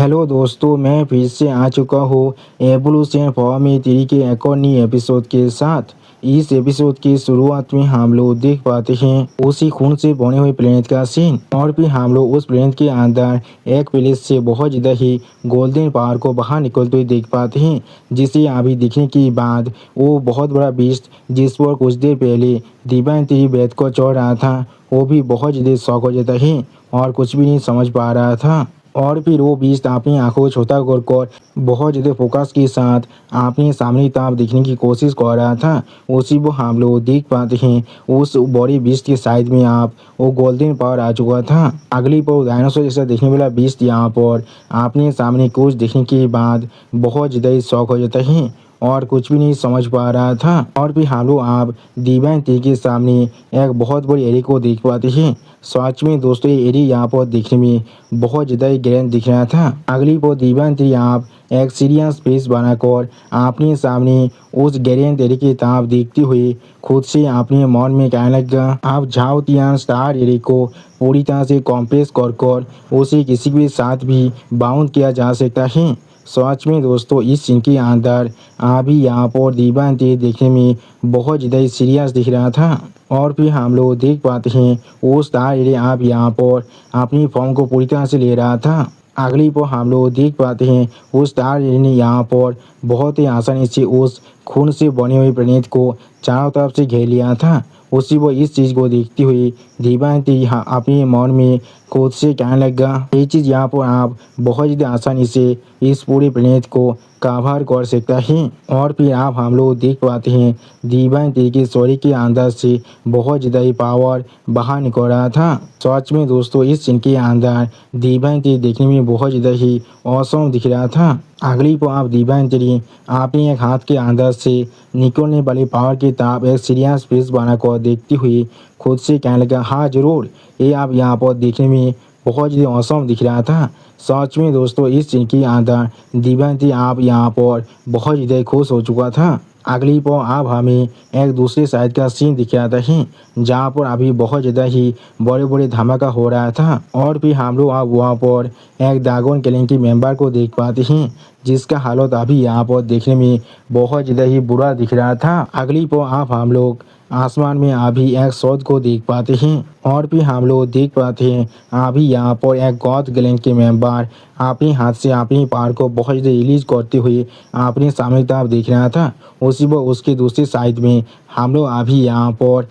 Hello दोस्तों, मैं फिर से आ चुका हूँ एवोल्यूशन फॉर्म थ्री के एक और नई एपिसोड के साथ। इस एपिसोड की शुरुआत में हम लोग देख पाते हैं उसी खून से बने हुए प्लेनेट का सीन, और फिर हम लोग उस प्लेनेट के अंदर एक प्लेस से बहुत ज़्यादा ही गोल्डन पावर को बाहर निकलते हुए देख पाते हैं, जिसे अभी देखने के बाद वो बहुत बड़ा बीस्ट जिस पर कुछ देर पहले डिवाइन थ्री बेद को चढ़ रहा था, वो भी बहुत ज़्यादा शौक हो जाता है और कुछ भी नहीं समझ पा रहा था। और फिर वो बीस्ट अपनी आंखों को छोटा कर बहुत ज़्यादा फोकस के साथ अपने सामने तरफ देखने की कोशिश कर रहा था। उसी को हम लोग देख पाते हैं उस बड़ी बीस्ट के साइड में आप वो गोल्डन पावर आ चुका था। अगली पर डायनासोर जैसा देखने वाला बीस्ट यहाँ पर अपने सामने कुछ देखने के बाद बहुत ज़्यादा शौक हो जाता है और कुछ भी नहीं समझ पा रहा था। और फिर हम लोग आप डिवाइन थ्री के सामने एक बहुत बड़ी एरिया को देख पाते हैं। सच में दोस्तों, ये एरिया यहाँ पर देखने में बहुत ज़्यादा ही ग्रैंड दिख रहा था। अगली पर डिवाइन थ्री आप एक सीरियस फेस बनाकर अपने सामने उस ग्रैंड एरिया की तरफ देखते हुए खुद से अपने मन में कहने लगा, आप झाओतियान स्टार एरिया को पूरी तरह से कॉम्प्रेस कर उसे किसी के साथ भी बाउंड किया जा सकता है। सच में दोस्तों, इस सीन के अंदर अभी यहाँ पर डिवाइन थ्री देखने में बहुत ज़्यादा सीरियस दिख रहा था। और फिर हम लोग देख पाते हैं वो स्टार एरिया आप यहाँ पर अपनी फॉर्म को पूरी तरह से ले रहा था। अगली पर हम लोग देख पाते हैं उस स्टार एरिया ने यहाँ पर बहुत ही आसानी से उस खून से बने हुए प्लेनेट को चारों तरफ से घेर लिया था। उसी वो इस चीज़ को देखते हुए डिवाइन थ्री यहाँ अपने मन में खुद से कहने लगा, ये चीज़ यहाँ पर आप बहुत ज़्यादा आसानी से इस पूरे प्लेनेट को कवर कर सकता है। और फिर आप हम लोग देख पाते हैं डिवाइन थ्री के शरीर के अंदर से बहुत ज़्यादा ही पावर बाहर निकल रहा था। सच में दोस्तों, इस सीन के अंदर डिवाइन थ्री देखने में बहुत ज़्यादा ही औसम दिख रहा था। अगली को आप डिवाइन थ्री अपने एक हाथ के अंदर से निकलने वाली पावर की तरफ एक सीरियस फेस बनाकर देखती हुई खुद से कहने लगा, हाँ ज़रूर, ये आप यहाँ पर देखने में बहुत ज़्यादा औसम दिख रहा था। सच में दोस्तों, इस सीन के अंदर डिवाइन थ्री आप यहाँ पर बहुत ज़्यादा खुश हो चुका था। अगली पर आप हमें एक दूसरे साइड का सीन दिखाता है जहाँ पर अभी बहुत ज़्यादा ही बड़े बड़े धमाका हो रहा था। और फिर हम लोग आप वहाँ पर एक ड्रैगन क्लैन की मेंबर को देख पाते हैं जिसका हालत अभी यहाँ पर देखने में बहुत ज़्यादा ही बुरा दिख रहा था। अगली पर आप हम लोग आसमान में अभी एक शोध को देख पाते हैं। और फिर हम लोग देख पाते हैं अभी यहाँ पर एक गॉड क्लैन के मेंबर अपने हाथ से अपनी पावर को बहुत ज़्यादा रिलीज करते हुए अपने सामने तरफ देख रहा था। उसी वो उसके दूसरी साइड में हम लोग अभी यहाँ पर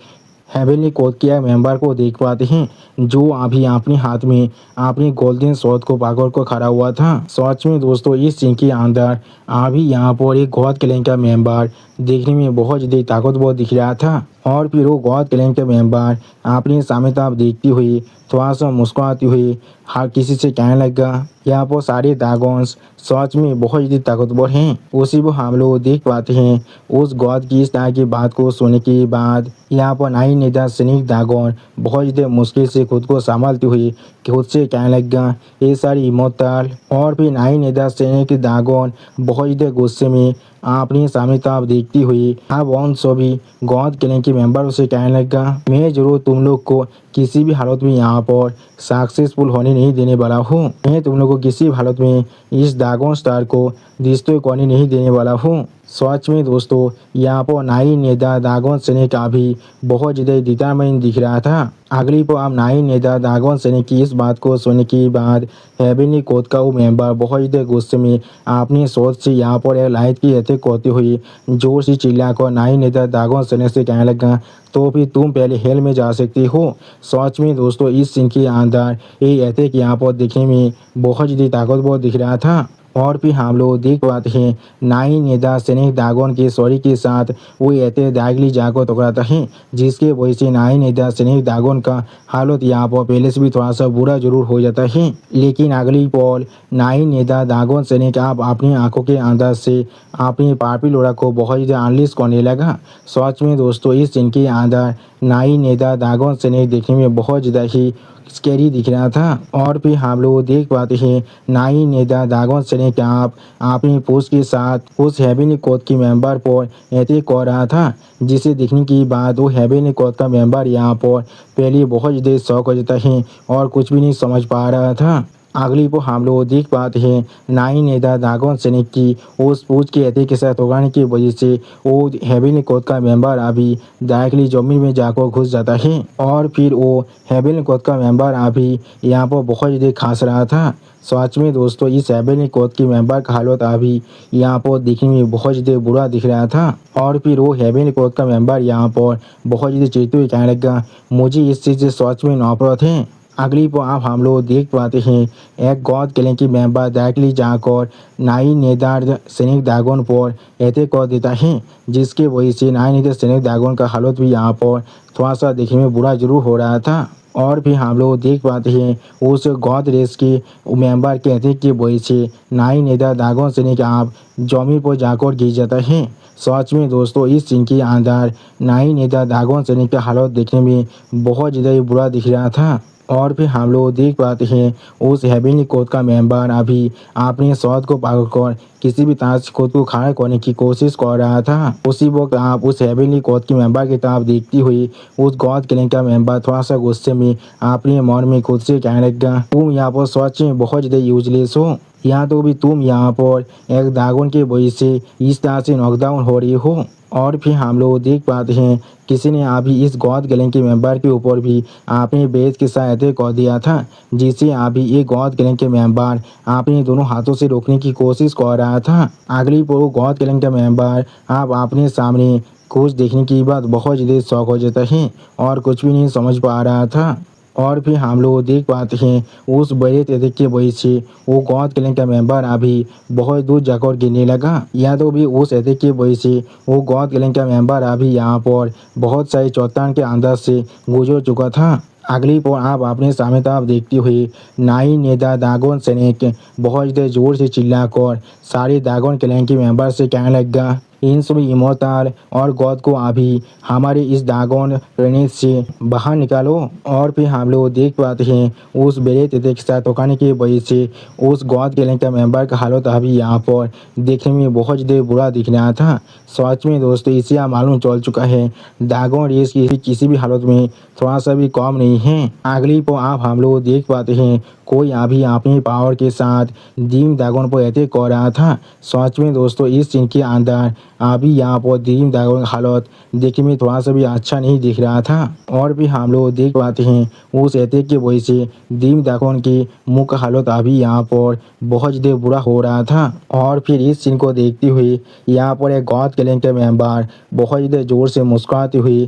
हेवनली कोड के मेंबर को देख पाते हैं जो अभी अपने हाथ में अपनी गोल्डन शॉट को पकड़ कर खड़ा हुआ था। सच में दोस्तों, इस सीन के अंदर अभी यहाँ पर एक गॉड क्लैन का मेंबर देखने में बहुत ज़्यादा ताकतवर दिख रहा था। और फिर वो गॉड क्लैन के मेंबर अपने सामने तरफ देखती हुई थोड़ा सा मुस्कुराती हुई हर किसी से कहने लगा, यहाँ पर सारे ड्रैगन्स सच में बहुत ज़्यादा ताकतवर हैं। उसी को हम लोग देख पाते हैं उस गॉड की इस तरह की बात को सुनने के बाद यहाँ पर नाई नेता सैनिक ड्रैगन बहुत ज़्यादा मुश्किल से खुद को संभालते हुए खुद से कहने लगा, ये सारी इमोर्टल। और फिर नाई नेता सैनिक ड्रैगन बहुत ज़्यादा गुस्से में अपने सामने तरफ देखती हुई अब उन सभी गॉड क्लैन के मेंबर से कहने लगा, मैं जरूर तुम लोग को किसी भी हालत में यहाँ पर सक्सेसफुल होने नहीं देने वाला हूँ। मैं तुम लोग को किसी भी हालत में इस ड्रैगन स्टार को डिस्ट्रॉय करने नहीं देने वाला हूँ। सच में दोस्तों, यहाँ पर नाई नेता ड्रैगन सैनिक का भी बहुत ज़्यादा डिटरमाइन दिख रहा था। अगली पर अब नाई नेता ड्रैगन सैनिक की इस बात को सुनने के बाद हेवनली कोड का वो मेंबर बहुत ज़्यादा गुस्से में अपनी सोच से यहाँ पर एक लाइट की अटैक करते हुए जोर से चिल्लाकर नाई नेता ड्रैगन सैनिक से कहने लगा, तो फिर तुम पहले हेल में जा सकते हो। सच में दोस्तों, इस सीन के अंदर ये अटैक यहाँ पर देखने में बहुत ज़्यादा ताकतवर दिख रहा था। और फिर हम लोग देख पाते हैं नाई नेता सैनिक ड्रैगन के शरीर के साथ वो अटैक डायरेक्टली जाकर टकराता है, जिसके वजह से नाई नेता सैनिक ड्रैगन का हालत यहाँ पर पहले से भी थोड़ा सा बुरा जरूर हो जाता है। लेकिन अगली पॉल नाई नेता ड्रैगन सैनिक आप अपनी आंखों के अंदर से अपनी पापी लोड़ा को बहुत ज़्यादा अनलिस्ट करने लगा। सच में दोस्तों, इस सीन के अंदर नाई नेता ड्रैगन सैनिक देखने में बहुत ज़्यादा ही स्कैरी दिख रहा था। और फिर हम लोग देख पाते हैं नाई नेता ड्रैगन सैनिक आप अपनी पोस्ट के साथ उस हेवनली कोड की मेंबर पर अटैक कर रहा था, जिसे देखने के बाद वो हेवनली कोड का मेंबर यहाँ पर पहले बहुत ज़्यादा शौक हो जाता है और कुछ भी नहीं समझ पा रहा था। अगली पर हम लोग देख पाते हैं नाई नेता दागोन सैनिक की उस पूछ के अटैक के साथ उगाने की वजह से वो हेवेली कोर्ट का मेंबर अभी डायरेक्टली जमीन में जाकर घुस जाता है और फिर वो हेवेली कोर्ट का मेंबर अभी यहाँ पर बहुत ज़्यादा खांस रहा था। सच में दोस्तों इस हेवेली कोर्ट के मेंबर का हालत अभी यहाँ पर दिखने में बहुत ज़्यादा बुरा दिख रहा था और फिर वो हेवेली कोर्ट का मेंबर यहाँ पर बहुत ज़्यादा चिढ़ते हुए कहने लगा मुझे इस चीज़ से सच में नफरत है। अगली पर आप हम लोग देख पाते हैं एक गॉड किलिंग की मेंबर डायरेक्टली जाकर नाई नेदार सैनिक दागोन पर अटैक कर देता है जिसके वजह से नाई नेदार सैनिक दागोन का हालत भी यहाँ पर थोड़ा सा देखने में बुरा जरूर हो रहा था। और भी हम लोग देख पाते हैं उस गॉड रेस के मेंबर के अटैक की वजह से नाई नेदार दागोन सैनिक आप जमीन पर जाकर गिर जाता है। सच में दोस्तों इस सीन के अंदर नाई नेदार दागोन सैनिक का हालत देखने में बहुत ज़्यादा बुरा दिख रहा था। और फिर हम लोग देख पाते हैं उस हेवेली कोर्ट का मेंबर अभी अपने स्वाद को पकड़कर किसी भी तरह से खुद को खड़ा करने की कोशिश कर रहा था। उसी वक्त आप उस हेवेली कोर्ट के मेंबर की तरफ देखती हुई उस गॉड किलिंग का मेंबर थोड़ा सा गुस्से में अपने मन में खुद से कहने लगा तुम यहाँ पर सच में बहुत ज़्यादा यूजलेस हो। यहाँ तो भी तुम यहाँ पर एक दागोन के वजह से इस तरह से नॉकडाउन हो रही हो। और फिर हम लोग देख पाते हैं किसी ने अभी इस गॉड गैंग के मेंबर के ऊपर भी अपने बेस के साथ अटैक कर दिया था जिसे अभी ये गॉड गैंग के मेंबर अपने दोनों हाथों से रोकने की कोशिश कर रहा था। अगली पर गॉड गैंग का मेंबर आप अपने सामने कुछ देखने की बात बहुत ज़्यादा शौक हो जाता है और कुछ भी नहीं समझ पा रहा था। और फिर हम लोग देख पाते हैं उस बड़े अटैक की वजह से वो गॉड किलिंग का मेंबर अभी बहुत दूर जाकर गिरने लगा। या तो भी उस अटैक की वजह से वो गॉड किलिंग का मेंबर अभी यहाँ पर बहुत सारी चट्टान के अंदर से गुजर चुका था। अगली पर आप अपने सामने तरफ देखते हुए नाई नेता दागोन सैनिक बहुत ज़्यादा जोर से चिल्लाकर सारे दागोन किलिंग के मेंबर से कहने लगा इन सभी इमोर्टल और गॉड को अभी हमारे इस दागोन प्लेनेट से बाहर निकालो। और फिर हम लोग देख पाते हैं उस बेरे तेते के साथ टोकाने की वजह से उस गॉड गैंग का मेंबर का हालत अभी यहाँ पर देखने में बहुत ज़्यादा बुरा दिख रहा था। सच में दोस्तों इसे आप मालूम चल चुका है दागोन रेस की किसी भी हालत में थोड़ा सा भी कम नहीं है। अगली पर आप हम लोग देख पाते हैं कोई अभी अपनी पावर के साथ दीम दागोन पर अटैक कर रहा था। सच में दोस्तों इस सीन के अंदर अभी यहाँ पर दीम दागोन का हालत देखने में थोड़ा सा भी अच्छा नहीं दिख रहा था। और भी हम लोग देख पाते हैं उस अटैक की वजह से दीम दागोन के मुंह का हालत अभी यहाँ पर बहुत ज़्यादा बुरा हो रहा था। और फिर इस सीन को देखते हुए यहाँ पर एक गॉड गैंग के मेंबर बहुत ज़्यादा ज़ोर से मुस्कुराते हुए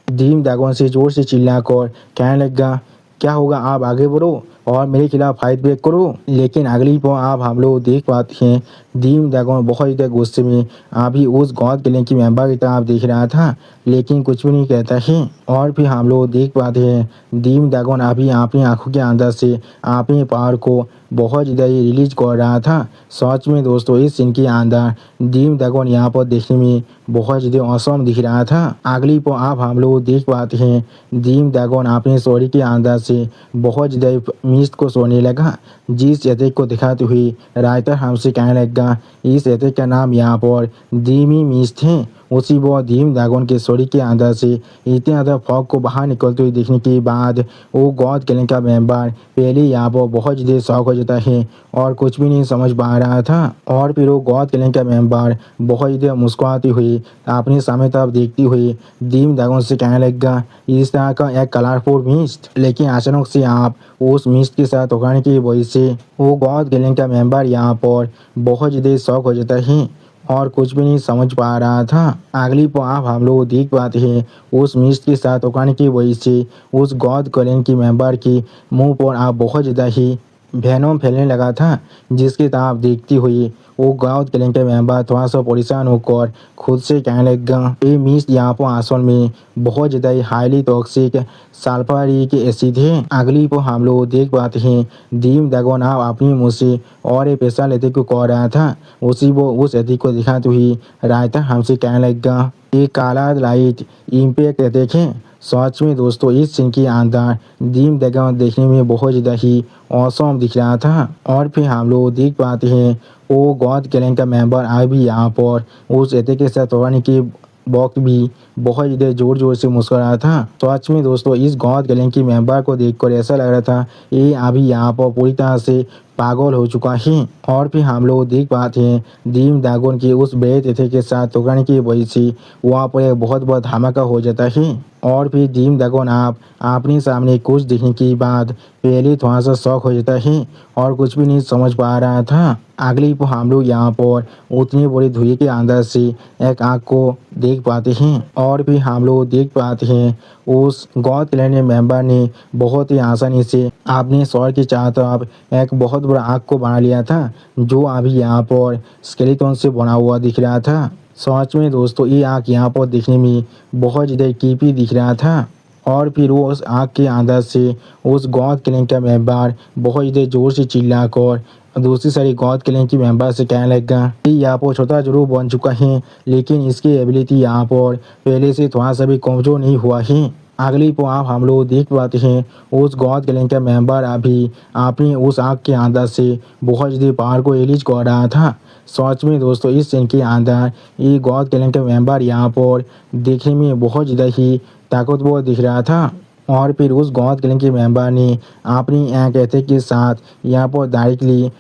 दीम दागोन से ज़ोर से चिल्लाकर कहने लगा क्या होगा आप आगे बढ़ो और मेरे खिलाफ फाइट बैक करो। लेकिन अगली पर आप हम लोग देख पाते हैं दीम दागोन बहुत ज़्यादा गुस्से में अभी उस गॉड गैंग की मेंबर की तरफ देख रहा था लेकिन कुछ भी नहीं कहता है। और फिर हम लोग देख पाते हैं दीम दागोन अभी अपनी आंखों के अंदर से अपने पावर को बहुत ज़्यादा रिलीज कर रहा था। सच में दोस्तों इस सीन के अंदर दीम दागोन यहाँ पर देखने में बहुत ज़्यादा औसम दिख रहा था। अगली पर आप हम लोग देख पाते हैं दीम दागोन अपने शरीर के अंदर से बहुत ज़्यादा मिस्ट को सोने लगा जिस अटैक को दिखाते हुए राइटर हमसे कहने लगा इस अटैक का नाम यहाँ पर दीमी मिस्ट है। उसी वो दीम दागोन के शरीर के अंदर से इतने ज़्यादा फॉग को बाहर निकलते हुए देखने के बाद वो गॉड गैंग का मेंबर पहले यहाँ पर बहुत ज़्यादा शौक हो जाता है और कुछ भी नहीं समझ पा रहा था। और फिर वो गॉड गैंग का मेंबर बहुत ज़्यादा मुस्कुराते हुए अपने सामने तरफ देखती हुई दीम दागोन से कहने लगा इस तरह का एक कलरफुल मिस्ट। लेकिन अचानक से आप उस मिस्ट के साथ उगाने की वजह से वो गॉड गैंग का मेंबर यहाँ पर बहुत ज़्यादा शौक हो जाता है और कुछ भी नहीं समझ पा रहा था। अगली पर आप हम लोग देख पाते हैं उस मिस्ट के साथ उगाने की वजह से उस गॉड गैंग की मेंबर के मुंह पर आप बहुत ज़्यादा ही वेनम फैलने लगा था जिसके तरफ देखती हुई वो गॉड गैंग के मेंबर थोड़ा सा परेशान होकर खुद से कहने लगा ये मिस्ट यहाँ पर असल में बहुत ज़्यादा ही हाईली टॉक्सिक सल्फ्यूरिक एसिड है। अगली पर हम लोग देख पाते हैं दीम दागोन आप अपनी मुँह से और एक पैसा लेते को कह रहा था उसी वो उस अटैक को दिखाते हुए रायता हमसे कहने लगा ये काला लाइट इम्पैक्ट अटैक है। सच में दोस्तों इस सीन के अंदर दीम दागोन देखने में बहुत ज़्यादा ही औसम दिख रहा था। और फिर हम लोग देख पाते हैं वो गॉड गैंग का मेंबर अभी यहाँ पर उस अटैक के साथ होने की वक्त भी बहुत ज़्यादा ज़ोर ज़ोर से मुस्कुराया था। सच में दोस्तों इस गौद गैंग की मेंबर को देखकर ऐसा लग रहा था ये अभी यहाँ पर पूरी तरह से पागल हो चुका है। और फिर हम लोग देख पाते हैं दीम दागोन की उस बड़े तिथे के साथ टकराने की वजह से वहाँ पर एक बहुत बड़ा धमाका हो जाता है। और फिर दीम दागोन आप अपने सामने कुछ देखने के बाद पहले थोड़ा सा शौक हो जाता है और कुछ भी नहीं समझ पा रहा था। अगली पर हम लोग यहाँ पर उतनी बड़ी धुएं के अंदर से एक आग को देख पाते हैं और फिर हम लोग देख पाते हैं उस गॉड क्लैन मेंबर ने बहुत ही आसानी से अपने सर के चारों तरफ एक बहुत बड़ा आग को बना लिया था जो अभी यहाँ पर स्केलेटन से बना हुआ दिख रहा था। सच में दोस्तों ये आग यहाँ पर देखने में बहुत ज़्यादा क्रीपी दिख रहा था। और फिर वो उस आग के अंदर से उस गॉड क्लैन का मेंबर बहुत ज़्यादा जोर से चिल्लाकर दूसरी सारी गॉड क्लैन की मेंबर से कहने लगा कि यहाँ पर छोटा जरूर बन चुका है लेकिन इसकी एबिलिटी यहाँ पर पहले से थोड़ा सा भी कमज़ोर नहीं हुआ है। अगली पर आप हम लोग देख पाते हैं उस गॉड क्लैन का मेंबर अभी अपनी उस आग के अंदर से बहुत ज़्यादा पावर को रिलीज कर रहा था। सच में दोस्तों इस सीन के अंदर ये गॉड क्लैन का मेंबर यहाँ पर देखने में बहुत ज़्यादा ही ताकतवर दिख रहा था। और फिर उस गॉड क्लैन के मेंबर ने अपनी एक एथिक के साथ यहाँ पर डायरेक्टली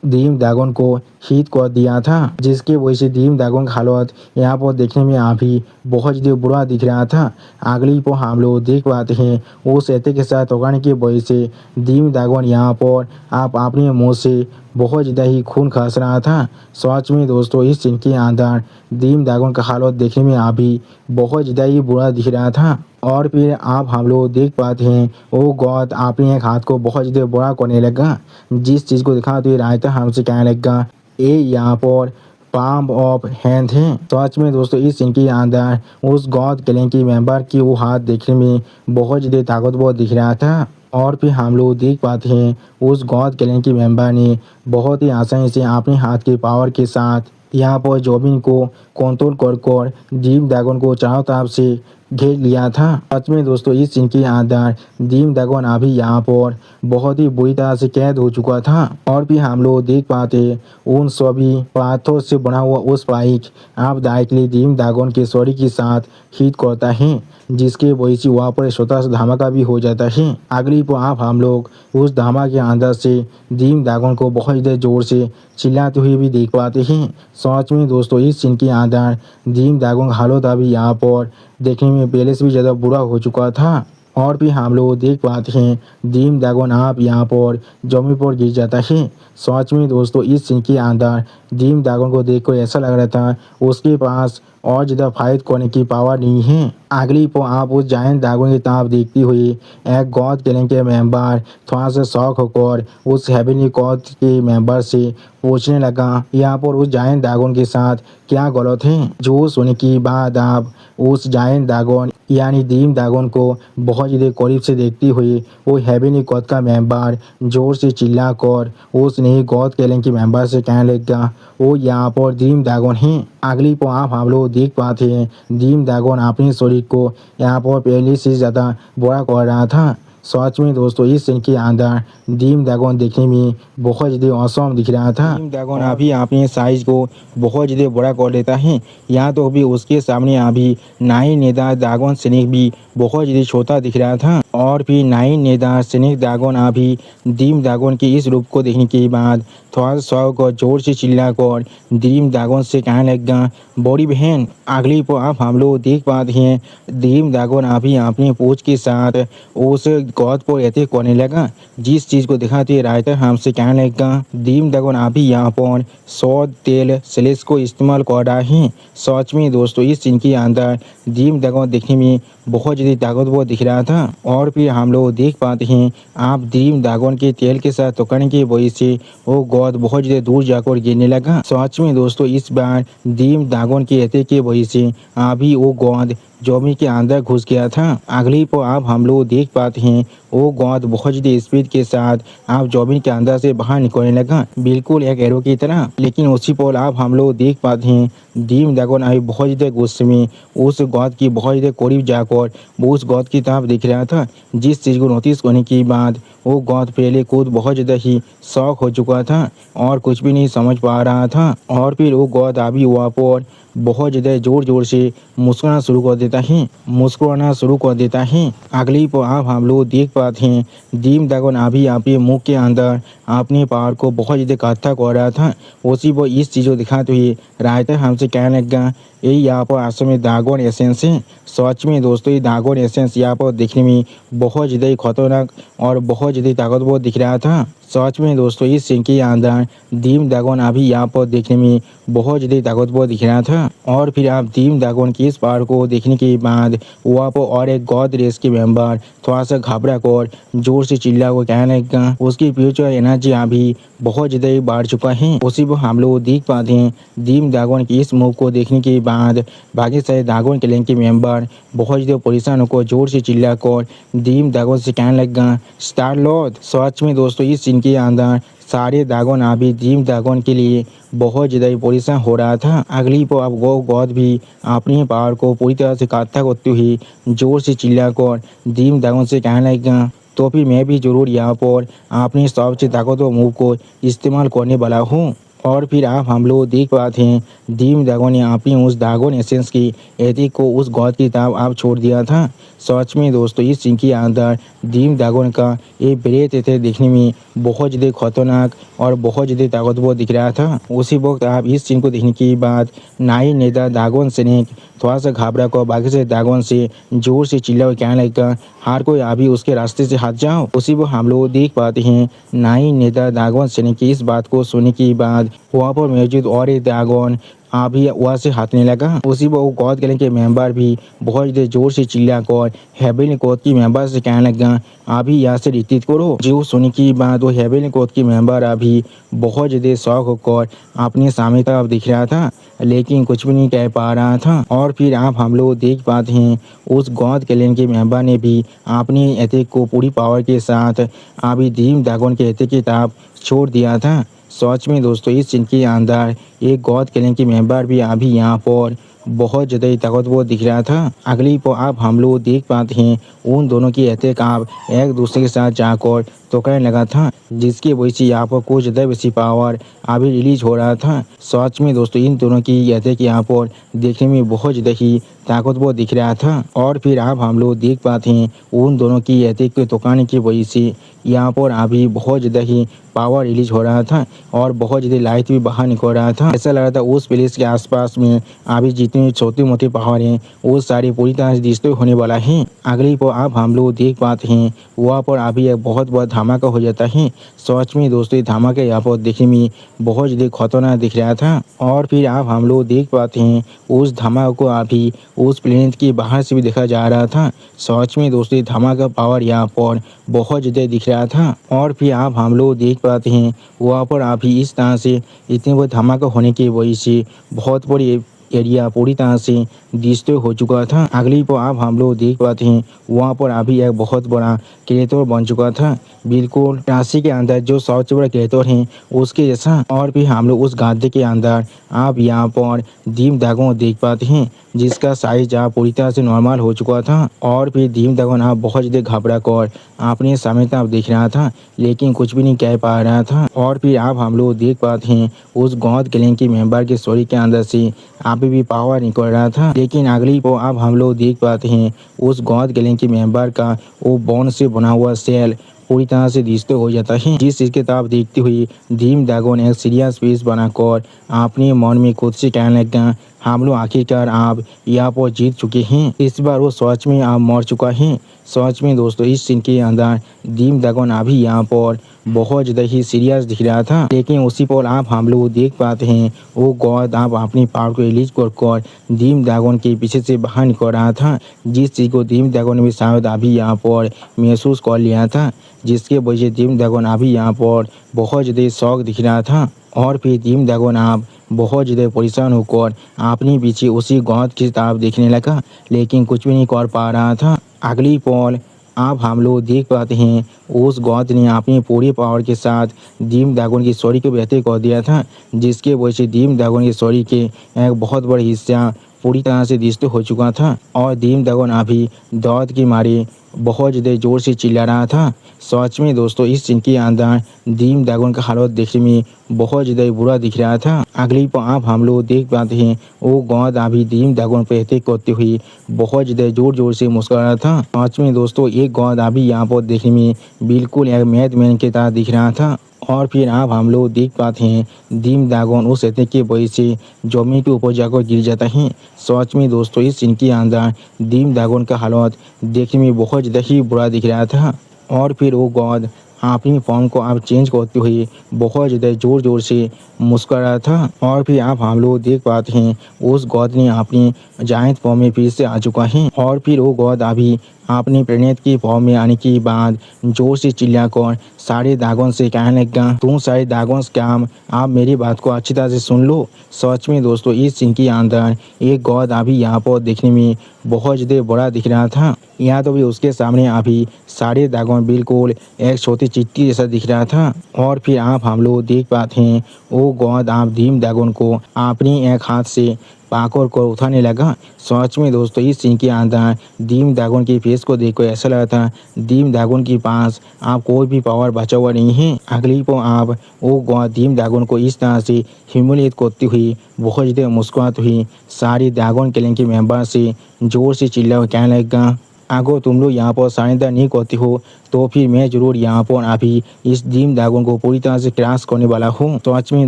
दीम दागोन को हिट कर दिया था जिसकी वजह से दीम दागोन का हालत यहाँ पर देखने में अभी बहुत ज़्यादा बुरा दिख रहा था। अगली पर हम लोग देख पाते हैं उस एथिक के साथ टकराने की वजह से दीम दागोन यहाँ पर आप अपने मुँह से बहुत ज़्यादा ही खून खस रहा था। सच में दोस्तों इस सीन के अंदर दीम दागोन का हालत देखने में अभी बहुत ज़्यादा ही बुरा दिख रहा था। और फिर आप हम लोग देख पाते हैं वो गॉड अपने एक हाथ को बहुत ज़्यादा बड़ा करने लगा जिस चीज़ को दिखाते हुए रायता हमसे कहने लगा ये यहाँ पर पाम ऑफ हैंड है। सच में दोस्तों इस सीन के अंदर उस गॉड क्लैन की मेंबर की वो हाथ देखने में बहुत ज़्यादा ताकतवर दिख रहा था। और फिर हम लोग देख पाते हैं उस गॉड क्लैन की मेंबर ने बहुत ही आसानी से अपने हाथ के पावर के साथ यहाँ पर जॉबिन को कंट्रोल कर दीम दागोन को चारों तरफ से घेर लिया था। सच में दोस्तों इस सीन के अंदर दीम दागोन अभी यहाँ पर बहुत ही बुरी तरह से कैद हो चुका था। और भी हम लोग देख पाते उन सभी पत्थरों से बना हुआ उस पाइक आप डायरेक्टली दीम दागोन के शरीर के साथ हिट करता है जिसके वजह से वहाँ पर छोटा सा धमाका भी हो जाता है। अगली पर आप हम लोग उस धमाके के अंदर से दीम दागोन को बहुत ज़्यादा जोर से चिल्लाते हुए भी देख पाते हैं। सच में दोस्तों इस सीन के अंदर दीम दागोन का हालत अभी यहाँ पर देखने में पहले से भी ज़्यादा बुरा हो चुका था। और भी हम लोग देख पाते हैं दीम दागोन आप यहाँ पर जमीन पर गिर जाता है। सच में दोस्तों इस सीन के अंदर दीम दागोन को देखकर ऐसा लग रहा था उसके पास और ज़्यादा फाइट करने की पावर नहीं है। अगली पर आप उस जायंट दागोन की तरफ देखती हुई एक गॉड क्लैन के मेंबर थोड़ा सा शौक होकर उस हेवनली गॉड के मेंबर से पूछने लगा यहाँ पर उस जायंट दागोन के साथ क्या गलत है। जो सुनने के बाद आप उस जायंट दागोन यानी दीम दागोन को बहुत ज़्यादा करीब से देखती हुई वो हेवनली गॉड का मेंबर जोर से चिल्लाकर उस नई गॉड क्लैन के मेंबर से कहने लगा वो यहाँ पर दीम दागोन है। अगली पर आप हम लोग देख पाते हैं दीम दागोन अपने शरीर को यहाँ पर पहले से ज़्यादा बड़ा कर रहा था। सच में दोस्तों इस सीन के अंदर दीम दागोन देखने में बहुत ज़्यादा औसम दिख रहा था। दीम दागोन अभी अपने साइज को बहुत ज़्यादा बड़ा कर लेता है यहाँ तो अभी उसके सामने अभी नाइन नेदा दागोन स्नेक भी बहुत ज़्यादा छोटा दिख रहा था। और फिर नाइन नेदा स्नेक दागोन अभी दीम दागोन के इस रूप को देखने के बाद थोड़ा सा को जोर से चिल्लाकर दीम दागोन से कहने लगा बड़ी बहन। अगली पर आप हम लोग देख पाते हैं दीम दागोन अभी अपने पूछ के साथ उस गॉड पर अटैक करने लगा जिस चीज़ को दिखाते रायता हमसे कहने लगा दीम दागोन अभी यहाँ पर सौ तेल स्लेस को इस्तेमाल कर रहा है। सच में दोस्तों इस सीन के अंदर दीम दागोन देखने में बहुत ज़्यादा ताकतवर दिख रहा था। और फिर हम लोग देख पाते हैं आप दीम दागोन के तेल के साथ टकराने की वजह से वो गॉड बहुत ज़्यादा दूर जाकर गिरने लगा। सच में दोस्तों इस बार दीम दागोन के अटैक की वजह से अभी वो गॉड जॉबी के अंदर घुस गया था। अगली पर आप हम लोग देख पाते हैं वो गौद बहुत ज़्यादा स्पीड के साथ आप जॉबिन के अंदर से बाहर निकलने लगा, बिल्कुल एक एरो की तरह। लेकिन उसी पर आप हम लोग देख पाते हैं डीम ड्रैगन अभी बहुत ज़्यादा गुस्से में उस गौद की बहुत ज़्यादा करीब जाकर वो उस गौद की तरफ दिख रहा था। जिस चीज़ को नोटिस करने के बाद वो गौद पहले खुद बहुत ज़्यादा ही शौक हो चुका था और कुछ भी नहीं समझ पा रहा था। और फिर वो गौद अभी वहाँ पर बहुत ज़्यादा ज़ोर ज़ोर से मुस्कुराना शुरू कर देता है। अगली पर आप हम लोग देख पाते हैं डीम ड्रैगन अभी अपने मुंह के अंदर अपने पावर को बहुत ज़्यादा इकट्ठा कर रहा था। उसी पर इस चीज़ को दिखाते हुए राइटर हमसे कहने लगा यही यहाँ पर असल में ड्रैगन एसेंस है। सच में दोस्तों ये ड्रैगन एसेंस यहाँ पर दिखने में बहुत ज़्यादा ही खतरनाक और बहुत ज़्यादा ताकतवर दिख रहा था। सच में दोस्तों इस सीन के अंदर डीम ड्रैगन अभी यहाँ पर देखने में बहुत ज़्यादा ताकतवर दिख रहा था। और फिर आप डीम ड्रैगन की इस पावर को देखने के बाद वहाँ पर और एक गॉड रेस के मेंबर थोड़ा सा घबरा कर जोर से चिल्ला को कहने लगा उसकी फ्यूचर एनर्जी अभी बहुत ज़्यादा ही बढ़ चुका है। उसी पर हम लोग देख पाते हैं डीम ड्रैगन की इस मूव को देखने के बाद बाकी सारे ड्रैगन क्लैन के मेंबर बहुत ज़्यादा परेशान होकर जोर से चिल्ला कर डीम ड्रैगन से कहने लगा स्टार लॉर्ड। सच में दोस्तों इस सीन के अंदर सारे ड्रैगन अभी डीम ड्रैगन के लिए बहुत ज़्यादा ही परेशान हो रहा था। अगली पर अब वो गॉड भी अपनी पावर को पूरी तरह से इकट्ठा करते हुए जोर से चिल्लाकर डीम ड्रैगन से कहने लगा तो फिर मैं भी ज़रूर यहाँ पर अपनी सबसे ताकतवर मूव को इस्तेमाल करने वाला हूँ। और फिर आप हम लोग देख पाते हैं डीम ड्रैगन ने अपनी उस ड्रैगन एसेंस की एथिक को उस गॉड की तरफ आप छोड़ दिया था। सच में दोस्तों इस सीन के अंदर डीम ड्रैगन का ये ब्रेथ थे देखने में बहुत ज़्यादा खतरनाक और बहुत ज़्यादा ताकतवर दिख रहा था। उसी वक्त आप इस सीन को देखने के बाद नाइन नेता ड्रैगन स्नेक थोड़ा सा घबरा कर बाकी से ड्रैगन से जोर से चिल्ला और कहने लगा हर कोई अभी उसके रास्ते से हट जाओ। उसी पर हम लोग देख पाते हैं नाइन नेता ड्रैगन स्नेक की इस बात को सुनने के बाद वहाँ पर मौजूद और एक ड्रैगन अभी वहाँ से हटने लगा। उसी पर वो गॉड क्लैन के मेंबर भी बहुत ज़्यादा जोर से चिल्लाकर हेवनली कोड की मेंबर से कहने लगा अभी यहाँ से रिट्रीट करो। जो सुनने की बात वो हेवनली कोड की मेंबर अभी बहुत ज़्यादा शौक होकर अपने सामने तरफ दिख रहा था लेकिन कुछ भी नहीं कह पा रहा था। और फिर आप हम लोग देख पाते हैं उस गॉड क्लैन के मेंबर ने भी अपनी अटैक को पूरी पावर के साथ अभी डीम ड्रैगन के अटैक की तरफ छोड़ दिया था। सच में दोस्तों इस सीन के अंदर एक गॉड क्लैन के मेंबर भी अभी यहाँ पर बहुत ज़्यादा ताकतवर दिख रहा था। अगली पर आप हम लोग देख पाते हैं उन दोनों की अटैक आप एक दूसरे के साथ जाकर टकराने लगा था जिसकी वजह से यहाँ पर कुछ ज़्यादा बेसी पावर अभी रिलीज हो रहा था। सच में दोस्तों इन दोनों की अटैक यहाँ पर देखने में बहुत ज़्यादा ही ताकतवर दिख रहा था। और फिर आप हम लोग देख पाते हैं उन दोनों की अटैक को टकराने की वजह से यहाँ पर अभी बहुत ज़्यादा ही पावर रिलीज हो रहा था और बहुत ज़्यादा लाइट भी बाहर निकल रहा था। ऐसा लग रहा था उस प्लेस के आसपास में अभी जितनी छोटी मोटी पहाड़ हैं वो सारी पूरी तरह से डिस्ट्रॉय होने वाला है। अगली पर आप हम लोग देख पाते हैं वहाँ पर अभी एक बहुत बड़ा धमाका हो जाता है। सच में दोस्तों धमाका यहाँ पर देखने में बहुत ज़्यादा खतरनाक दिख रहा था। और फिर आप हम लोग देख पाते हैं उस धमाके को अभी उस प्लेनेट के बाहर से भी देखा जा रहा था। सच में दोस्तों धमाका पावर यहाँ पर बहुत ज़्यादा दिख रहा था। और फिर आप हम लोग देख पाते हैं वहाँ पर अभी इस तरह से इतने बड़े धमाका होने की वजह से बहुत बड़ी एरिया पूरी तरह से डिस्ट्रॉय हो चुका था। अगली पर आप हम लोग देख पाते हैं वहाँ पर अभी एक बहुत बड़ा क्रेटर बन चुका था, बिल्कुल राशि के अंदर जो सबसे बड़ा क्रेटर है उसके जैसा। और फिर हम लोग उस गड्ढे के अंदर आप यहाँ पर डीम ड्रैगन देख पाते हैं जिसका साइज आप पूरी तरह से नॉर्मल हो चुका था। और फिर डीम ड्रैगन आप बहुत ज़्यादा घबरा कर अपने सामने तरफ देख रहा था लेकिन कुछ भी नहीं कह पा रहा था। और फिर आप हम लोग देख पाते हैं उस गॉड क्लैन के मेंबर के शरीर के अंदर से अभी भी पावर निकल रहा था। लेकिन अगली को अब हम लोग देख पाते हैं उस गॉड क्लैन के मेंबर का वो बोन से बना हुआ सेल पूरी तरह से डिस्ट्रॉय हो जाता है। जिस चीज़ की तरफ देखते हुए डीम ड्रैगन एक सीरियस फेस बनाकर अपने मन में खुद से कहने लगा हम लोग आखिरकार आप यहाँ पर जीत चुके हैं, इस बार वो सच में आप मर चुका है। सच में दोस्तों इस सीन के अंदर डीम ड्रैगन अभी यहाँ पर बहुत ज़्यादा ही सीरियस दिख रहा था। लेकिन उसी पर आप हम लोग देख पाते हैं वो गॉड आप अपनी पावर को रिलीज कर डीम ड्रैगन के पीछे से बाहर निकल रहा था, जिस चीज़ को डीम ड्रैगन ने भी शायद अभी यहाँ पर महसूस कर लिया था, जिसके वजह से डीम ड्रैगन अभी यहाँ पर बहुत ज़्यादा शौक दिख रहा था। और फिर डीम ड्रैगन आप बहुत ज़्यादा परेशान होकर अपने पीछे उसी गौद की तरफ देखने लगा, लेकिन कुछ भी नहीं कर पा रहा था। अगली पल अब हम लोग देख पाते हैं उस गौद ने अपनी पूरी पावर के साथ डीम ड्रैगन की स्टोरी को बेहतर कर दिया था, जिसके वजह से डीम ड्रैगन की स्टोरी के एक बहुत बड़ा हिस्सा पूरी तरह से डिस्ट्रॉय हो चुका था और डीम ड्रैगन अभी दर्द के मारे बहुत ज़्यादा ज़ोर से चिल्ला रहा था। सच में दोस्तों इस सीन के अंदर डीम ड्रैगन का हालत देखने में बहुत ज़्यादा बुरा दिख रहा था। अगली पर आप हम लोग देख पाते हैं वो गौद अभी डीम ड्रैगन पर अटैक करते हुए बहुत ज़्यादा ज़ोर ज़ोर से मुस्कुरा रहा था। सच में दोस्तों एक गौद अभी यहाँ पर देखने में बिल्कुल एक मैडमैन की तरह दिख रहा था। और फिर अब हम लोग देख पाते हैं डीम ड्रैगन उस अटैक की वजह से जमीन के ऊपर जाकर गिर जाता है। सच में दोस्तों इस सीन के अंदर डीम ड्रैगन का हालत देखने में बहुत ज़्यादा ही बुरा दिख रहा था। और फिर वो गॉड अपनी फॉर्म को आप चेंज करते हुए बहुत ज़्यादा ज़ोर ज़ोर से मुस्कुरा रहा था। और फिर आप हम लोग देख पाते हैं उस गॉड ने अपनी जायंट फॉर्म में फिर से आ चुका है। और फिर वो गॉड अभी अपने प्रेरणा की फॉर्म में आने के बाद जोर से चिल्लाकर सारे ड्रैगन से कहने लगा, तुम सारे ड्रैगन काम आप मेरी बात को अच्छी तरह से सुन लो। सच में दोस्तों इस सीन के अंदर एक गॉड अभी यहाँ पर देखने में बहुत ज़्यादा बड़ा दिख रहा था। यहाँ तो भी उसके सामने अभी सारे ड्रैगन बिल्कुल एक छोटी चिट्ठी जैसा दिख रहा था। और फिर आप हम लोग देख पाते हैं वो गॉड आप डीम ड्रैगन को अपनी एक हाथ से पाकर को उठाने लगा। सच में दोस्तों इस सीन के अंदर डीम ड्रैगन की फेस को देखकर ऐसा लगा था डीम ड्रैगन के पास आप कोई भी पावर बचा हुआ नहीं है। अगली को आप वो गॉड डीम ड्रैगन को इस तरह से ह्यूमिलेट करती हुई बहुत ज़्यादा मुस्कुराती हुई सारी ड्रैगन क्लैन के मेंबर से जोर से चिल्ला कहने लगा, अगर तुम लोग यहाँ पर सरेंडर नहीं करती हो तो फिर मैं जरूर यहाँ पर अभी इस डीम ड्रैगन को पूरी तरह से क्रैश करने वाला हूँ। तो सच में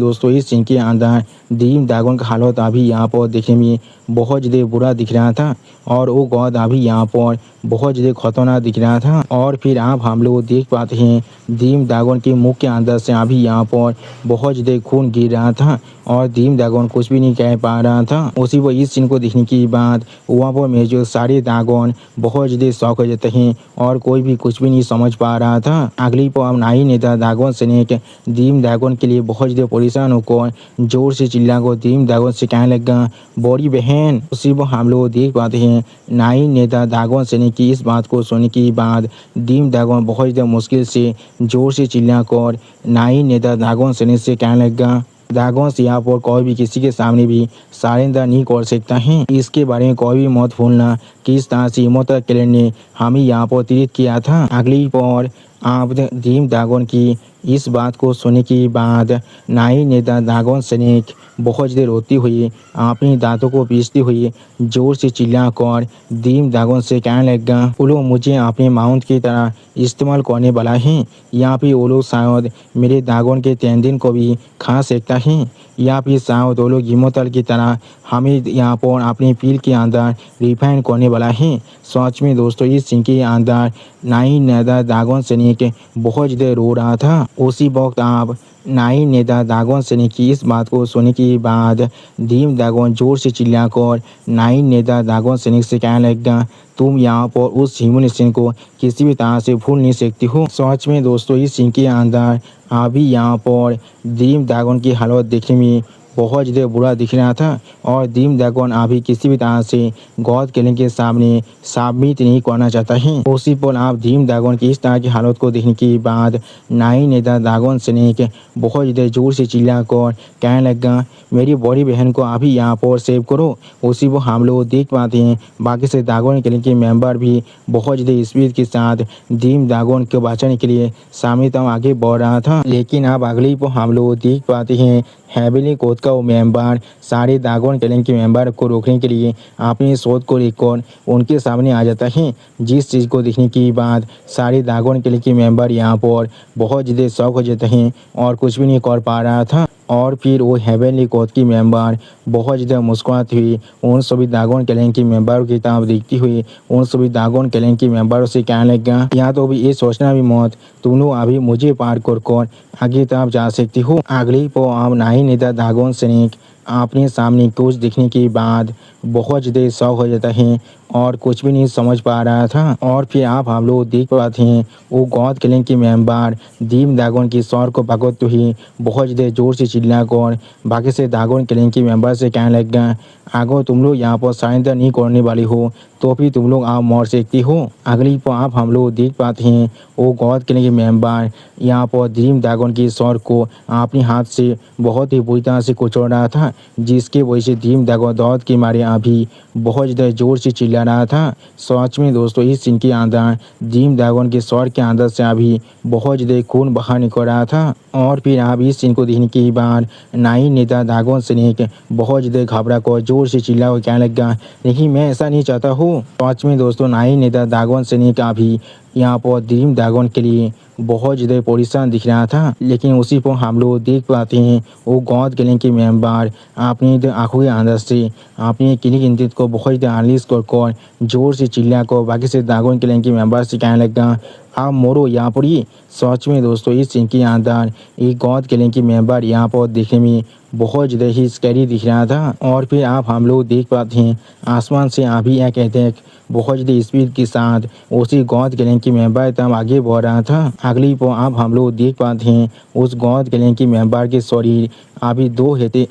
दोस्तों इस सीन के अंदर डीम ड्रैगन का हालत अभी यहाँ पर देखने में बहुत ज़्यादा बुरा दिख रहा था और वो गॉड अभी यहाँ पर बहुत ज़्यादा खतरनाक दिख रहा था। और फिर आप हम लोग देख पाते हैं डीम ड्रैगन के मुख के अंदर से अभी यहाँ पर बहुत ज़्यादा खून गिर रहा था और डीम ड्रैगन कुछ भी नहीं कह पा रहा था। उसी पर इस सीन को देखने के बाद वहाँ पर मौजूद सारे ड्रैगन बहुत ज़्यादा शौक हो जाते हैं और कोई भी कुछ भी नहीं समझ पा रहा था। अगली पर हम नाई नेता ड्रैगन स्नेक डीम ड्रैगन के लिए बहुत ज़्यादा परेशान होकर जोर से चिल्लाकर डीम ड्रैगन से कहने लगा, बड़ी बहन। उसी पर हम लोग देख पाते हैं नाई नेता ड्रैगन स्नेक की इस बात को सुनने के बाद डीम ड्रैगन बहुत ज़्यादा मुश्किल से जोर से चिल्लाकर नाई नेता ड्रैगन स्नेक से कहने लगा, ड्रैगन यहाँ पर कोई भी किसी के सामने भी सरेंडर नहीं कर सकता है। इसके बारे में कोई भी मत भूलना किस तरह से इमोर्टल क्लैन ने हमें यहाँ पर ट्रीट किया था। अगली पर आप डीम ड्रैगन की इस बात को सुनने के बाद नाई नेता ड्रैगन स्नेक बहुत ज़्यादा रोती हुई अपनी दांतों को पीसती हुई जोर से चिल्लाकर डीम ड्रैगन से कहने लगा, वो लोग मुझे अपने माउंट की तरह इस्तेमाल करने वाला है। यहाँ पे वो लोग शायद मेरे ड्रैगन के तेंदुन को भी खा सकता है या फिर शायद वो लोग इमोर्टल की तरह हमें यहाँ पर अपनी पील के अंदर रिफाइन करने वाला है। सच में दोस्तों इस सीन के अंदर नाई नेता ड्रैगन स्नेक बहुत ज़्यादा रो रहा था। उसी वक्त आप नाई नेता ड्रैगन स्नेक की इस बात को सुनने के बाद डीम ड्रैगन जोर से चिल्लाकर नाई नेता ड्रैगन स्नेक से कहने लगा, तुम यहाँ पर उस ह्यूमिलेशन को किसी भी तरह से भूल नहीं सकती हो। सच में दोस्तों इस सीन के अंदर अभी यहाँ पर डीम ड्रैगन की हालत देखने में बहुत ज़्यादा बुरा दिख रहा था और डीम ड्रैगन अभी किसी भी तरह से गॉड क्लैन के सामने सबमिट नहीं करना चाहता है। उसी पर आप डीम ड्रैगन की इस तरह की हालत को देखने के बाद नाई नेता ड्रैगन स्नेक बहुत ज़्यादा जोर से चिल्लाकर कहने लगा, मेरी बड़ी बहन को अभी यहाँ पर सेव करो। उसी पर हम लोग देख पाते हैं बाकी से ड्रैगन क्लैन के मेंबर भी बहुत ज़्यादा स्पीड के साथ डीम ड्रैगन को बचाने के लिए सामने तक आगे बढ़ रहा था। लेकिन अब अगली पर हम लोग देख पाते हैं हेवनली कोड का वो मेंबर सारे ड्रैगन क्लैन के मेंबर को रोकने के लिए अपनी शोध को लेकर उनके सामने आ जाता है। जिस चीज़ को देखने के बाद सारे ड्रैगन क्लैन के मेंबर यहाँ पर बहुत ज़्यादा शौक हो जाते हैं और कुछ भी नहीं कर पा रहा था। और फिर वो हेवनली कोड की मेंबर बहुत ज़्यादा मुस्कुराती हुई उन सभी ड्रैगन क्लैन के मेंबरों की तरफ देखती हुई उन सभी ड्रैगन क्लैन के मेंबरों से कहने लगा, यहाँ तो अभी ये सोचना भी मत तुम लोग अभी मुझे पार कर आगे तरफ जा सकती हो। अगली पर अब नाई नेता ड्रैगन स्नेक अपने सामने कुछ दिखने के बाद बहुत ज़्यादा शौक हो जाता है और कुछ भी नहीं समझ पा रहा था। और फिर आप हम लोग देख पाते हैं वो गौद किलिंग की मेंबर दीम दागोन की सौर को भगत ही बहुत ज़्यादा जोर से चिल्ला कर बाकी से दागोन किलिंग की मेंबर से कहने लग गया, आगो तुम लोग यहाँ पर सरेंडर नहीं करने वाली हो तो फिर तुम लोग आप मर सकती हो। अगली पर आप हम लोग देख पाते हैं वो गौद किलिंग की मेंबर यहाँ पर दीम दागोन की सौर को अपने हाथ से बहुत ही बुरी तरह से कुचल रहा था, जिसकी वजह से दीम दागोन दौद के मारे अभी बहुत ज़्यादा जोर से चिल्ला रहा था। सच में दोस्तों इस सीन के अंदर दीम दागोन के सौर के अंदर से अभी बहुत ज़्यादा खून बाहर निकल रहा था। और फिर आप इस सीन को देखने के बाद नाई नेता दागोन सैनिक बहुत ज़्यादा घबरा कर जोर से चिल्ला कर कहने लगा, नहीं मैं ऐसा नहीं चाहता हूँ। सच में दोस्तों नाई नेता दागोन सैनिक अभी यहाँ पर दीम दागोन के लिए बहुत ज़्यादा परेशान दिख रहा था। लेकिन उसी पर हम लोग देख पाते हैं वो गौद किलिंग की मेंबर अपनी आंखों के अंदर से अपनी किलिंग इंद्रित को बहुत ज़्यादा अनलिश कर जोर से चिल्ला कर बाकी से दागोन किलिंग की मेंबर से कहने लगा, आप मोरो यहाँ पर ही। सच में दोस्तों इस सीन के अंदर एक गौद किलिंग की मेंबर यहाँ पर देखने में बहुत ज़्यादा ही स्कैरी दिख रहा था। और फिर आप हम लोग देख पाते हैं आसमान से अभी एक अटैक बहुत ज़्यादा स्पीड के साथ उसी गौद किलिंग की मेंबर तब आगे बढ़ रहा था। अगली पर आप हम लोग देख पाते हैं उस गौद किलिंग की मेंबर के शरीर अभी दो हेते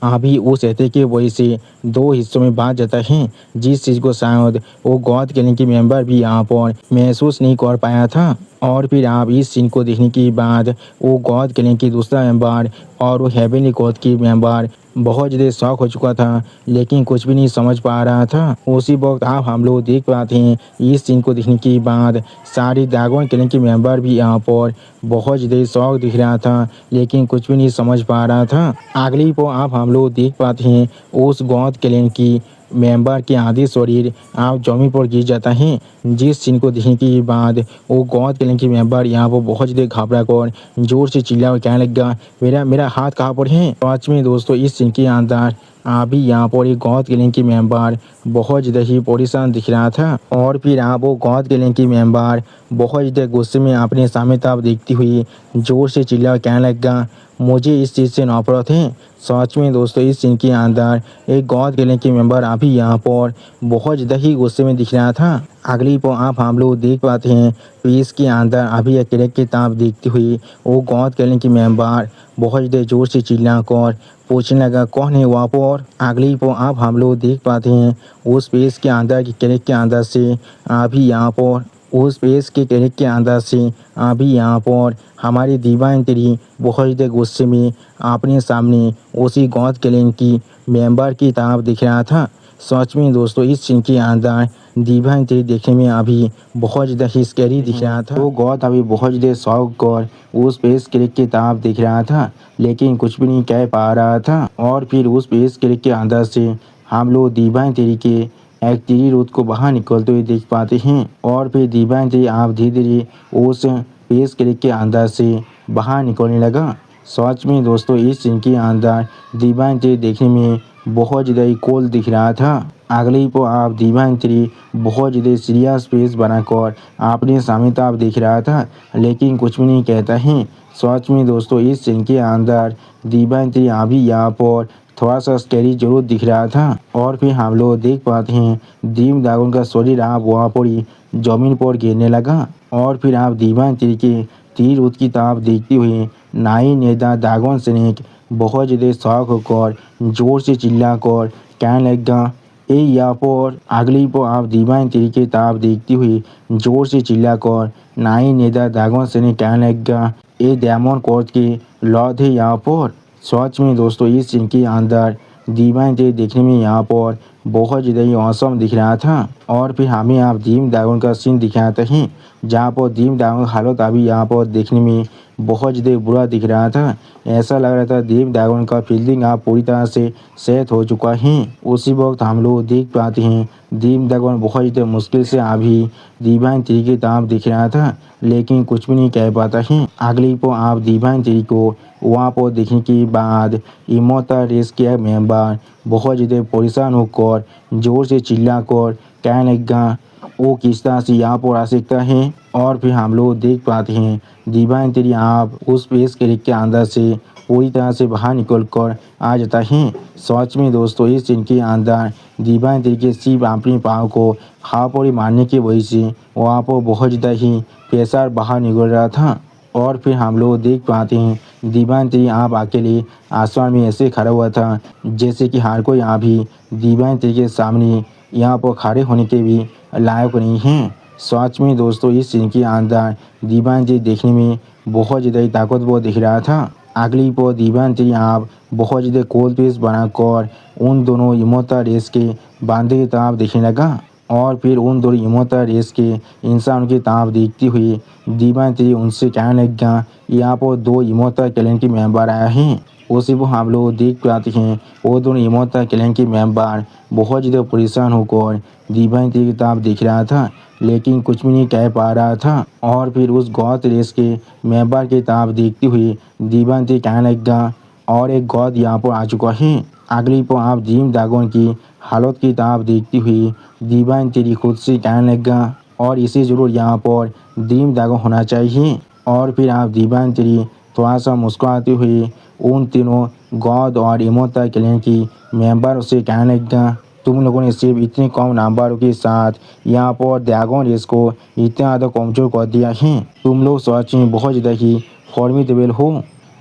अभी उस एहते की वजह से दो हिस्सों में बांट जाता है, जिस चीज़ को शायद वो गौद किलिंग की मेंबर भी यहाँ पर महसूस नहीं कर पाया था। और फिर आप इस सीन को देखने के बाद वो गौद किलिंग की दूसरा मेंबर और वो हेवनली गौद की मेंबर बहुत ज़्यादा शौक हो चुका था, लेकिन कुछ भी नहीं समझ पा रहा था। उसी वक्त आप हम लोग देख पाते हैं इस सीन को देखने के बाद सारी दागोन किलिंग की मेंबर भी यहाँ पर बहुत ज़्यादा शौक दिख रहा था, लेकिन कुछ भी नहीं समझ पा रहा था। अगली पर आप हम लोग देख पाते हैं उस गौद किलिंग की मेंबर के आधे शरीर आप जमीन पर गिर जाता है, जिस सीन को देखने के बाद वो गौद किलिंग की मेंबर यहाँ पर बहुत ज़्यादा घबरा कर जोर से चिल्ला और कहने लगा, मेरा मेरा हाथ कहाँ पर है। सच में दोस्तों इस सीन के अंदर अभी यहाँ पर एक गौद किलिंग की मेंबर बहुत ज़्यादा ही परेशान दिख रहा था। और फिर आप वो गौद किलिंग की मेंबर बहुत ज़्यादा गुस्से में अपने सामने तरफ देखती हुई जोर से चिल्ला और कहने लगा, मुझे इस चीज़ से नफरत है। सच में दोस्तों इस सीन के अंदर एक गौद किलिंग की मेंबर अभी यहाँ पर बहुत ज़्यादा ही गुस्से में दिख रहा था। अगली पर आप हम लोग देख पाते हैं पीस के अंदर अभी अकेले की तरफ देखती हुई वो गौद किलिंग की मेंबर बहुत ज़्यादा जोर से चिल्ला कर पूछने लगा, कौन है वहाँ पर। अगली पर आप हम लोग देख पाते हैं उस पेज के अंदर की क्लिक के अंदर से अभी यहाँ पर उस पेज के क्लिक के अंदर से अभी यहाँ पर हमारी दीवान तेरी बहुत ज़्यादा गुस्से में अपने सामने उसी गौद किलिंग की मेंबर की तरफ दिख रहा था। सच में दोस्तों इस सीन के अंदर दीवान तेरी देखने में अभी बहुत ज़्यादा ही स्कैरी दिख रहा था। वो गौद अभी बहुत ज़्यादा शौक कर उस पेज क्लिक की तरफ दिख रहा था, लेकिन कुछ भी नहीं कह पा रहा था। और फिर उस पेज क्लिक के अंदर से हम लोग दीवान तेरी के एक तेरी रूट को बाहर निकलते हुए देख पाते हैं। और फिर दीवान तेरी आप धीरे धीरे उस पेज क्लिक के अंदर से बाहर निकलने लगा। सच में दोस्तों इस सीन के अंदर दीवान तेरी देखने में बहुत ज़्यादा ही कोल दिख रहा था। अगले पर आप दीवान तेरी बहुत ज़्यादा सीरियस फेस बनाकर अपने सामने तरफ देख रहा था, लेकिन कुछ भी नहीं कहता है। सच में दोस्तों इस सीन के अंदर दीवान तेरी अभी यहाँ पर थोड़ा सा स्कैरी जरूर दिख रहा था। और फिर हम लोग देख पाते हैं दीम दागोन का शरीर आप वहाँ पर ही जमीन पर गिरने लगा। और फिर आप दीवान तेरी के तीर उत की तरफ देखते हुए नाई नेता दागोन सैनिक बहुत ज़्यादा शौक होकर जोर से चिल्ला कर कहने लगा, ए यहाँ पर। अगली पर आप दीवान तेरी के तरफ देखते हुए जोर से चिल्ला कर नाई नेता दागोन सैनिक कहने लगा, ए डायमंड कोर्ट के लॉर्ड है यहाँ पर। सच में दोस्तों इस सीन के अंदर दीवान तेरी देखने में यहाँ पर बहुत ज़्यादा ही औसम दिख रहा था। और फिर हमें आप दीम दागोन का सीन दिखाते हैं, जहाँ पर दीम दागोन का हालत अभी यहाँ पर देखने में बहुत ज़्यादा बुरा दिख रहा था। ऐसा लग रहा था दीम दागोन का फील्डिंग आप पूरी तरह से सेट हो चुका है। उसी वक्त हम लोग देख पाते हैं दीम दागोन बहुत ज़्यादा मुश्किल से अभी दीवान तेरी की तरफ दिख रहा था, लेकिन कुछ भी नहीं कह पाता है। अगली पर आप दीवान तेरी को वहाँ पर देखने के बाद इमोटल रेस के मेंबर बहुत ज़्यादा परेशान होकर जोर से चिल्ला कर कहने लगा, वो किस तरह से यहाँ पर आ सकता है। और फिर हम लोग देख पाते हैं दीवान तेरी आप उस पेज क्लिक के अंदर से पूरी तरह से बाहर निकल कर आ जाता है। सच में दोस्तों इस सीन के अंदर दीवान तरीके सिर्फ अपने पाँव को हवा पर मारने की वजह से वहाँ पर बहुत ज़्यादा ही प्रेशर बाहर निकल रहा था। और फिर हम लोग देख पाते हैं दीवान तेरी आप अकेले आसमान में ऐसे खड़ा हुआ था जैसे कि हर कोई यहाँ भी दीवान तेरी के सामने यहाँ पर खड़े होने के भी लायक नहीं हैं। सच में दोस्तों इस सीन के अंदर दीवान तेरी देखने में बहुत ज़्यादा ही ताकतवर दिख रहा था। अगली पर दीवान तेरी आप बहुत ज़्यादा कोल्ड पेस बनाकर उन दोनों इमोता रेस के बांधे की तरफ देखने लगा। और फिर उन दोनों इमोता रेस के इंसान की तरफ देखती हुई दीवान तेरी उनसे कहने लग गया यहाँ पर 2 इमोता क्लैन के मेंबर आए हैं। उसी को हम लोग देख पाते हैं वो दोनों इमोता क्लैन के मेंबर बहुत ज़्यादा परेशान होकर दीवान तेरी की तरफ देख रहा था लेकिन कुछ भी नहीं कह पा रहा था। और फिर उस गौत रेस के मेंबर की तरफ देखती हुई दीवान तेरी कहने लग गया और एक गौद यहाँ पर आ चुका है। अगली पर आप ड्रीम ड्रैगन की हालत की तरफ देखती हुई दीवान तेरी खुद से कहने लगा और इसे ज़रूर यहाँ पर ड्रीम ड्रैगन होना चाहिए। और फिर आप दीवान तेरी थोड़ा सा मुस्कुराते हुए उन तीनों गॉड और इमोता क्लैन की मेंबर से कहने लगा तुम लोगों ने सिर्फ इतने कम नंबरों के साथ यहाँ पर ड्रैगन रेस को इतना ज़्यादा कमज़ोर कर दिया है। तुम लोग सच में बहुत ज़्यादा ही फॉर्मिडेबल हो।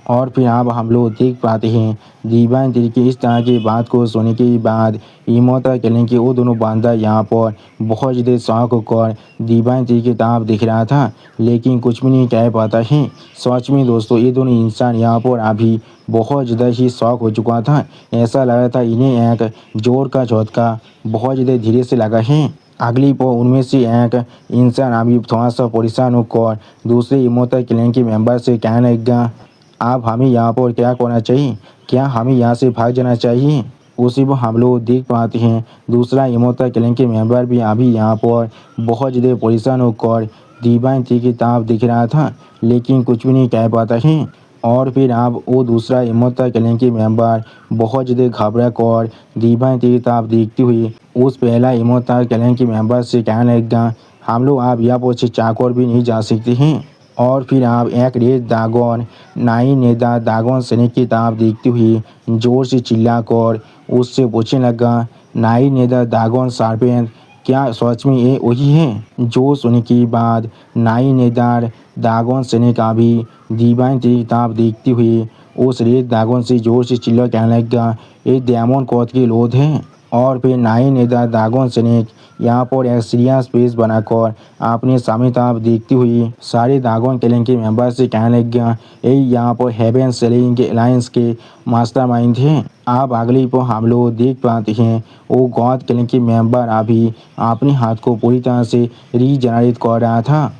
और फिर अब हम लोग देख पाते हैं दीवान तेरी की इस तरह की बात को सुनने के बाद इमोता क्लैन के वो दोनों बंदा यहाँ पर बहुत ज़्यादा शौक होकर दीवान तेरी की तरफ दिख रहा था लेकिन कुछ भी नहीं कह पाता है। सच में दोस्तों ये दोनों इंसान यहाँ पर अभी बहुत ज़्यादा ही शौक हो चुका था। ऐसा लग रहा था इन्हें एक जोर का झटका बहुत ज़्यादा धीरे से लगा है। अगली पर उनमें से एक इंसान अभी थोड़ा सा परेशान होकर दूसरे इमोता क्लैन के मेंबर से कहने लगा आप हमें यहाँ पर क्या करना चाहिए, क्या हमें यहाँ से भाग जाना चाहिए। उसी पर हम लोग देख पाते हैं दूसरा इमोता क्लैन के मेंबर भी अभी यहाँ पर बहुत ज़्यादा परेशान होकर दीवान तेरी की तरफ दिख रहा था लेकिन कुछ भी नहीं कह पाता है। और फिर आप वो दूसरा इमोता क्लैन के मेंबर बहुत ज़्यादा घबरा कर दीवान तेरी की तरफ देखती हुई उस पहला इमोता क्लैन के मेंबर से कहने लगा हम लोग आप यहाँ पर से चाकर भी नहीं जा सकते हैं। और फिर आप एक रेड ड्रैगन नाई नेदा ड्रैगन सैनिक की तरफ देखती हुई जोर से चिल्लाकर उससे पूछने लगा नाई नेदा ड्रैगन सार्पेंट क्या सच में ये वही है। जो सुनने के बाद नाई नेदार ड्रैगन सैनिक अभी दीवान तेरी तरफ देखती हुई उस रेड ड्रैगन से जोर से चिल्ला कहने लगा ये डेमन कोड की लोध है। और फिर नाई नेदा ड्रैगन सैनिक यहाँ पर एक सीरियस पेज बनाकर अपने सामने तरफ देखती हुई सारे ड्रैगन क्लैन के मेंबर से कहने लग गया यही यहाँ पर हेवन सेलिंग के अलायंस के मास्टरमाइंड हैं। आप अगली पर हम लोग देख पाते हैं वो गॉड क्लैन के मेंबर अभी अपने हाथ को पूरी तरह से रीजनरेट कर रहा था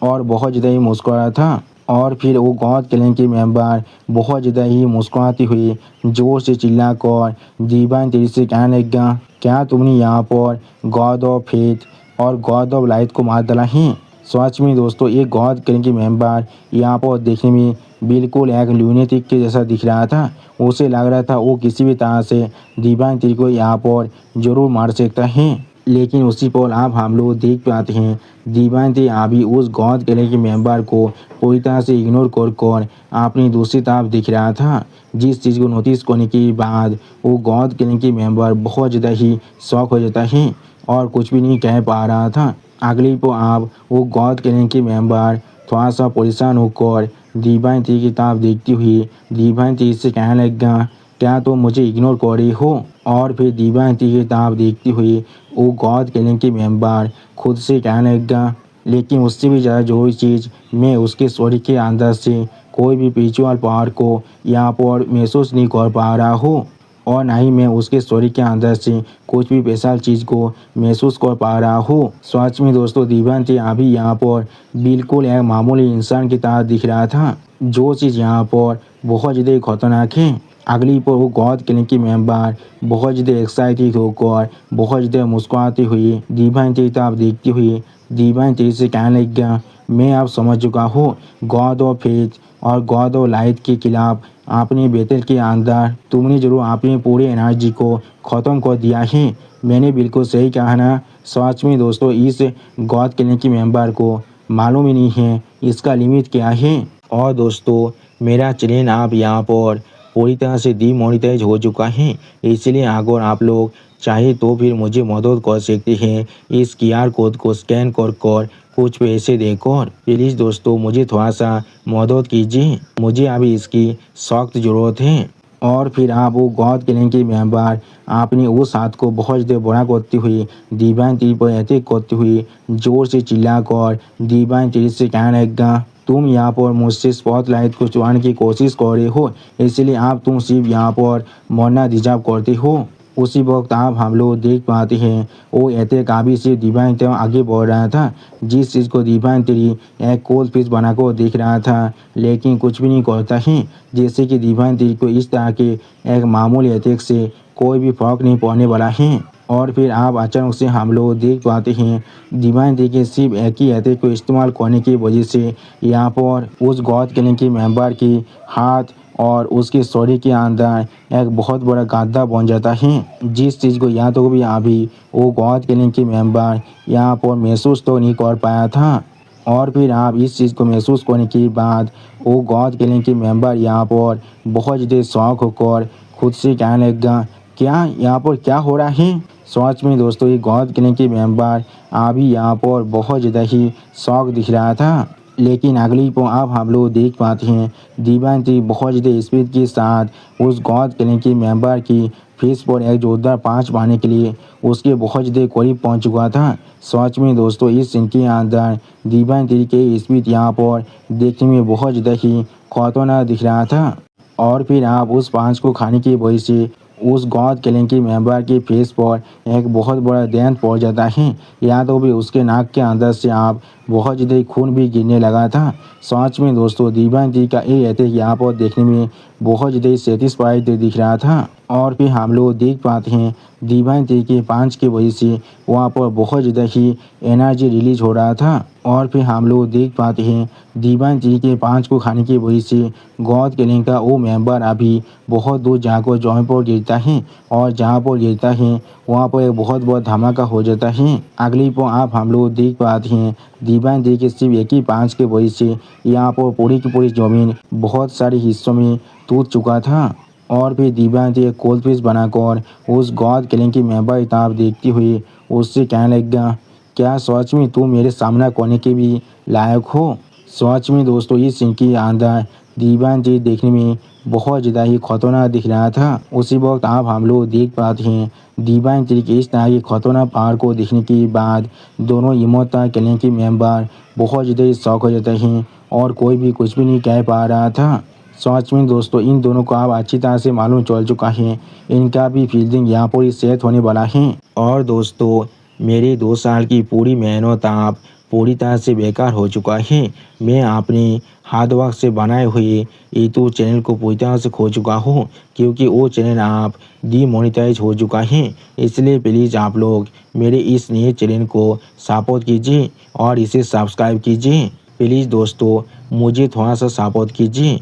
और बहुत ज़्यादा ही मुस्कुरा था। और फिर वो गॉड क्लैन के मेंबर बहुत ज़्यादा ही मुस्कुराती हुई जोर से चिल्लाकर दीवान तेरी से कहने लग गया क्या तुमने यहाँ पर गॉड ऑफ फेथ और गॉड ऑफ लाइट को मार डाला है। सच में दोस्तों ये गॉड क्लैन के मेंबर यहाँ पर देखने में बिल्कुल एक ल्यूनेटिक के जैसा दिख रहा था। उसे लग रहा था वो किसी भी तरह से दीवान तेरी को यहाँ पर ज़रूर मार सकता है। लेकिन उसी पर आप हम लोग देख पाते हैं दीवान तेरी अभी उस गॉड क्लैन के मेंबर को पूरी तरह से इग्नोर कर अपनी दूसरी तरफ दिख रहा था। जिस चीज़ को नोटिस करने के बाद वो गॉड क्लैन के मेंबर बहुत ज़्यादा ही शॉक हो जाता है और कुछ भी नहीं कह पा रहा था। अगली पर आप वो गॉड क्लैन के मेंबर थोड़ा सा परेशान होकर दीवान तेरी की तरफ देखती हुई दीवान तेरी से कहने लग गया क्या तुम मुझे इग्नोर कर रही हो। और फिर दीवान तेरी की तरफ देखती हुई वो गॉड क्लैन के मेंबर खुद से कहने लग गया लेकिन उससे भी ज़्यादा जरूरी चीज़ मैं उसके शरीर के अंदर से कोई भी स्पिरिचुअल पावर को यहाँ पर महसूस नहीं कर पा रहा हूँ और ना ही मैं उसके शरीर के अंदर से कुछ भी स्पेशल चीज़ को महसूस कर पा रहा हूँ। सच में दोस्तों दीवान तेरी अभी यहाँ पर बिल्कुल एक मामूली इंसान की तरह दिख रहा था। जो चीज़ यहाँ पर बहुत ज़्यादा खतरनाक है। अगली पर वो गॉड क्लैन की मेंबर बहुत ज़्यादा एक्साइटेड होकर बहुत ज़्यादा मुस्कुराती हुई दीवान तेरी तरफ देखती हुई दीवान तेरी से कहने लग गया मैं अब समझ चुका हूँ गॉड ऑफ फेथ और गॉड ऑफ लाइट के खिलाफ अपने बैटल के अंदर तुमने जरूर अपनी पूरी एनर्जी को ख़त्म कर दिया है। मैंने बिल्कुल सही कहा ना। सच में दोस्तों इस गॉड क्लैन के मेंबर को मालूम ही नहीं है इसका लिमिट क्या है। और दोस्तों मेरा चैनल आप यहाँ पर पूरी तरह से डीमोनेटाइज हो चुका है, इसलिए अगर आप लोग चाहे तो फिर मुझे मदद कर सकते हैं इस QR कोड को स्कैन कर कुछ पैसे देकर। प्लीज़ दोस्तों मुझे थोड़ा सा मदद कीजिए, मुझे अभी इसकी सख्त ज़रूरत है। और फिर आप वो गॉड क्लैन के मेंबर आपने उस हाथ को बहुत देर बड़ा करते हुए डिवाइन टीवी पर अटैक करते हुए जोर से चिल्लाकर डिवाइन टीवी से कहने लगा, तुम यहाँ पर मुझसे स्पॉटलाइट को चुराने की कोशिश कर रहे हो, इसलिए आप तुम सिर्फ यहाँ पर मरना डिजर्व करते हो। उसी वक्त आप हम लोग देख पाते हैं वो अटैक अभी से डिवाइन टीवी आगे बढ़ रहा था, जिस चीज़ को डिवाइन टीवी एक कोल्ड फिश बनाकर देख रहा था, लेकिन कुछ भी नहीं करता है। जैसे कि डिवाइन टीवी को इस तरह के एक मामूली अटैक से कोई भी फर्क नहीं पड़ने वाला है। और फिर आप अचानक से हम लोग देख पाते हैं डिवाइन टीवी के सिर्फ एक ही अटैक को इस्तेमाल करने की वजह से यहाँ पर उस गॉड क्लैन के मेंबर की हाथ और उसके शरीर के अंदर एक बहुत बड़ा गड्ढा बन जाता है, जिस चीज़ को यहाँ तो भी अभी वो गॉड क्लैन के मेंबर यहाँ पर महसूस तो नहीं कर पाया था। और फिर आप इस चीज़ को महसूस करने के बाद वो गॉड क्लैन के मेंबर यहाँ पर बहुत ज़्यादा शौक होकर खुद से कहने लगा, क्या यहाँ पर क्या हो रहा है। सच में दोस्तों ये गॉड क्लैन के मेंबर अभी यहाँ पर बहुत ज़्यादा ही शौक दिख रहा था। लेकिन अगली को अब हम लोग देख पाते हैं डिवाइन टीवी बहुत ज़्यादा स्पीड के साथ उस गॉड क्लैन के मेंबर की फेस पर एक जोरदार पाँच मारने के लिए उसके बहुत ज़्यादा करीब पहुंच चुका था। सच में दोस्तों इस सीन के अंदर डिवाइन टीवी के स्पीड यहाँ पर देखने में बहुत ज़्यादा ही खतरनाक दिख रहा था। और फिर आप उस पाँच को खाने की वजह से उस गॉड क्लैन के मेंबर के फेस पर एक बहुत बड़ा डेंट पड़ जाता है, या तो भी उसके नाक के अंदर से आप बहुत ज़्यादा खून भी गिरने लगा था। सच में दोस्तों डिवाइन टीवी का ये अटैक यहाँ पर देखने में बहुत ज़्यादा सेटिस्फाइड दिख रहा था। और फिर हम लोग देख पाते हैं डिवाइन टीवी के पाँच की वजह से वहाँ पर बहुत ज़्यादा ही एनर्जी रिलीज हो रहा था। और फिर हम लोग देख पाते हैं डिवाइन टीवी के पाँच को खाने की वजह से गॉड क्लैन का वो मेंबर अभी बहुत दूर जाकर जॉइंट पर गिरता है, और जहाँ पर गिरता है वहाँ पर एक बहुत बड़ा धमाका हो जाता है। अगली पर आप हम लोग देख पाते हैं डिवाइन टीवी के सिर्फ एक ही पाँच के वजह से यहाँ पर पूरी की पूरी ज़मीन बहुत सारे हिस्सों में टूट चुका था। और फिर डिवाइन टीवी एक कोल्ड फिश बनाकर उस गॉड क्लैन की मेंबर किताब देखती हुई उससे कहने लगा, क्या सच में तुम मेरे सामना करने के भी लायक हो। सच में दोस्तों इस सीन के अंदर डिवाइन टीवी देखने में बहुत ज़्यादा ही खतरनाक दिख रहा था। उसी वक्त आप हम लोग देख पाते हैं डिवाइन टीवी के इस तरह की खतरनाक पावर को देखने के बाद दोनों इमोर्टल क्लैन के मेंबर बहुत ज़्यादा शौक हो जाते हैं और कोई भी कुछ भी नहीं कह पा रहा था। सच में दोस्तों इन दोनों को अब अच्छी तरह से मालूम चल चुका है इनका भी फील्डिंग यहाँ पर ही सेट होने वाला है। और दोस्तों मेरी 2 साल की पूरी मेहनत आप पूरी तरह से बेकार हो चुका है। मैं अपने हार्ड वर्क से बनाए हुए यूट्यूब चैनल को पूरी तरह से खो चुका हूँ, क्योंकि वो चैनल आप डीमोनेटाइज हो चुका है। इसलिए प्लीज़ आप लोग मेरे इस नए चैनल को सपोर्ट कीजिए और इसे सब्सक्राइब कीजिए। प्लीज़ दोस्तों मुझे थोड़ा सा सपोर्ट कीजिए।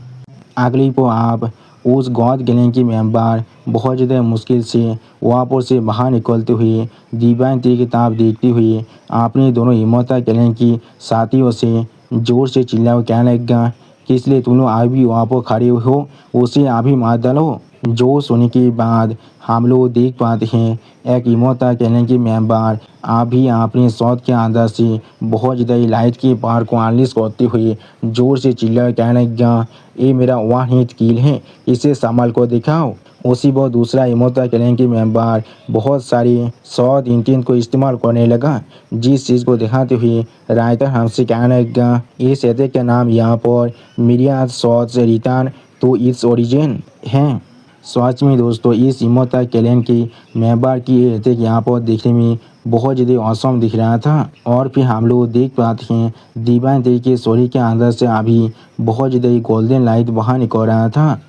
अगली को आप उस गॉड क्लैन की मेंबर बहुत ज़्यादा मुश्किल से वहाँ पर से बाहर निकलते हुए डिवाइन टीवी की किताब देखती हुई आपने दोनों इमोर्टल क्लैन की साथियों से जोर से चिल्ला कहने लगा कि इसलिए तुम लोग अभी वहाँ पर खड़े हो, उसे अभी मार डालो। जो सुनने के बाद हम लोग देख पाते हैं एक इमोर्टल क्लैन की मेंबर अभी अपने शॉट के अंदर से बहुत ज़्यादा लाइट की पावर को अनलीश करते हुए जोर से चिल्ला कहने लगा, ये मेरा वन हिट किल है, इसे संभाल को दिखाओ। उसी वक्त दूसरा इमोर्टल क्लैन की मेंबर बहुत सारी शॉट इंटेंट को इस्तेमाल करने लगा, जिस चीज़ को दिखाते हुए राइटर हमसे कहने लगा, इस अटैक का नाम यहाँ पर myriad shots return to its origin है। सच में दोस्तों इस इमोर्टल क्लैन की मेंबर की ये अटैक यहाँ पर देखने में बहुत ज़्यादा औसम दिख रहा था। और फिर हम लोग देख पाते हैं डिवाइन टीवी के शरीर के अंदर से अभी बहुत ज़्यादा गोल्डन लाइट बाहर निकल रहा था,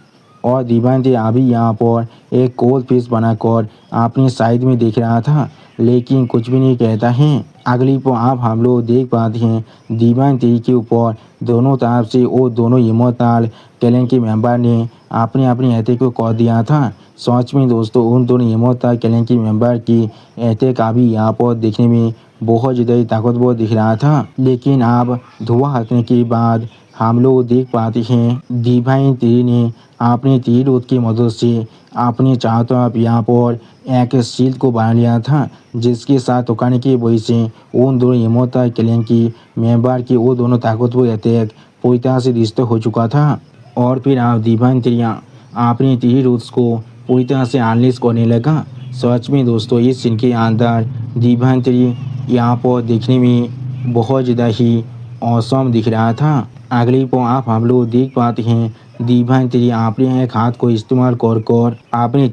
और डिवाइन टीवी अभी यहाँ पर एक कोल्ड फिश बनाकर अपनी साइड में देख रहा था, लेकिन कुछ भी नहीं कहता है। अगली पर आप हम लोग देख पाते हैं डिवाइन टीवी के ऊपर दोनों तरफ से वो दोनों इमोर्टल क्लैन के मेंबर ने अपने अपने अटैक को कर दिया था। सच में दोस्तों उन दोनों इमोर्टल क्लैन के मेंबर की अटैक अभी यहाँ पर देखने में बहुत ज़्यादा ताकतवर दिख रहा था। लेकिन अब धुआं हटने के बाद हम लोग देख पाते हैं डिवाइन थ्री ने अपने तीर रोध की मदद से अपने चारों तरफ यहाँ पर एक शील्ड को बना लिया था, जिसके साथ टकराने की वजह से उन दोनों इमोर्टल क्लैन की मेंबर की वो दोनों ताकतवर अटैक पूरी तरह से डिस्ट्रॉय हो चुका था। और फिर आप डिवाइन थ्री अपने तीर रोध को पूरी तरह से अनलीश करने लगा। सच में दोस्तों इस सीन के अंदर डिवाइन थ्री यहाँ पर देखने में बहुत ज़्यादा ही औसम दिख रहा था। अगली पर आप हम लोग देख पाते हैं डिवाइन थ्री अपने एक हाथ को इस्तेमाल कर अपने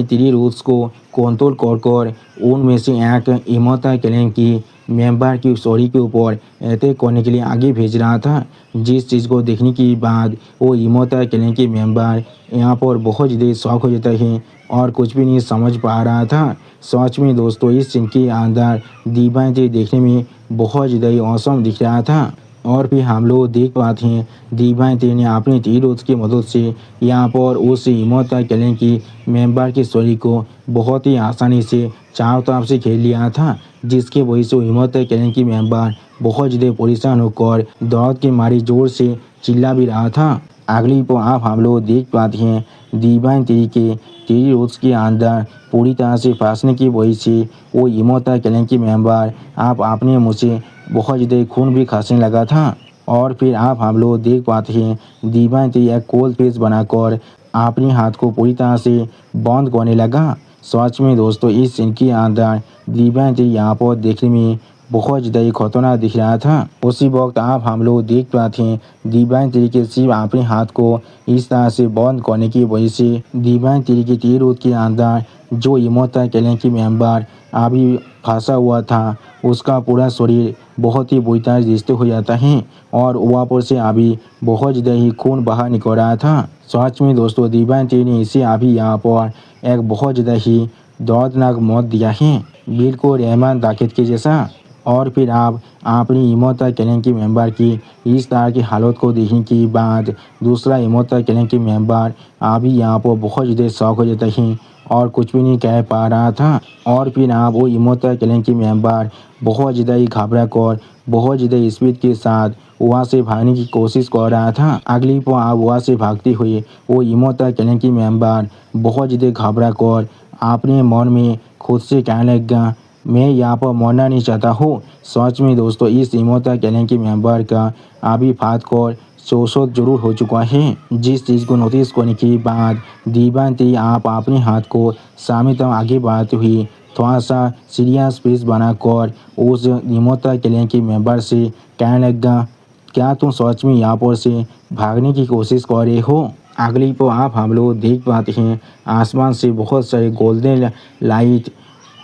तीर रूट्स को कंट्रोल कर उनमें से एक इमोर्टल क्लैन की मेंबर की स्टोरी के ऊपर अटैक करने के लिए आगे भेज रहा था। जिस चीज़ को देखने के बाद वो इमोर्टल क्लैन के मेंबर यहाँ पर बहुत ज़्यादा शौक हो जाता है और कुछ भी नहीं समझ पा रहा था। सच में दोस्तों इस सीन के अंदर डिवाइन थ्री देखने में बहुत ज़्यादा ही औसम दिख रहा था। और फिर हम लोग देख पाते हैं डिवाइन थ्री ने अपने तीर रोध की मदद से यहाँ पर उस इमोर्टल क्लैन की मेंबर की स्टोरी को बहुत ही आसानी से चारों तरफ से खेल लिया था, जिसके वजह से इमोर्टल क्लैन की मेंबर बहुत ज़्यादा परेशान होकर दर्द के मारे जोर से चिल्ला भी रहा था। अगली पर आप हम लोग देख पाते हैं डिवाइन थ्री के तीर रोध के अंदर पूरी तरह से फंसने की वजह से वो इमोर्टल क्लैन की मेंबर आप अपने मुँह से बहुत ज़्यादा खून भी खसने लगा था। और फिर आप हम लोग देख पाते हैं डिवाइन थ्री एक कोल्ड फेस बनाकर अपने हाथ को पूरी तरह से बंद करने लगा। सच में दोस्तों इस सीन के अंदर डिवाइन थ्री यहाँ पर देखने में बहुत ज़्यादा ही खतरनाक दिख रहा था। उसी वक्त आप हम लोग देख पाते हैं डिवाइन थ्री के सिर्फ अपने हाथ को इस तरह से बंद करने की वजह से डिवाइन थ्री के तीर रोध के अंदर जो इमोर्टल क्लैन की मेंबर अभी फंसा हुआ था उसका पूरा शरीर बहुत ही बुरी तरह डिस्ट्रॉय हो जाता है और वहाँ पर से अभी बहुत ज़्यादा ही खून बाहर निकल रहा था। सच में दोस्तों डिवाइन थ्री ने इसे अभी यहाँ पर एक बहुत ज़्यादा ही दर्दनाक मौत दिया है, बिल्कुल रहमान दाकित के जैसा। और फिर आप अपनी इमोर्टल क्लैन की मेंबर की इस तरह की हालत को देखने के बाद दूसरा इमोर्टल क्लैन की मेंबर अभी यहाँ पर बहुत ज़्यादा शौक हो जाता है और कुछ भी नहीं कह पा रहा था। और फिर आप वो इमोर्टल क्लैन की मेंबर बहुत ज़्यादा ही घबरा कर बहुत ज़्यादा स्पीड के साथ वहाँ से भागने की कोशिश कर रहा था। अगली पर आप वहाँ से भागते हुए वो इमोर्टल क्लैन की मेंबर बहुत ज़्यादा घबरा कर अपने मन में खुद से कहने लगा मैं यहाँ पर मरना नहीं चाहता हूँ। सच में दोस्तों इस इमोर्टल क्लैन की मेंबर का अभी फात कर शोषण जरूर हो चुका है। जिस चीज़ को नोटिस करने के बाद डिवाइन थ्री आप अपने हाथ को सामने तक आगे बढ़ाते हुए थोड़ा सा सीरियस फेस बनाकर उस इमोर्टल क्लैन की मेंबर से कहने लगा क्या तुम सच में यहाँ पर से भागने की कोशिश कर रहे हो। अगली पर आप हम लोग देख पाते हैं आसमान से बहुत सारे गोल्डन लाइट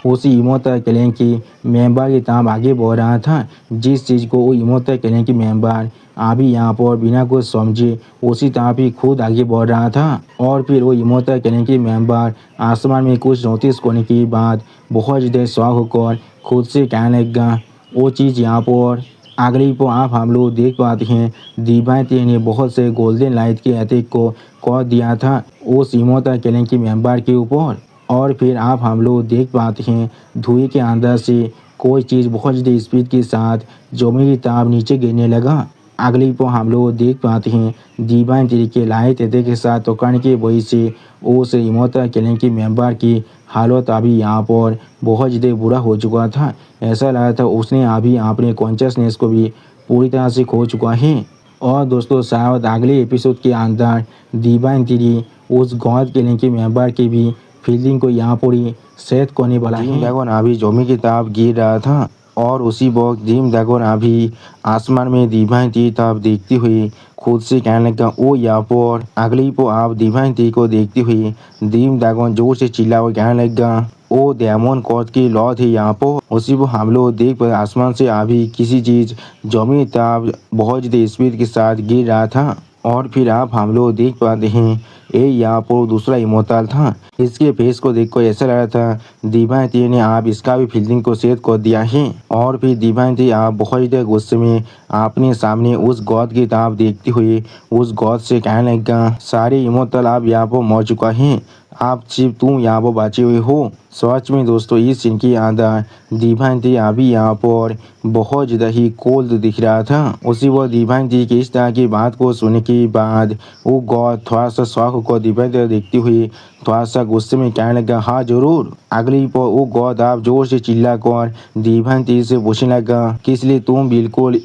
उसी इमोर्टल क्लैन की मेंबर की तरफ आगे बढ़ रहा था। जिस चीज़ को वो इमोर्टल क्लैन की मेंबर अभी यहाँ पर बिना कुछ समझे उसी तरफ ही खुद आगे बढ़ रहा था। और फिर वो इमोर्टल क्लैन की मेंबर आसमान में कुछ नोटिस करने के बाद बहुत ज़्यादा शौक होकर खुद से कहने लगा वो चीज़ यहाँ पर। अगली पर आप हम लोग देख पाते हैं डिवाइन थ्री ने बहुत से गोल्डन लाइट के अटैक को कर दिया था उस इमोर्टल क्लैन की मेंबर के ऊपर। और फिर आप हम लोग देख पाते हैं धुएं के अंदर से कोई चीज़ बहुत ज़्यादा स्पीड के साथ जमीन की तरफ नीचे गिरने लगा। अगली पर हम लोग देख पाते हैं डिवाइन थ्री के लाइट अटैक के साथ टकराने की वजह से उस इमोर्टल क्लैन की मेंबर की हालत अभी यहाँ पर बहुत ज़्यादा बुरा हो चुका था। ऐसा लगा था उसने अभी अपने कॉन्शियसनेस को भी पूरी तरह से खो चुका है। और दोस्तों शायद अगले एपिसोड के अंदर डिवाइन थ्री उस गॉड क्लैन की मेंबर की भी फील्डिंग को यहाँ पर ही सेट करने वाला है। ड्रैगन अभी जमीन की तरफ गिर रहा था और उसी वक्त ड्रीम ड्रैगन अभी आसमान में डिवाइन थ्री तरफ देखती हुई खुद से कहने लगा ओ यहाँ पर। अगली पर आप डिवाइन थ्री को देखते हुए ड्रीम ड्रैगन जोर से चिल्ला हुआ कहने लगा ओ डायमंड कॉर्ड की लॉ थी यहाँ पर। उसी पर हम लोग देख पाए आसमान से अभी किसी चीज़ जमीन तरफ बहुत ज़्यादा स्पीड के साथ गिर रहा था। और फिर आप हम लोग देख पाते हैं ये यहाँ पर दूसरा इमोर्टल था। इसके फेस को देखकर ऐसा लग रहा था डिवाइन थ्री ने आप इसका भी फील्डिंग को सेट कर दिया है। और फिर डिवाइन थ्री आप बहुत ज़्यादा गुस्से में अपने सामने उस गॉड की तरफ देखते हुए उस गॉड से कहने लगा सारे इमोर्टल आप यहाँ पर मर चुका है आप सिर्फ तुम यहाँ पर बचे हुए हो। सच में दोस्तों इस सीन के अंदर दिव्यांती अभी यहाँ पर बहुत ज़्यादा ही कोल्ड दिख रहा था। उसी वो दिव्यांती की इस तरह की बात को सुनने के बाद वो गौर थोड़ा सा शौक को दिव्यांती देखते हुए थोड़ा सा गुस्से में कहने लगा, हाँ जरूर। अगली पर वो गौर आप जोर से चिल्ला कर दिव्यांती से पूछने लगा, किस लिए तुम बिल्कुल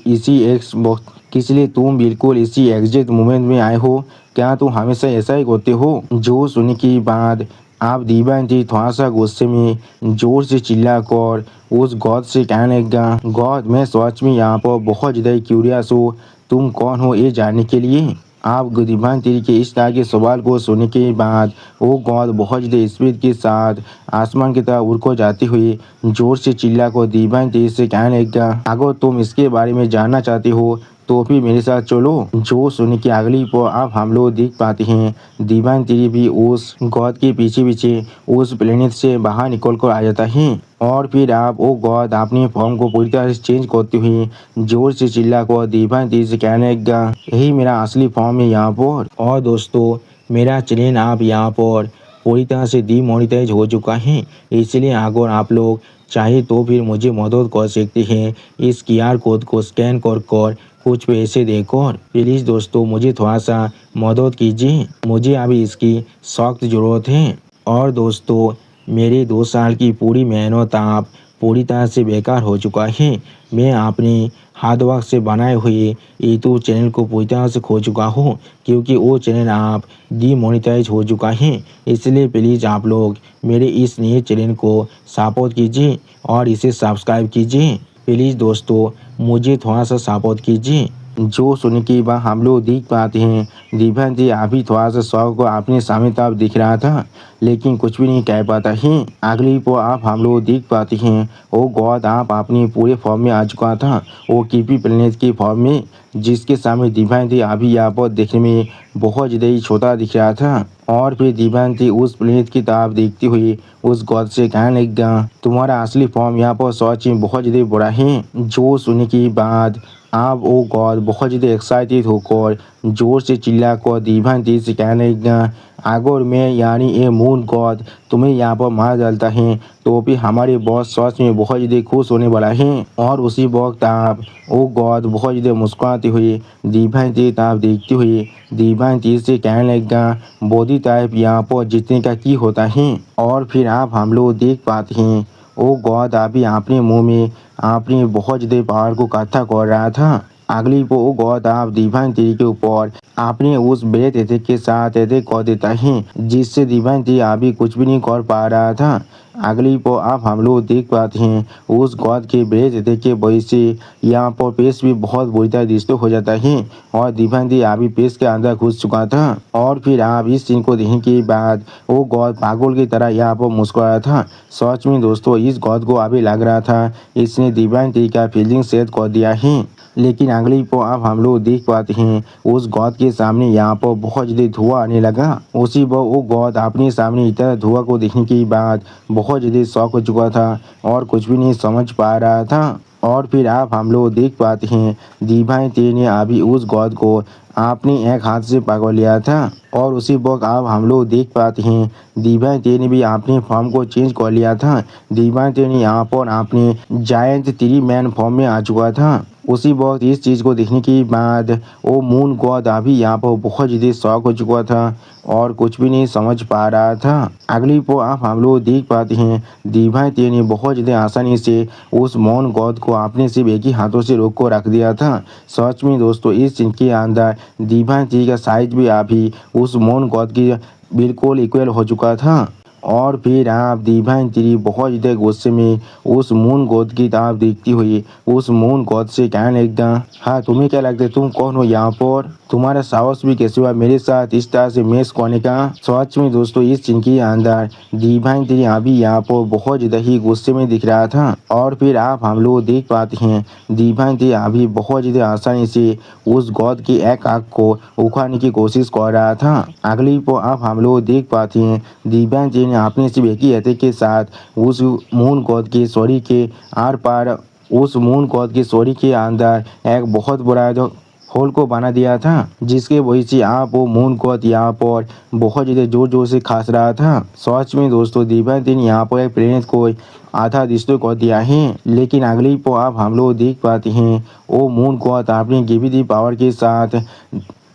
इसी एग्जैक्ट मोमेंट में आए हो? क्या तुम हमेशा ऐसा ही करते हो? जो सुनने के बाद आप दिव्यांती थोड़ा सा गुस्से में जोर से चिल्ला कर उस गौद से कहने लगा, गौद मैं सच में यहाँ पर बहुत ज़्यादा क्यूरियस हूँ, तुम कौन हो ये जानने के लिए। आप दिव्यांती के इस तरह के सवाल को सुनने के बाद वो गौद बहुत ज़्यादा स्पीड के साथ आसमान की तरफ उड़ को जाते हुए जोर से चिल्ला कर दिव्यांती से कहने लगा, अगर तुम इसके बारे में जानना चाहते हो तो फिर मेरे साथ चलो। जो सुन के अगली पर अब हम लोग देख पाते हैं दिव्यांती भी उस गॉड के पीछे पीछे उस प्लेनेट से बाहर निकल कर आ जाता है और फिर आप वो गॉड अपने फॉर्म को पूरी तरह से चेंज करते हुए जोर से चिल्ला कर दिव्यांती से कहने लगा, यही मेरा असली फॉर्म है यहाँ पर। और दोस्तों मेरा चैनल आप यहाँ पर पूरी तरह से डीमोनेटाइज हो चुका है, इसलिए अगर आप लोग चाहे तो फिर मुझे मदद कर सकते हैं इस QR कोड को स्कैन कर कुछ पैसे देकर। प्लीज़ दोस्तों मुझे थोड़ा सा मदद कीजिए, मुझे अभी इसकी सख्त ज़रूरत है। और दोस्तों मेरी 2 साल की पूरी मेहनत आप पूरी तरह से बेकार हो चुका है। मैं अपने हार्ड वर्क से बनाए हुए यूट्यूब चैनल को पूरी तरह से खो चुका हूँ क्योंकि वो चैनल आप डीमोनेटाइज हो चुका है। इसलिए प्लीज़ आप लोग मेरे इस नए चैनल को सपोर्ट कीजिए और इसे सब्सक्राइब कीजिए। प्लीज़ दोस्तों मुझे थोड़ा सा सपोर्ट कीजिए। जो सुन के बाद हम लोग देख पाते हैं दिव्यांती अभी थोड़ा सा शौक को अपने सामने तरफ दिख रहा था लेकिन कुछ भी नहीं कह पाता है। अगली को आप हम लोग देख पाते हैं वो गॉड आप अपने पूरे फॉर्म में आ चुका था, वो कीपी प्लेनेट की फॉर्म में, जिसके सामने दिव्यांती अभी यहाँ पर देखने में बहुत ज़्यादा ही छोटा दिख रहा था। और फिर दिव्यांती उस प्लेनेट की तरफ देखते हुए उस गॉड से कहने लगा, तुम्हारा असली फॉर्म यहाँ पर सच में बहुत ज़्यादा बड़ा है। जो सुनने के बाद आप वो गॉड बहुत ज़्यादा एक्साइटेड होकर जोर से चिल्ला कर दिव्यांती से कहने लगा, अगर मैं यानी ये मून गॉड तुम्हें यहाँ पर मार डालता है तो फिर हमारे बॉस सच में बहुत ज़्यादा खुश होने वाला है। और उसी वक्त आप वो गॉड बहुत ज़्यादा मुस्कुराते हुए दिव्यांती तरफ देखते हुए दिव्यांती से कहने लगा, बॉडी टाइप यहाँ पर जीतने का की होता है। और फिर आप हम लोग देख पाते हैं वो गॉड अभी अपने मुंह में अपनी बहुत ज़्यादा पावर को इकट्ठा कर रहा था। अगली को वो गॉड आप दिव्यांती के ऊपर अपने उस ब्रेथ अटैक के साथ अटैक कर देता है जिससे दिव्यांती अभी कुछ भी नहीं कर पा रहा था। अगली को आप हम लोग देख पाते हैं उस गॉड के ब्रेथ अटैक के वजह से यहाँ पर पेश भी बहुत बुरी तरह डिस्टर्ब हो जाता है और दिव्यांती अभी पेश के अंदर घुस चुका था। और फिर आप इस सीन को देखने के बाद वो गॉड पागल की तरह यहाँ पर मुस्कुराया था। सच में दोस्तों इस गॉड को अभी लग रहा था इसने दिव्यांती का फीलिंग सेट कर दिया है। लेकिन अगली को अब हम लोग देख पाते हैं उस गॉड के सामने यहाँ पर बहुत ज़्यादा धुआं आने लगा। उसी पर वो गॉड अपने सामने इतना धुआं को देखने के बाद बहुत ज़्यादा शॉक हो चुका था और कुछ भी नहीं समझ पा रहा था। और फिर आप हम लोग देख पाते हैं दिव्यांती ने अभी उस गॉड को अपने एक हाथ से पकड़ लिया था। और उसी वक्त आप हम लोग देख पाते हैं दिव्यांती ने भी अपने फॉर्म को चेंज कर लिया था। दिव्यांती ने यहाँ पर अपने जायंट 3 मैन फॉर्म में आ चुका था। उसी वक्त इस चीज़ को देखने के बाद वो मून गॉड अभी यहाँ पर बहुत ज़्यादा शॉक हो चुका था और कुछ भी नहीं समझ पा रहा था। अगली को आप हम लोग देख पाते हैं दिव्यांती ने बहुत ज़्यादा आसानी से उस मून गॉड को अपने सिर्फ एक ही हाथों से रोक कर रख दिया था। सच में दोस्तों इस सीन के अंदर दिव्यांती का साइज भी अभी उस मून गॉड की बिल्कुल इक्वल हो चुका था। और फिर आप दिव्यांती बहुत ज़्यादा गुस्से में उस मून गॉड की तरफ देखती हुई उस मून गॉड से कहने लगा, हाँ तुम्हें क्या लगता है तुम कौन हो यहाँ पर, तुम्हारा साहस भी कैसे हुआ मेरे साथ इस तरह से मैच करने का। सच में दोस्तों इस सीन के अंदर दिव्यांती अभी यहाँ पर बहुत ज़्यादा ही गुस्से में दिख रहा था। और फिर आप हम लोग देख पाते हैं दिव्यांती अभी बहुत ज़्यादा आसानी से उस गॉड की एक आँख को उखाड़ने की कोशिश कर रहा था। अगली को आप हम लोग देख पाते हैं दिव्यांती ने अपने सिर्फ एक ही अटैक के साथ उस मून गॉड के शरीर के आर पार उस मून गॉड के शरीर के अंदर एक बहुत बड़ा जो होल को बना दिया था, जिसके वजह से आप वो मून गॉड यहाँ पर बहुत ज़्यादा जोर जोर से खांस रहा था। सच में दोस्तों दिव्यांती ने यहाँ पर प्रेरणा को आधा डिस्ट्रॉय कर दिया है। लेकिन अगली को आप हम लोग देख पाते हैं वो मून गॉड अपनी गिविटी पावर के साथ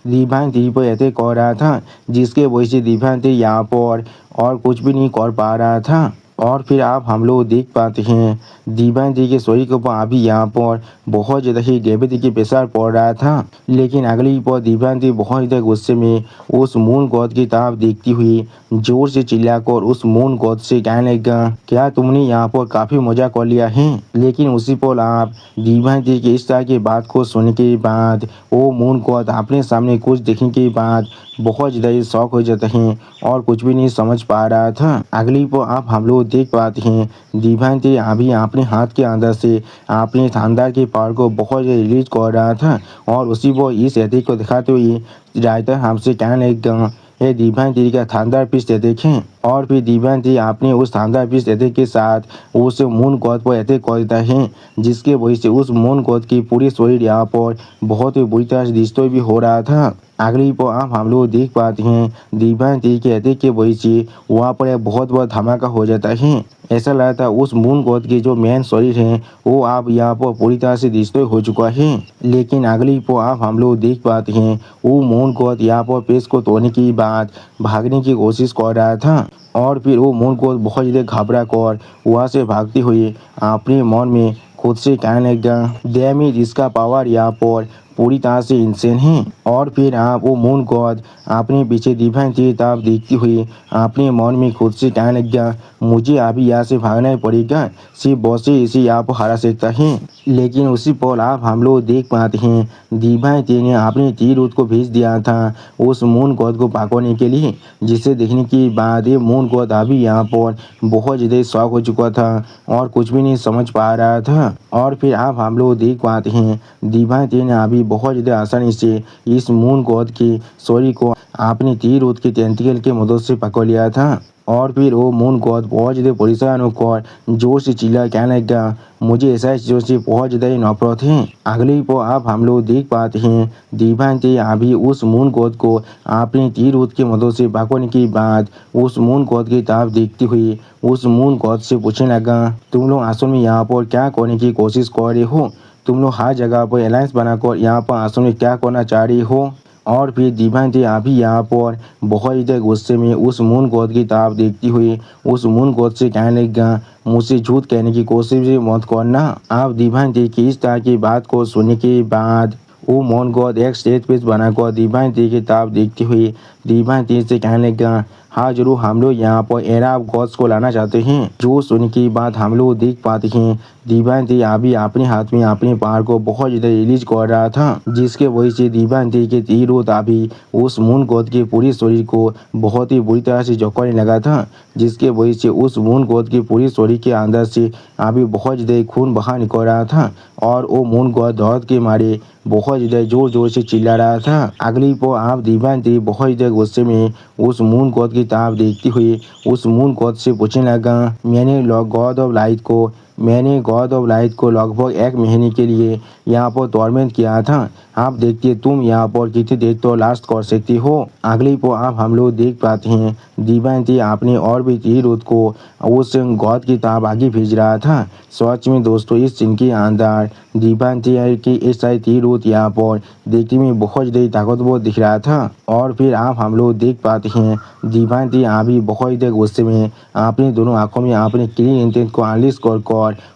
दिव्यांती पर अटैक कर रहा था, जिसके वजह से दिव्यांती यहाँ पर और कुछ भी नहीं कर पा रहा था। और फिर आप हम लोग देख पाते हैं दिव्यांती के शरीर के ऊपर अभी यहाँ पर बहुत ज़्यादा ही ग्रेविटी की प्रेशर पड़ रहा था। लेकिन अगली पर दिव्यांती बहुत ज़्यादा गुस्से में उस मून गॉड की तरफ देखती हुई जोर से चिल्लाकर उस मून गॉड से कहने लगा, क्या तुमने यहाँ पर काफ़ी मजा कर लिया है। लेकिन उसी पर आप दिव्यांती की इस तरह की बात को सुनने के बाद वो मून गॉड अपने सामने कुछ देखने के बाद बहुत ज़्यादा शौक हो जाते हैं और कुछ भी नहीं समझ पा रहा था। अगली पर आप हम लोग देख पाते हैं दिव्यांती अभी अपने हाथ के अंदर से अपने शानदार के पावर को बहुत ज़्यादा रिलीज कर रहा था और उसी वो इस एथिक को दिखाते हुए राइटर हमसे कहने लगा, ये दिव्यांती का शानदार पीस देखें। और फिर दिव्यांती आपने उस शानदार पीस एथिक के साथ उस मून गॉड पर अटैक कर देता है, जिसके वजह से उस मून गॉड की पूरी शरीर यहाँ पर बहुत ही बुरी तरह से डिस्ट्रॉय भी हो रहा था। अगली पर आप हम लोग देख पाते हैं दिव्यांती के अटैक के वजह से वहाँ पर एक बहुत बड़ा धमाका हो जाता है। ऐसा लगता है उस मून गॉड की जो मेन शरीर है वो आप यहाँ पर पूरी तरह से डिस्ट्रॉय हो चुका है। लेकिन अगली पर आप हम लोग देख पाते हैं वो मून गॉड यहाँ पर पेश को तोड़ने के बाद भागने की कोशिश कर रहा था। और फिर वो मून गॉड बहुत ज़्यादा घबरा कर वहाँ से भागते हुए अपने मन में खुद से कहने लगा, डैम इट, इसका पावर यहाँ पर पूरी तरह से इंसेन है। और फिर आप वो मून गॉड अपने पीछे दिव्यांती की तरफ देखती हुई अपने मन में खुद से कहने लगा, मुझे अभी यहाँ से भागना ही पड़ेगा, सिर्फ बॉस ही इसे यहाँ पर हरा सकता है। लेकिन उसी पल आप हम लोग देख पाते हैं दिव्यांती ने अपने तीर को भेज दिया था उस मून गॉड को पकड़ने के लिए, जिसे देखने के बाद ये मून गॉड अभी यहाँ पर बहुत ज़्यादा शॉक हो चुका था और कुछ भी नहीं समझ पा रहा था। और फिर आप हम लोग देख पाते हैं दिव्यांती ने अभी बहुत ज़्यादा आसानी से इस मून गॉड की शरीर को अपने तीर के टेंटिकल के मदद से पकड़ लिया था। और फिर वो मून गॉड बहुत ज़्यादा परेशान होकर जोर से चिल्ला कहने लगा, मुझे ऐसा चीज़ों से बहुत ज़्यादा ही नफरत है। अगली को आप हम लोग देख पाते हैं दिव्यांती अभी उस मून गॉड को अपने तीर की मदद से पकड़ने के बाद उस मून गॉड की तरफ देखती हुई उस मून गॉड से पूछने लगा, तुम लोग असल में यहाँ पर क्या करने की कोशिश कर रहे हो, तुम लोग हर जगह पर अलायंस बनाकर यहाँ पर असल में क्या करना चाह रही हो। और फिर दिव्यांती अभी यहाँ पर बहुत ज़्यादा गुस्से में उस मून गॉड की तरफ देखती हुई उस मून गॉड से कहने लगा, मुझसे झूठ कहने की कोशिश भी मत करना। आप दिव्यांती की इस तरह की बात को सुनने के बाद वो मून गॉड एक स्टेज पेज बनाकर दिव्यांती की तरफ देखती हुई दिव्यांती से कहने लगा, हाँ जरूर, हम लोग यहाँ पर एरा ऑफ गॉड्स को लाना चाहते हैं। जो सुनने की बात हम लोग देख पाते हैं दिव्यांती अभी अपने हाथ में अपने पावर को बहुत ज़्यादा रिलीज कर रहा था, जिसके वजह से दिव्यांती के तीर अभी उस मून गॉड के पूरे शरीर को बहुत ही बुरी तरह से जकड़ने लगा था, जिसके वजह से उस मून गॉड के पूरे शरीर के अंदर से अभी बहुत ज़्यादा खून बाहर निकल रहा था और वो मून गॉड दर्द के मारे बहुत ज़्यादा जोर जोर से चिल्ला रहा था। अगली पर आप दिव्यांती बहुत ज़्यादा गुस्से में उस मून गॉड की तरफ देखती हुई उस मून गॉड से पूछने लगा, मैंने गॉड ऑफ लाइट को लगभग 1 महीने के लिए यहाँ पर टॉर्मेंट किया था, आप देखिए तुम यहाँ पर कितनी देर तो लास्ट कर सकती हो। अगली पर आप हम लोग देख पाते हैं दिव्यांती आपने और भी तीर को उस गॉड की तरफ आगे भेज रहा था। सच में दोस्तों इस सीन के अंदर दिव्यांती की इस सारी तीर यहाँ पर देखने में बहुत ज़्यादा ताकतवर दिख रहा था। और फिर आप हम लोग देख पाते हैं दिव्यांती अभी बहुत ज़्यादा गुस्से में अपने दोनों आंखों में अपने क्लीन इंटेंट को अनलिस्ट कर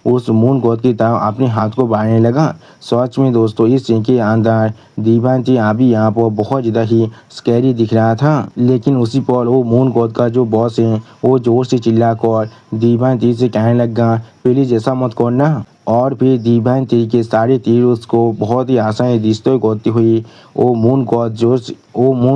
उस मून गॉड की तरफ अपने हाथ को बढ़ाने लगा। सच में दोस्तों इस सीन के अंदर दिव्यांती अभी यहाँ पर बहुत ज़्यादा ही स्कैरी दिख रहा था। लेकिन उसी पर वो मून गॉड का जो बॉस है वो जोर से चिल्ला कर दिव्यांती से कहने लगा, प्लीज़ ऐसा मत करना। और फिर दिव्यांती के सारे तीर उसको बहुत ही आसानी डिस्ट्रॉय करती हुई वो मून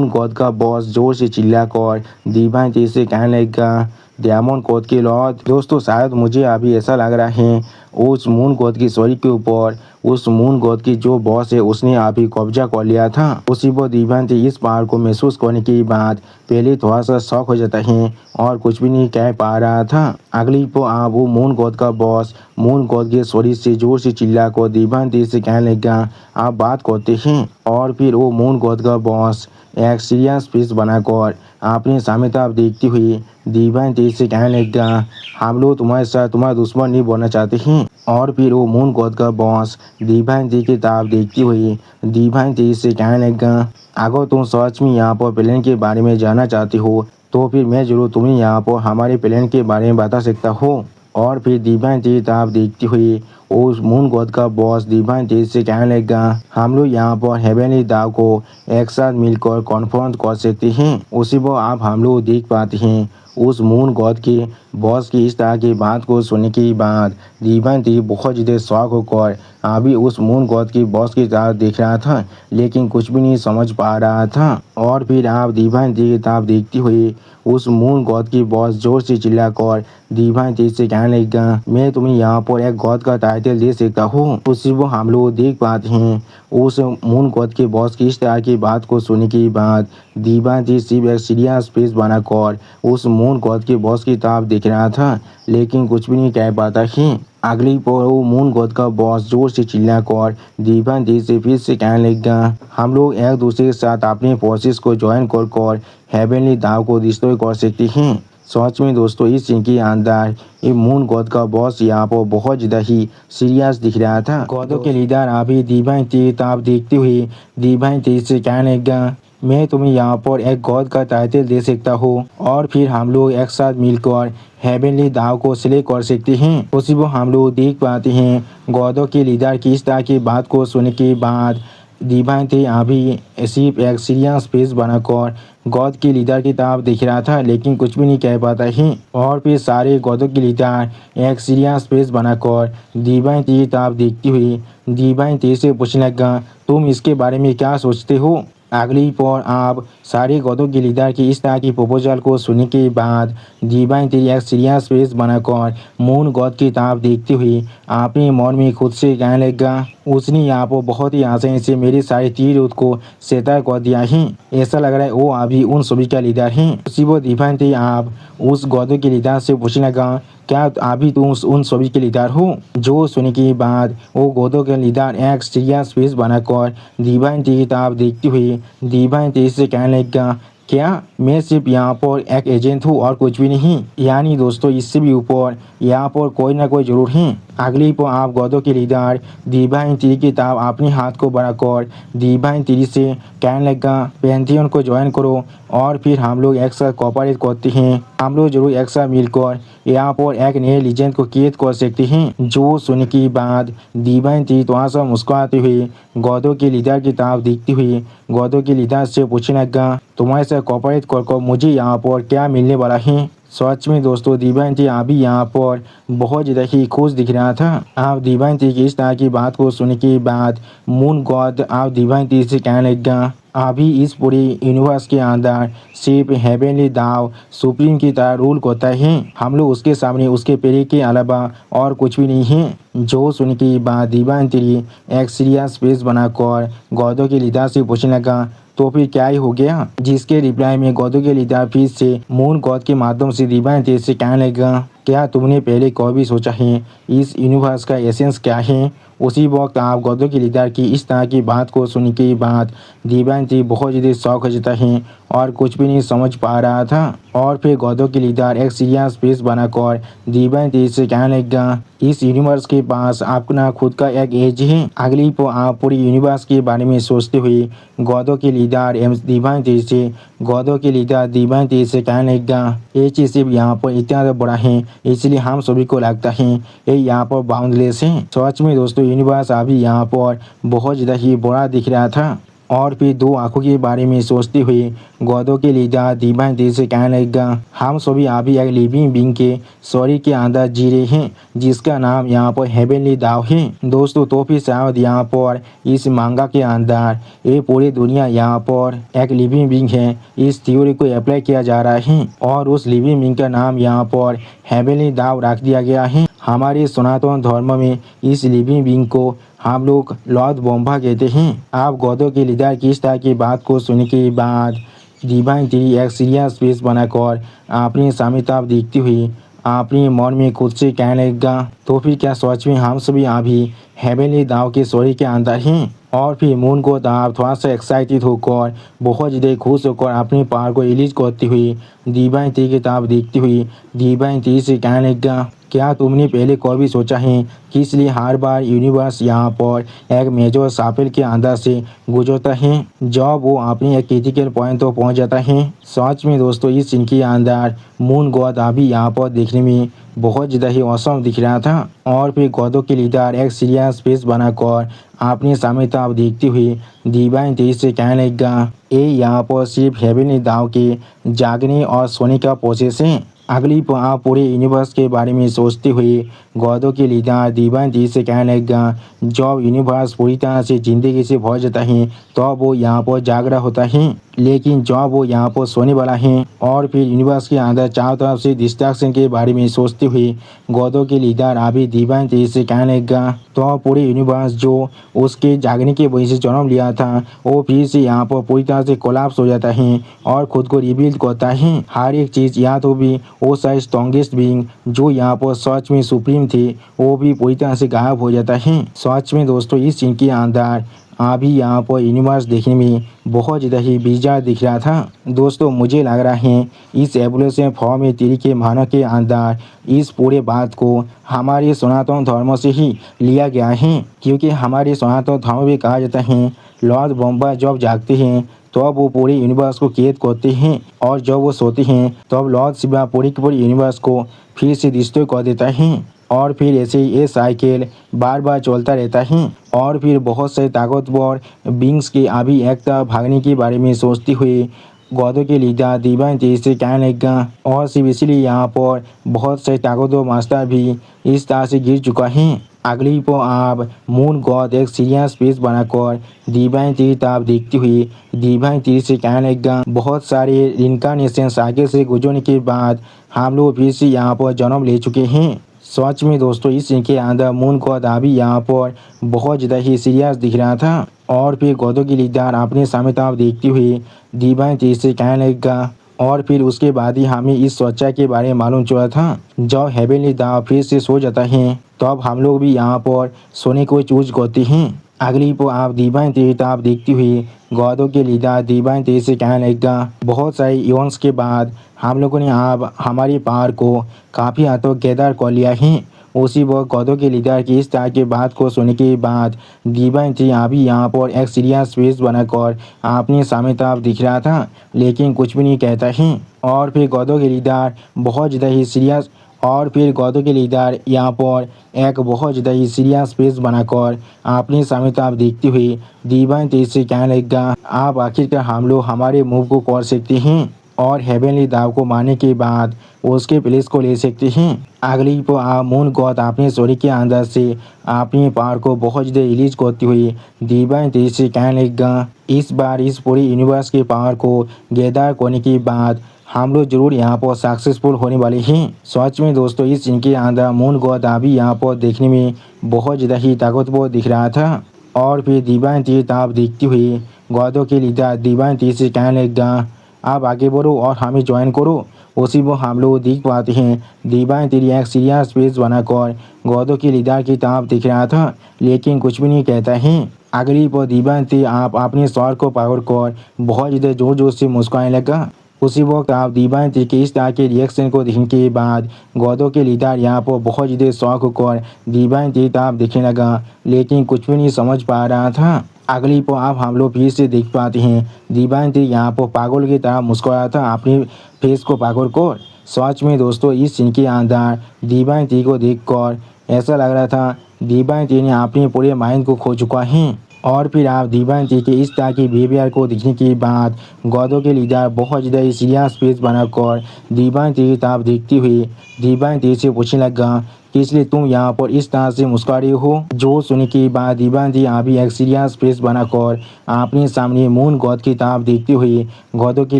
गॉड का बॉस जोर से चिल्ला कर दिव्यांती से कहने लगा, डायमंड गॉड के लॉर्ड। दोस्तों शायद मुझे अभी ऐसा लग रहा है उस मून गॉड की शरीर के ऊपर उस मून गॉड की जो बॉस है उसने अभी कब्जा कर लिया था। उसी पर दिव्यांती इस पावर को महसूस करने के बाद पहले थोड़ा सा शॉक हो जाता है और कुछ भी नहीं कह पा रहा था। अगली पर आप वो मून गॉड का बॉस मून गॉड के शरीर से जोर से चिल्ला कर दिव्यांती से कहने लगा, आप बात करते हैं और फिर वो मून गॉड का बॉस एक सीरियस फेस बनाकर अपने सामने तरफ देखती हुई डिवाइन तेज से कहने लगा, हम लोग तुम्हारे साथ तुम्हारा दुश्मन नहीं बनना चाहते हैं। और फिर वो मून गॉड का बॉस डिवाइन तेज की तरफ देखती हुई डिवाइन तेज से कहने लगा, अगर तुम सच में यहाँ पर प्लान के बारे में जानना चाहते हो तो फिर मैं जरूर तुम्हें यहाँ पर हमारे प्लान के बारे में बता सकता हूँ। और फिर डिवाइन तेज तरफ देखती हुई उस मून गॉड का बॉस डिवाइन तेज से कहने लगा, हम लोग यहाँ पर हेवनली दाव को एक साथ मिलकर कॉन्फ्रंट कर सकते हैं। उसी पर आप हम लोग देख पाते हैं उस मून गॉड के बॉस की इस तरह की बात को सुनने के बाद डिवाइन तेज बहुत ज़्यादा शॉक होकर अभी उस मून गॉड की बॉस की तरफ देख रहा था, लेकिन कुछ भी नहीं समझ पा रहा था। और फिर आप डिवाइन तेज की तरफ देखती हुई उस मून गॉड की बॉस जोर से चिल्लाकर डिवाइन तेज से कहने लगा, मैं तुम्हें यहाँ पर एक गॉड का टाइटल दे सकता हूँ। उसी वो हम लोग देख पाते हैं उस मून गॉड के बॉस की इस तरह की बात को सुनने के बाद डिवाइन तेज सिर्फ एक सीरियस फेस बनाकर उस मून गॉड के बॉस की तरफ देख रहा था, लेकिन कुछ भी नहीं कह पाता है। अगली पल वो मून गॉड का बॉस जोर से चिल्लाकर डिवाइन तेज से फिर से कहने लगा, हम लोग एक दूसरे के साथ अपने फोर्सेस को ज्वाइन कर हेवनली दाव को डिस्ट्रॉय कर सकते हैं। सच में दोस्तों इस सीन के अंदर ये मून गॉड का बॉस यहाँ पर बहुत ज़्यादा ही सीरियस दिख रहा था। गॉडों के लीडर अभी डिवाइन तेज तरफ देखते हुए डिवाइन तेज से कहने लगा, मैं तुम्हें यहाँ पर एक गॉड का टाइटल दे सकता हूँ और फिर हम लोग एक साथ मिलकर हेवनली दाव को सिलेक्ट कर सकते हैं। उसी को हम लोग देख पाते हैं गॉडों के लीडर की इस तरह की बात को सुनने के बाद डिवाइन तेज अभी सिर्फ एक सीरियस फेस बनाकर गॉड के लीडर की तरफ देख रहा था, लेकिन कुछ भी नहीं कह पाता है। और फिर सारे गॉडों के लीडर एक सीरियस फेस बनाकर डिवाइन तेज की तरफ देखती हुई डिवाइन तेज से पूछने लगा, तुम इसके बारे में क्या सोचते हो। अगली पर आप सारे गॉडों के लीडर की इस तरह की प्रपोजल को सुनने के बाद डिवाइन तेज एक सीरियस फेस बनाकर मून गॉड की तरफ देखती हुई अपने मन में खुद से कहने लगा, उसने यहाँ पर बहुत ही आसानी से मेरे सारे तीर को सेतर कर दिया है। ऐसा लग रहा है वो अभी उन सभी का लीडर है। उसी वो डिवाइन तेज आप उस गॉडों के लीडर से पूछने लगा, क्या अभी तुम उन सभी के लीडर हो। जो सुनने के बाद वो गॉडों के लीडर एक सीरियस फेस बनाकर डिवाइन तेज की तरफ देखती हुई डिवाइन तेज से कहने लगा, क्या मैं सिर्फ यहाँ पर एक एजेंट हूँ और कुछ भी नहीं। यानी दोस्तों इससे भी ऊपर यहाँ पर कोई ना कोई जरूर है। अगली पर आप गॉडों के लीडर डिवाइन तेज की तरफ अपने हाथ को बढ़ाकर डिवाइन तेज से कहने लगा, पैंथियन को ज्वाइन करो और फिर हम लोग एक साथ कोऑपरेट करते हैं। हम लोग जरूर एक साथ मिलकर यहाँ पर एक नए लीजेंड को कैद कर सकते हैं। जो सुनने के बाद डिवाइन तेज वहाँ से मुस्कुराते हुए गॉडों के लीडर की तरफ देखती हुई गॉडों के लीडर से पूछने लगा, तुम्हारे साथ कोऑपरेट कर मुझे यहाँ पर क्या मिलने वाला है। सच में दोस्तों डिवाइन तेज अभी यहाँ पर बहुत ज़्यादा ही खुश दिख रहा था। आप डिवाइन तेज की इस तरह की बात को सुनने के बाद मून गॉड आप डिवाइन तेज से कहने लगा, अभी इस पूरे यूनिवर्स के अंदर सिर्फ हेवनली दाव सुप्रीम की तरह रूल करता है। हम लोग उसके सामने उसके पेरे के अलावा और कुछ भी नहीं है। जो सुन के बाद डिवाइन तेज एक सीरियस फेस बनाकर गॉडों के लीडर से पूछने लगा, तो फिर क्या ही हो गया। जिसके रिप्लाई में गॉडों के लीडर फिर से मून गॉड के माध्यम से डिवाइन तेज से कहने लगा, क्या तुमने पहले कभी सोचा है इस यूनिवर्स का एसेंस क्या है। उसी वक्त आप गॉडों के लीडर की इस तरह की बात को सुनने के बाद डिवाइन तेज बहुत ज़्यादा शौक हो जाता है और कुछ भी नहीं समझ पा रहा था। और फिर गॉडों के लीडर एक सीरियस फेस बनाकर डिवाइन तेज से कहने लगा, इस यूनिवर्स के पास अपना खुद का एक एज है। अगली पर आप पूरी यूनिवर्स के बारे में सोचते हुए गॉडों के लीडर एवं डिवाइन तेज से गॉडों के लीडर डिवाइन तेज से कहने लगा, ये चीज़ सिर्फ यहाँ पर इतना बड़ा है इसलिए हम सभी को लगता है ये यहाँ पर बाउंडलेस है। सच में दोस्तों यूनिवर्स अभी यहाँ पर बहुत ज़्यादा ही बड़ा दिख रहा था। और फिर दो आंखों के बारे में सोचते हुए गॉडों के लीडर डिवाइन तेज से कहने लगा, हम सभी अभी एक लिविंग बीइंग के शरीर के अंदर जी रहे हैं जिसका नाम यहाँ पर हेवनली दाव है। दोस्तों तो फिर शायद यहाँ पर इस मांगा के अंदर ये पूरी दुनिया यहाँ पर एक लिविंग बीइंग है। इस थ्योरी को अप्लाई किया जा रहा है और उस लिविंग बीइंग का नाम यहाँ पर हेवनली दाव रख दिया गया है। हमारे सनातन धर्म में इस लिविंग बीइंग को हम लोग लॉर्ड ब्रह्मा कहते हैं। आप गॉडों के लीडर की इस तरह की बात को सुनने के बाद डिवाइन तेज एक सीरियस फेस बनाकर अपने सामने तरफ देखती हुई अपने मन में खुद से कहने लगा, तो फिर क्या सच में हम सभी अभी हेवनली दाव के स्टोरी के अंदर हैं? और फिर मून को दाव थोड़ा सा एक्साइटेड होकर बहुत ज़्यादा खुश होकर अपने पार को रिलीज करती हुई दीवान ती की किताब देखती हुई दीवान ती से कहने लगा, क्या तुमने पहले कभी सोचा है कि इसलिए हर बार यूनिवर्स यहाँ पर एक मेजर साफिल के अंदर से गुजरता है जब वो अपने एक क्रिटिकल पॉइंट तो पहुँच जाता है। सच में दोस्तों इस सीन के अंदर मून गॉड अभी यहाँ पर देखने में बहुत ज़्यादा ही औसम दिख रहा था। और फिर गॉडों के लीडर एक सीरियस फेस बनाकर अपने सामने तरफ देखते हुए डिवाइन तेज से कहने लगा, ये यहाँ पर सिर्फ हेवनली दाव के जागने और सोने का प्रोसेस है। अगली आप पूरे यूनिवर्स के बारे में सोचते हुए गॉडों के लीडर डिवाइन तेज से कहने लगा, जब यूनिवर्स पूरी तरह से जिंदगी से भर जाता है तो वो यहाँ पर जाग रहा होता है, लेकिन जब वो यहाँ पर सोने वाला है और फिर यूनिवर्स के अंदर चारों तरफ से डिस्ट्रैक्शन के बारे में सोचते हुए गॉडों के लीडर अभी डिवाइन तेज से कहने लगा, तो पूरे यूनिवर्स जो उसके जागने की वजह से जन्म लिया था वो फिर से यहाँ पर पूरी तरह से कोलैप्स हो जाता है और खुद को रिबिल्ड करता है। हर एक चीज़ या तो भी वो सारे स्ट्रॉन्गेस्ट बीइंग जो यहाँ पर सच में सुप्रीम थे वो भी पूरी तरह से गायब हो जाता है। सच में दोस्तों इस सीन के अंदर अभी यहाँ पर यूनिवर्स देखने में बहुत ज़्यादा ही बिजार दिख रहा था। दोस्तों मुझे लग रहा है इस एवोल्यूशन फॉर्म में तेरी के मानव के अंदर इस पूरे बात को हमारे सनातन धर्म से ही लिया गया है, क्योंकि हमारे सनातन धर्म में कहा जाता है लॉर्ड ब्रह्मा जब जागते हैं तो वो पूरे यूनिवर्स को कैद करते हैं और जब वो सोते हैं तब लॉर्ड शिवा पूरी के पूरे यूनिवर्स को फिर से डिस्ट्रॉय कर देता है और फिर ऐसे ही ये साइकिल बार बार चलता रहता है। और फिर बहुत से ताकतवर बींग्स के अभी एक तरफ भागने के बारे में सोचते हुए गॉडों के लीडर डिवाइन तेज से कहने लगा, और सिर्फ इसलिए यहाँ पर बहुत से ताकतवर मास्टर भी इस तरह से गिर चुका है। अगली पर आप मून गॉड एक सीरियस फेस बनाकर डिवाइन तीर तरफ देखती हुई डिवाइन तीर से कहने लगा, बहुत सारे इनकारनेशन साइकिल से गुजरने के बाद हम लोग फिर से यहाँ पर जन्म ले चुके हैं। सच में दोस्तों इस सीन के अंदर मून गॉड अभी यहाँ पर बहुत ज़्यादा ही सीरियस दिख रहा था। और फिर गॉडों की लीडर अपने सामने तरफ देखते हुए डिवाइन तीर से कहने लगा, और फिर उसके बाद ही हमें इस सच्चाई के बारे में मालूम चला था, जब हेवनली दाव फिर से सो जाता है तब हम लोग भी यहाँ पर सोने को चूज करते हैं। अगली पर आप डिवाइन तीर तरफ देखती हुई गॉडों के लीडर डिवाइन तीर से कहने लगा, बहुत सारे इवेंट्स के बाद हम लोगों ने अब हमारी पावर को काफ़ी हद तक गैदर कर लिया है। उसी वक्त गॉडों के लीडर की इस तरह की बात को सुनने के बाद डिवाइन थी अभी यहाँ पर एक सीरियस फेस बनाकर अपने सामने तरफ दिख रहा था, लेकिन कुछ भी नहीं कहता है। और फिर गॉडों के लीडर बहुत ज़्यादा ही सीरियस यहाँ पर एक बहुत ज़्यादा ही सीरियस फेस बनाकर अपने सामने तरफ देखते हुए डिवाइन तेज से कहने लगा, आप आखिरकार हम लोग हमारे मूव को कर सकते हैं और हेवनली दाव को मारने के बाद उसके प्लेस को ले सकते हैं। अगली पर आप मून गॉड अपने स्टोरी के अंदर से अपने पावर को बहुत ज़्यादा रिलीज करती हुई डिवाइन तेज से कहने लगा, इस बार इस पूरी यूनिवर्स के पावर को गैदर करने के बाद हम लोग जरूर यहाँ पर सक्सेसफुल होने वाले हैं। सच में दोस्तों इस सीन के अंदर मून गॉड अभी यहाँ पर देखने में बहुत ज़्यादा ही ताकतवर दिख रहा था। और फिर डिवाइन तीर तरफ देखती हुई गॉडों के लीडर डिवाइन तीर से कहने लगा, आप आगे बढ़ो और हमें ज्वाइन करो। उसी वो हम लोग देख पाते हैं डिवाइन तीर एक सीरियस फेस बनाकर गॉडों के लीडर की तरफ दिख रहा था, लेकिन कुछ भी नहीं कहता है। अगली पर डिवाइन तीर आप अपने स्वर को पकड़कर बहुत ज़्यादा जोर जोर से मुस्कुराने लगा। उसी वक्त आप डिवाइन तीर के इस तरह के रिएक्शन को देखने के बाद गॉडों के लीडर यहाँ पर बहुत ज़्यादा शौक होकर डिवाइन तीर तरफ दिखने लगा, लेकिन कुछ भी नहीं समझ पा रहा था। अगली पर आप हम लोग फिर से देख पाते हैं डिवाइन तीर यहाँ पर पागल की तरह मुस्कुरा था अपने फेस को पकड़ कर। सच में दोस्तों इस सीन के अंदर डिवाइन तीर को देखकर ऐसा लग रहा था डिवाइन तीर ने अपने पूरे माइंड को खो चुका है। और फिर आप डिवाइन तीर के इस तरह की बिहेवियर को देखने के बाद गॉडों के लीडर बहुत ज़्यादा सीरियस फेस बनाकर डिवाइन तीर की तरफ देखती हुई डिवाइन तीर से पूछने लगा कि इसलिए तुम यहाँ पर इस तरह से मुस्कुरा रही हो। जो सुनने के बाद डिवाइन तीर अभी एक सीरियस फेस बनाकर अपने सामने मून गॉड की तरफ देखती हुई गॉडों के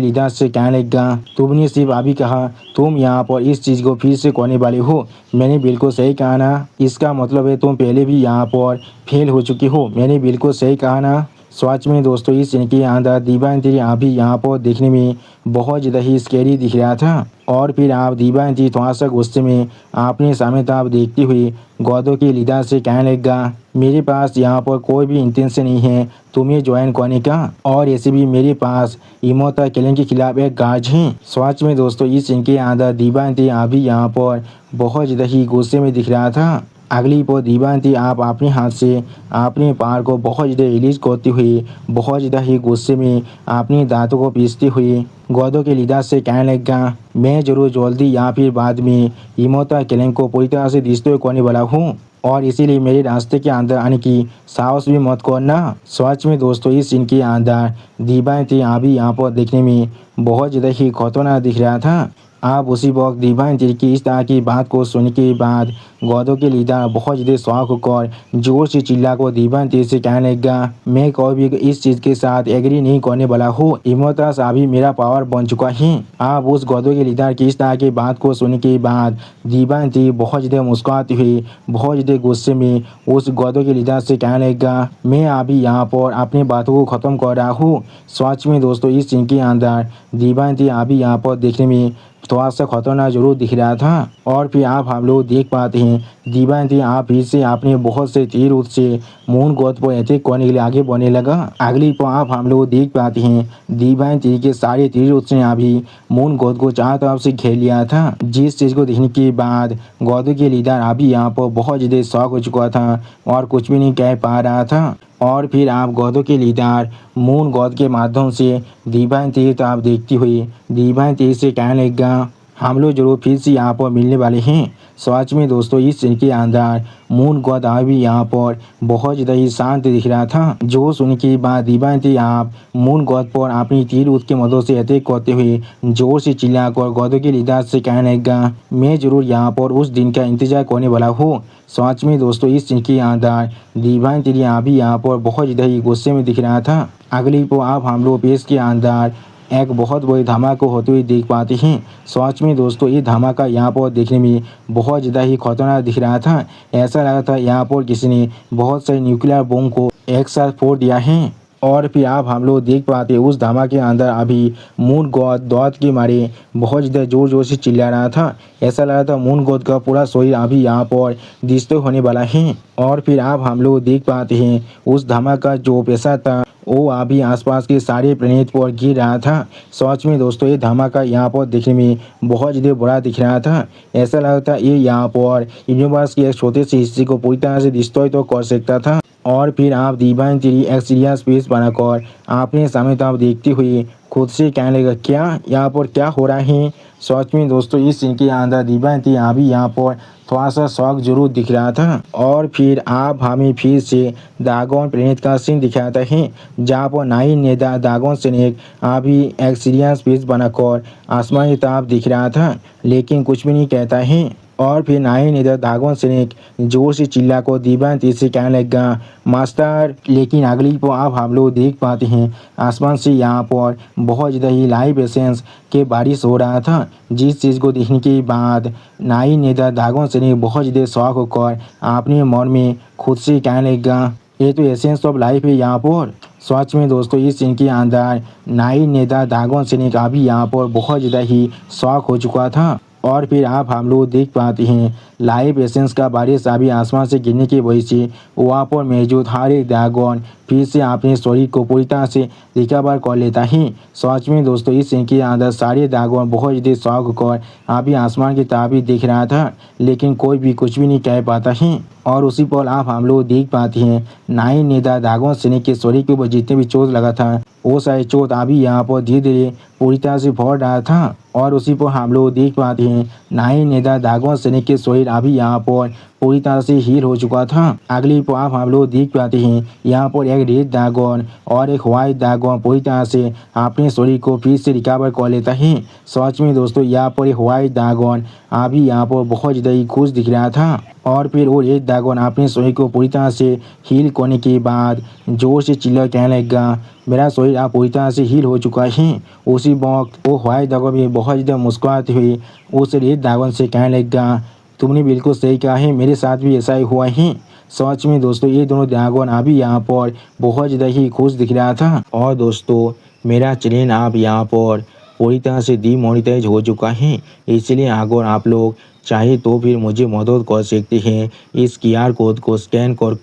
लीडर से कहने लगा, तुमने सिर्फ अभी कहा तुम यहाँ पर इस चीज़ को फिर से करने वाले हो, मैंने बिल्कुल सही कहा ना? इसका मतलब है तुम पहले भी यहाँ पर फेल हो चुकी हो, मैंने बिल्कुल सही कहा ना? सच में दोस्तों इस सीन के अंदर दीपांजलि अभी यहाँ पर देखने में बहुत ज़्यादा ही स्कैरी दिख रहा था। और फिर आप दीपांजलि थोड़ा सा गुस्से में आपने सामने आप देखती हुई गौदो के लीडर से कहने लगा, मेरे पास यहाँ पर कोई भी इंटेंशन नहीं है तुम्हें ज्वाइन करने का, और ऐसे भी मेरे पास इमोता किलिंग के खिलाफ एक गार्ड है। सच में दोस्तों इस सीन के अंदर दीपांजलि अभी यहाँ पर बहुत ज़्यादा ही गुस्से में दिख रहा था। अगली पर दीपांजलि आप अपने हाथ से अपने पैर को बहुत ज़्यादा रिलीज करते हुए बहुत ज़्यादा ही गुस्से में अपने दांतों को पीसते हुए गौदो के लीडर से कहने लगा, मैं जरूर जल्दी या फिर बाद में इमोता किलिंग को पूरी तरह से डिस्ट्रॉय करने वाला हूँ, और इसीलिए मेरे रास्ते के अंदर आने की साहस भी मत करना। सच में दोस्तों इस सीन के अंदर दीपांजलि अभी यहाँ पर देखने में बहुत ज़्यादा ही खतरनाक दिख रहा था। आप उसी वक्त दीपांजलि की इस तरह की बात को सुनने के बाद गौदो के लीडर बहुत ज़्यादा शौक होकर जोर से चिल्ला कर दीपांजलि से कहने लगा, मैं कभी भी इस चीज़ के साथ एग्री नहीं करने वाला हूँ, इमोतास अभी मेरा पावर बन चुका है। आप उस गौदो के लीडर की इस तरह की बात को सुनने के बाद दीपांजलि बहुत ज़्यादा मुस्कुराती हुई बहुत ज़्यादा गुस्से में उस गौदो के लीडर से कहने लगा, मैं अभी यहाँ पर अपनी बातों को ख़त्म कर रहा हूँ। सच में दोस्तों इस सीन के अंदर दीपांजलि अभी यहाँ पर देखने में थोड़ा सा खतरनाक जरूर दिख रहा था। और फिर आप हम लोग देख पाते हैं दीपांजलि आप फिर से आपने बहुत से तीर से मून गॉड पर अटैक करने के लिए आगे बढ़ने लगा। अगली पर आप हम लोग देख पाते हैं दीपांजलि के सारे तीर ने अभी मून गॉड को चारों तरफ से घेर लिया था, जिस चीज़ को देखने के बाद गौदो के लीडर अभी यहाँ पर बहुत ज़्यादा शौक हो चुका था और कुछ भी नहीं कह पा रहा था। और फिर आप गौदो के लीडर मून गॉड के माध्यम से दीपांजलि तो आप देखती हुई दीपांजलि से कहने लगा, हम लोग जरूर फिर से यहाँ पर मिलने वाले हैं। सच में दोस्तों इस सीन के अंदर मून गॉड अभी यहाँ पर बहुत ज़्यादा ही शांत दिख रहा था, जो सुन के बाद दीपांजलि आप मून गॉड पर अपनी तीर की मदद से अटैक करते हुए जोर से चिल्लाकर गौदो के लीडर से कहने लगा, मैं जरूर यहाँ पर उस दिन का इंतजार करने वाला हूँ। सच में दोस्तों इस सीन के अंदर दीपांजलि अभी यहाँ पर बहुत ज़्यादा ही गुस्से में दिख रहा था। अगली को आप हम लोग पेश के अंदर एक बहुत बड़ी धमाका होते हुए देख पाते हैं। सच में दोस्तों ये धमाका यहाँ पर देखने में बहुत ज़्यादा ही खतरनाक दिख रहा था। ऐसा लगा था यहाँ पर किसी ने बहुत सारे न्यूक्लियर बम को एक साथ फोड़ दिया है। और फिर आप हम लोग देख पाते उस धमाके के अंदर अभी मून गॉड दौड़ के मारे बहुत ज़्यादा जोर जोर से चिल्ला रहा था। ऐसा लगा था मून गॉड का पूरा शरीर अभी यहाँ पर डिस्ट्रॉय होने वाला है। और फिर आप हम लोग देख पाते हैं उस धमाका जो पैसा था वो अभी आसपास के सारे प्लेनेट पर गिर रहा था। सच में दोस्तों ये धमाका यहाँ पर देखने में बहुत ज़्यादा बड़ा दिख रहा था। ऐसा लगता ये यहाँ पर यूनिवर्स के एक छोटे से हिस्से को पूरी तरह से डिस्ट्रॉय तो कर सकता था। और फिर आप दीपांजलि एक सीरियस स्पेस बनाकर आपने सामने तो आप देखते हुए खुद से कहने लगा, क्या यहाँ पर क्या हो रहा है। सच में दोस्तों इस सीन के अंदर दीपांजलि अभी यहाँ पर थोड़ा सा शौक जरूर दिख रहा था। और फिर आप हमें फिर से दागोन प्लेनेट का सीन दिखाता है, जहाँ पर नाइन नेता दागोन स्नेक अभी एक सीरियस स्पेस बनाकर आसमान की तरफ दिख रहा था, लेकिन कुछ भी नहीं कहता है। और फिर नाइन इधर दागोन स्नेक जोर से चिल्ला को दीपांजलि से कहने लगा, मास्टर। लेकिन अगली को आप हम लोग देख पाते हैं आसमान से यहाँ पर बहुत ज़्यादा ही लाइव एसेंस के बारिश हो रहा था, जिस चीज़ को देखने के बाद नाइन नेता दागोन स्नेक बहुत ज़्यादा शौक होकर अपने मन में खुद से कहने लगा, ये तो एसेंस ऑफ लाइफ है यहाँ पर। सच में दोस्तों इस सीन के अंदर नाइन नेता दागोन स्नेक अभी यहाँ पर बहुत ज़्यादा ही शौक हो चुका था। और फिर आप हम लोग देख पाते हैं लाइव एसेंस का बारिश अभी आसमान से गिरने की वजह से वहाँ पर मौजूद हर एक ड्रैगन फिर से अपने शरीर को पूरी तरह से रिकवर कर लेता है। सच में दोस्तों इस सीन के अंदर सारे ड्रैगन बहुत ज़्यादा शौक कर अभी आसमान की तरफ ही देख रहा था, लेकिन कोई भी कुछ भी नहीं कह पाता है। और उसी पर आप हम लोग देख पाते हैं नाइन नेता ड्रैगन स्नेक के शरीर के ऊपर जितने भी चोट लगा था वो सारे चोट अभी यहाँ पर धीरे धीरे पूरी तरह से भर रहा था। और उसी पर हम लोग देख पाते हैं नाइन नेता दागोन स्नेक के शरीर अभी यहाँ पर पूरी तरह से हील हो चुका था। अगली पर आप हम लोग देख पाते हैं यहाँ पर एक रेड ड्रैगन और एक व्हाइट ड्रैगन पूरी तरह से अपने शरीर को फिर से रिकवर कर लेता है। सच में दोस्तों यहाँ पर एक व्हाइट ड्रैगन अभी यहाँ पर बहुत ज़्यादा ही खुश दिख रहा था। और फिर वो रेड ड्रैगन अपने शरीर को पूरी तरह से हील करने के बाद जोर से चिल्ला कहने लगा, मेरा शरीर आप पूरी तरह से हील हो चुका है। उसी वक्त वो व्हाइट ड्रैगन भी बहुत ज़्यादा मुस्कुराते हुए उस रेड ड्रैगन से कहने लगा, तुमने बिल्कुल सही कहा है, मेरे साथ भी ऐसा ही हुआ है। सच में दोस्तों ये दोनों ड्रैगन अभी यहाँ पर बहुत ज़्यादा ही खुश दिख रहा था। और दोस्तों मेरा चैनल आप यहाँ पर पूरी तरह से डीमोनेटाइज हो चुका है, इसलिए अगर आप लोग चाहे तो फिर मुझे मदद कर सकते हैं इस QR कोड को स्कैन कर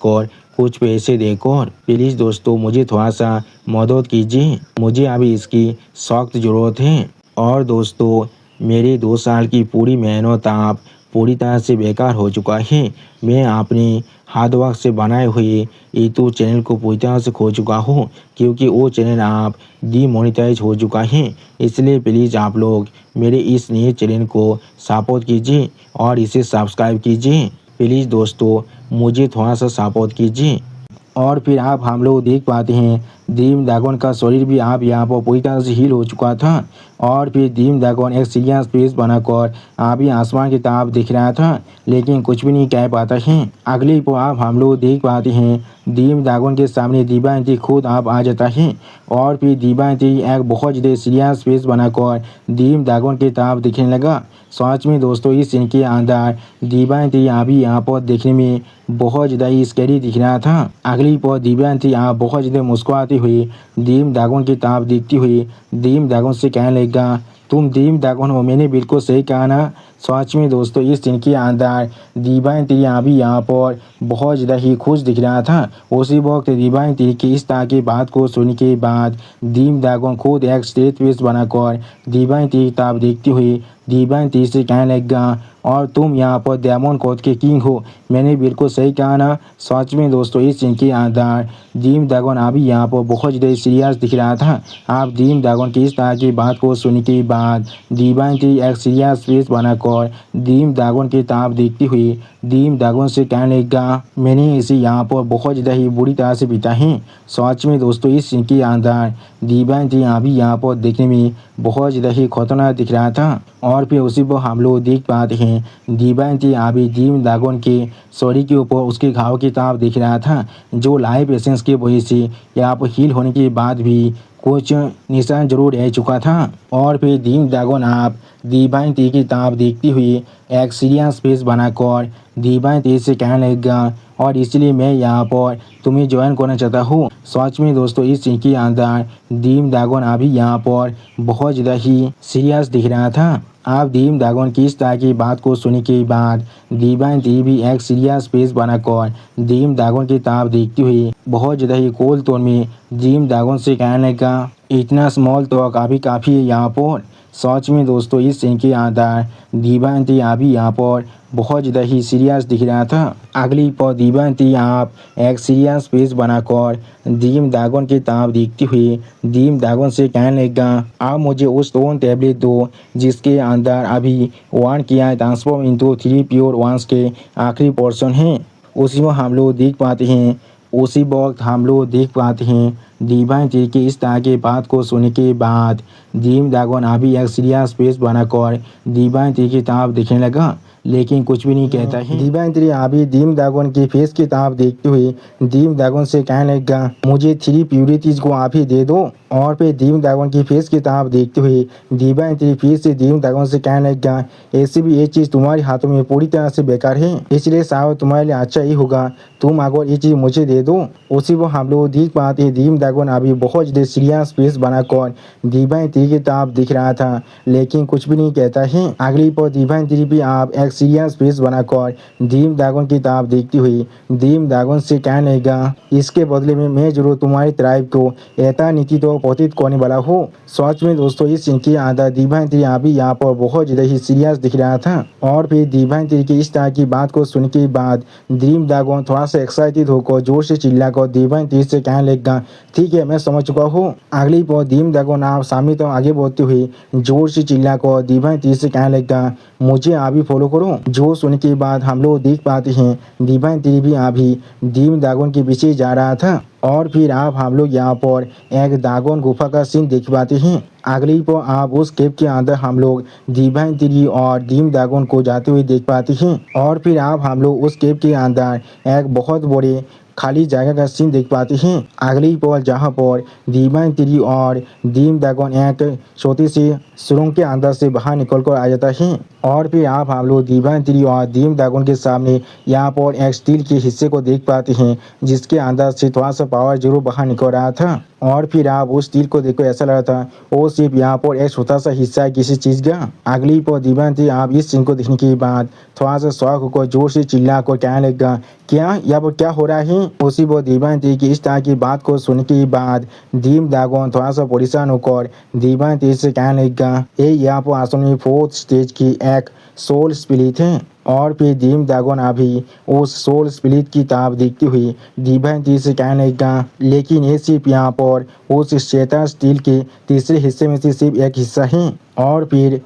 कुछ पैसे देकर। प्लीज़ दोस्तों मुझे थोड़ा सा मदद कीजिए, मुझे अभी इसकी सख्त ज़रूरत है। और दोस्तों मेरे 2 साल की पूरी मेहनत आप पूरी तरह से बेकार हो चुका है। मैं अपने हार्ड वर्क से बनाए हुए यूट्यूब चैनल को पूरी तरह से खो चुका हूँ, क्योंकि वो चैनल आप डीमोनेटाइज हो चुका है। इसलिए प्लीज़ आप लोग मेरे इस नए चैनल को सपोर्ट कीजिए और इसे सब्सक्राइब कीजिए। प्लीज़ दोस्तों मुझे थोड़ा सा सपोर्ट कीजिए। और फिर आप हम लोग देख पाते हैं ड्रीम ड्रैगन का शरीर भी आप यहाँ पर पूरी तरह से हील हो चुका था। और फिर ड्रीम ड्रैगन एक सीरियस फेस बनाकर अभी आसमान की तरफ दिख रहा था, लेकिन कुछ भी नहीं कह पाता है। अगली पर आप हम लोग देख पाते हैं ड्रीम ड्रैगन के सामने दिव्यांती खुद आप आ जाता है। और फिर दिव्यांती एक बहुत ज़्यादा सीरियस फेस बनाकर ड्रीम ड्रैगन की तरफ दिखने लगा। सच में दोस्तों इस सीन के अंदर दिव्यांती अभी यहाँ पर देखने में बहुत ज़्यादा ही स्कैरी दिख रहा था। अगली पर दिव्यांती यहाँ बहुत ज़्यादा मुस्कुराती हुई ड्रीम ड्रैगन की तरफ देखती हुई ड्रीम ड्रैगन से कहने लगा, तुम ड्रीम ड्रैगन हो, मैंने बिल्कुल सही कहा ना। सच में दोस्तों इस सीन के अंदर दिव्यांती अभी यहाँ पर बहुत ज़्यादा ही खुश दिख रहा था। उसी वक्त दिव्यांती की इस तरह की बात को सुनने के बाद ड्रीम ड्रैगन खुद एक स्ट्रेट फेस बनाकर दिव्यांती की तरफ देखती हुई दिव्यांती से कहने लगा, और तुम यहाँ पर डायमंड कोड के किंग हो, मैंने बिल्कुल सही कहा ना। सच में दोस्तों इस सीन के अंदर ड्रीम ड्रैगन अभी यहाँ पर बहुत ज़्यादा सीरियस दिख रहा था। आप ड्रीम ड्रैगन की इस तरह की बात को सुनने के बाद दिव्यांती एक सीरियस फेस बनाकर ड्रीम ड्रैगन की तरफ देखती हुई ड्रीम ड्रैगन से कहने लगा, मैंने इसे यहाँ पर बहुत ज़्यादा ही बुरी तरह से बीता है। सच में दोस्तों इस सीन के अंदर दिव्यांती अभी यहाँ पर देखने में बहुत ज़्यादा ही खतरनाक दिख रहा था। और फिर उसी पर हम लोग देख पाते हैं दिव्यांती अभी ड्रीम ड्रैगन के शरीर के ऊपर उसके घाव की तरफ दिख रहा था, जो लाइफ एसेंस की वजह से यहाँ पर हील होने के बाद भी कुछ निशान जरूर रह चुका था। और फिर ड्रीम ड्रैगन आप दिव्यांती की तरफ देखती हुई एक सीरियस फेस बनाकर दिव्यांती से कहने लगा, और इसलिए मैं यहाँ पर तुम्हें ज्वाइन करना चाहता हूँ। सच में दोस्तों इस सीन के अंदर ड्रीम ड्रैगन अभी यहाँ पर बहुत ज़्यादा ही सीरियस दिख रहा था। आप ड्रीम ड्रैगन की इस तरह की बात को सुनने के बाद दिव्यांती भी एक सीरियस फेस बनाकर ड्रीम ड्रैगन की तरफ देखती हुई बहुत ज़्यादा ही कोल्ड टोन में ड्रीम ड्रैगन से कहने लगा, इतना स्मॉल तो काफ़ी काफ़ी है यहाँ पर। सच में दोस्तों इस सीन के अंदर दिव्यांती अभी यहाँ पर बहुत ज़्यादा ही सीरियस दिख रहा था। अगली पर दिव्यांती आप एक सीरियस फेस बनाकर ड्रीम ड्रैगन की तरफ देखती हुई ड्रीम ड्रैगन से कहने लगा, आप मुझे उस स्टोन टैबलेट दो जिसके अंदर अभी वन किया ट्रांसफॉर्म इंटू 3 प्योर वंस के आखिरी पोर्शन है। उसी में हम लोग देख पाते हैं उसी वक्त हम लोग देख पाते हैं दिव्यांती की इस तरह की बात को सुनने के बाद ड्रीम ड्रैगन अभी एक सीरियस फेस बनाकर दिव्यांती की तरफ देखने लगा, लेकिन कुछ भी नहीं कहता है। दिव्यांती अभी ड्रीम ड्रैगन की फेस की तरफ देखते हुए ड्रीम ड्रैगन से कहने लगा, मुझे 3 प्यूरिटीज को आप ही दे दो। और फिर ड्रीम ड्रैगन की फेस की तरफ देखते हुए दिव्यांती फिर से ड्रीम ड्रैगन से कहने लगा, ऐसी भी ये चीज़ तुम्हारे हाथों में पूरी तरह से बेकार है, इसलिए शायद तुम्हारे लिए अच्छा ही होगा तुम अगर ये चीज़ मुझे दे दो। उसी को हम लोग देख पाते हैं ड्रीम ड्रैगन अभी बहुत ज़्यादा सीरियस फेस बनाकर दिव्यांती की तरफ दिख रहा था, लेकिन कुछ भी नहीं कहता है। अगली पर दिव्यांती भी आप एक सीरियस फेस बनाकर ड्रीम ड्रैगन की तरफ देखती हुई ड्रीम ड्रैगन से कहने लगा, इसके बदले में मैं जरूर तुम्हारी ट्राइब को ऐसा नीति तो पतित करने वाला हो। सच में दोस्तों इस सीन के अंदर दिव्यांती अभी यहाँ पर बहुत ज़्यादा ही सीरियस दिख रहा था। और फिर दिव्यांती की इस तरह की बात को सुनने के बाद ड्रीम ड्रैगन थोड़ा सा एक्साइटेड होकर जोर से चिल्लाकर दिव्यांती से कहने लगा, ठीक है मैं समझ चुका हूँ। अगली पर ड्रीम ड्रैगन आप सामने तो आगे बढ़ते हुए जोर से चिल्लाकर दिव्यांती से कहने लगा, मुझे अभी फॉलो करो। जो सुनने के बाद हम लोग देख पाते हैं दिव्यांती भी अभी ड्रीम ड्रैगन के पीछे जा रहा था। और फिर आप हम लोग यहाँ पर एक ड्रैगन गुफा का सीन देख पाते हैं। अगली पर आप उस केव के अंदर हम लोग दिव्यांती और ड्रीम ड्रैगन को जाते हुए देख पाते हैं। और फिर आप हम लोग उस केव के अंदर एक बहुत बड़े खाली जगह का सीन देख पाते हैं। अगली पल जहां पर डिवाइन थ्री और डीम ड्रैगन एक छोटी सी सुरंग के अंदर से बाहर निकल कर आ जाता है और फिर आप हम लोग डिवाइन थ्री और डीम ड्रैगन के सामने यहाँ पर एक स्टील के हिस्से को देख पाते हैं जिसके अंदर से थोड़ा सा पावर जरूर बाहर निकल रहा था और फिर आप उस स्टील को देखो ऐसा लग रहा था वो सिर्फ यहाँ पर एक छोटा सा हिस्सा है किसी चीज का। अगली पर डिवाइन थ्री आप इस सीन को देखने के बाद थोड़ा सा शौक होकर जोर से चिल्ला कर कहने लगा क्या यहाँ पर क्या हो रहा है। उसी पर डिवाइन थ्री की इस तरह की बात को सुनने के बाद डीम ड्रैगन थोड़ा सा परेशान होकर डिवाइन थ्री से कहने लगा ये यहाँ पर आसमान में फोर्थ स्टेज की एक सोल स्पिरिट है और फिर डीम ड्रैगन अभी उस सोल स्पिरिट की ताब देखती हुई डिवाइन थ्री से कहने लगा लेकिन ये सिर्फ यहाँ पर उस शेटर स्टील के तीसरे हिस्से में से सिर्फ एक हिस्सा है। और फिर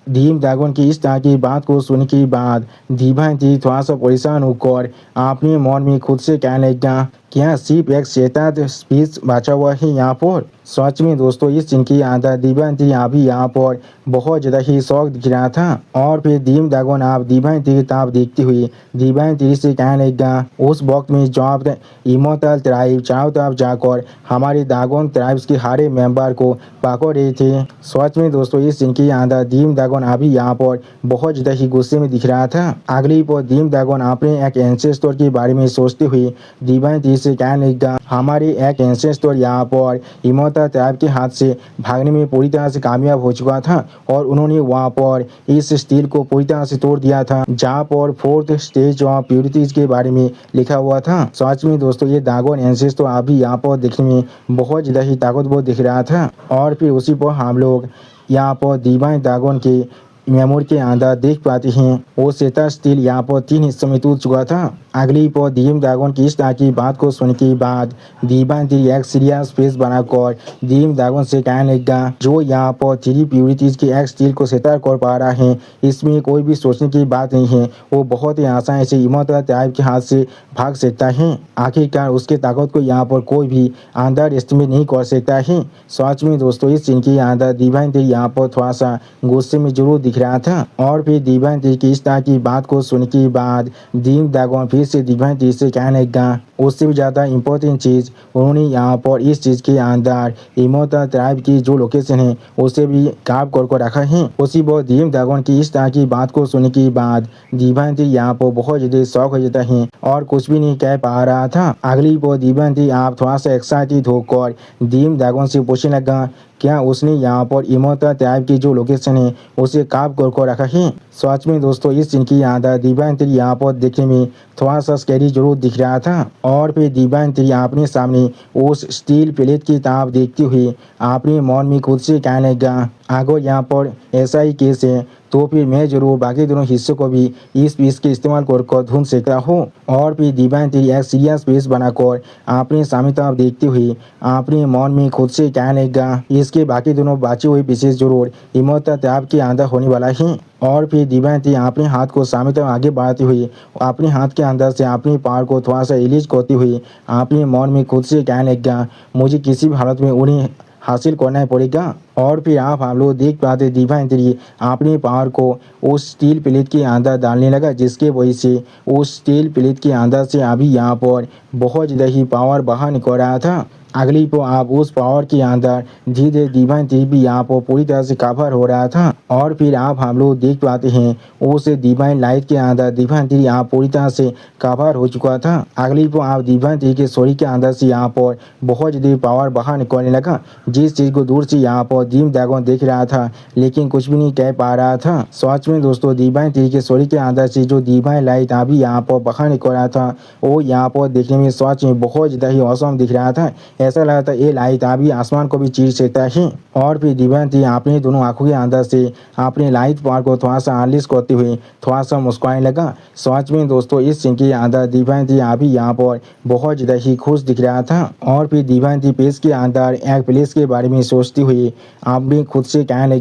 डीम ड्रैगन की इस तरह की बात को सुनने के बाद डिवाइन थ्री थोड़ा सा परेशान होकर अपने मन में खुद से कहने लगा क्या सिर्फ एक शेटर स्पीच बचा हुआ है यहाँ पर। सच में दोस्तों इस सीन की आदत डिवाइन थ्री अभी यहाँ पर बहुत ज़्यादा ही शौक दिख रहा था और फिर डीम ड्रैगन आप डिवाइन थ्री की ताब देखती हुई डिवाइन थ्री से कहने लगा उस वक्त में जब इमोर्टल ट्राइब चारों तरफ जाकर हमारे ड्रैगन ट्राइब्स के हरे मेंबर को पकड़ रहे थे। सच में दोस्तों इस सीन की आदत डीम ड्रैगन अभी यहाँ पर बहुत ज़्यादा ही गुस्से में दिख रहा था। अगली पर डीम ड्रैगन अपने एक एंसेस्टर के बारे में सोचते हुए डिवाइन थ्री से कहने लगा हमारे एक एंसेस्टर यहाँ पर इमोर्टल ट्राइब के हाथ से भागने में पूरी तरह से कामयाब हो चुका था और उन्होंने वहां पर इस स्टील को पूरी तरह से तोड़ दिया था जहां पर फोर्थ स्टेज ऑफ प्यूरिटीज के बारे में लिखा हुआ था। सच में दोस्तों ये ड्रैगन एंसेस्टर तो अभी यहाँ पर देखने में बहुत ज़्यादा ही ताकतवर दिख रहा था और फिर उसी पर हम लोग यहाँ पर डिवाइन ड्रैगन के मेमोरी के अंदर देख पाते हैं वो शेटर स्टील यहाँ पर 3 हिस्सों में टूट चुका था। अगली पर डीम ड्रैगन की इस तरह की बात को सुनने के बाद डिवाइन थ्री एक सीरियस फेस बनाकर डीम ड्रैगन से कहने लगा जो यहाँ पर 3 प्यूरिटीज के एक स्टील को शेटर कर पा रहा है इसमें कोई भी सोचने की बात नहीं है वो बहुत ही आसानी से इमोर्टल ट्राइब के हाथ से भाग सकता है। आखिरकार उसके ताकत को यहाँ पर कोई भी अंडर एस्टिमेट नहीं कर सकता है। सच में दोस्तों इस सीन के अंदर डिवाइन थ्री यहाँ पर थोड़ा सा गुस्से में जरूर दिख रहा था और फिर डिवाइन थ्री की इस तरह की बात को सुनने के बाद डीम ड्रैगन फिर से डिवाइन थ्री से कहने लगा उससे भी ज़्यादा इम्पोर्टेंट चीज़ उन्होंने यहाँ पर इस चीज़ के अंदर इमोर्टल ट्राइब की जो लोकेशन है उसे भी काप कर रखा है। उसी पर डीम ड्रैगन की इस तरह की बात को सुनने के बाद डिवाइन थ्री यहाँ पर बहुत ज़्यादा शौक हो जाता है और कुछ भी नहीं कह पा रहा था। अगली पर डिवाइन थ्री आप थोड़ा सा एक्साइटेड होकर डीम ड्रैगन से पूछने लगा क्या उसने यहाँ पर इमोर्टल ट्राइब की जो लोकेशन है उसे काप कर रखा है। सच में दोस्तों इस सीन की आदत डिवाइन थ्री यहाँ पर देखने में थोड़ा सा स्कैरी जरूर दिख रहा था और फिर डिवाइन थ्री अपने सामने उस स्टील प्लेट की ताब देखती हुई अपने मन में खुद से कहने लगा अगर यहाँ पर ऐसा ही केस है तो फिर मैं जरूर बाकी दोनों हिस्सों को भी इस पीस के इस्तेमाल कर ढूंढ सकता हूँ। और फिर डिवाइन थ्री एक सीरियस पीस बनाकर अपने सामने तरफ देखते हुए अपने मन में खुद से कहने लगा इसके बाकी दोनों बचे हुए पीसेस जरूर इमोर्टल ट्राइब के अंदर होने वाला है। और फिर डिवाइन थ्री अपने हाथ को सामने तरफ आगे बढ़ाते हुए अपने हाथ के अंदर से अपने पावर को थोड़ा सा रिलीज करते हुए अपने मन में खुद से कहने लगा मुझे किसी भी हालत में उन्हें हासिल करना पड़ेगा। और फिर आप हम लोग देख पाते डिवाइन थ्री अपने पावर को उस स्टील प्लेट के अंदर डालने लगा जिसके वजह से उस स्टील प्लेट के अंदर से अभी यहाँ पर बहुत ज़्यादा ही पावर बाहर निकल रहा था। अगली को आप उस पावर के अंदर धीरे धीरे डिवाइन थ्री भी यहाँ पर पूरी तरह से कवर हो रहा था और फिर आप हम लोग देख पाते हैं उस डिवाइन लाइट के अंदर डिवाइन थ्री यहाँ पूरी तरह से कवर हो चुका था। अगली को आप डिवाइन थ्री के शरीर के अंदर से यहाँ पर बहुत ज़्यादा पावर बाहर निकलने लगा जिस चीज़ को दूर से यहाँ पर डीम ड्रैगन देख रहा था लेकिन कुछ भी नहीं कह पा रहा था। सच में दोस्तों डिवाइन थ्री के शरीर के अंदर से जो डिवाइन लाइट अभी यहाँ पर बाहर निकल रहा था वो यहाँ पर देखने में सच में बहुत ज़्यादा ही औसम दिख रहा था। ऐसा लगा था ये लाइट अभी आसमान को भी चीर सकता है। और फिर डिवाइन थ्री अपने दोनों आंखों के अंदर से अपने लाइट पावर को थोड़ा सा अनलीश करते हुए थोड़ा सा मुस्कुराने लगा। सच में दोस्तों इस सीन के अंदर डिवाइन थ्री अभी यहाँ पर बहुत ज़्यादा ही खुश दिख रहा था। और फिर डिवाइन थ्री पेज के अंदर एक प्लेस के बारे में सोचते हुए आपने खुद से कहने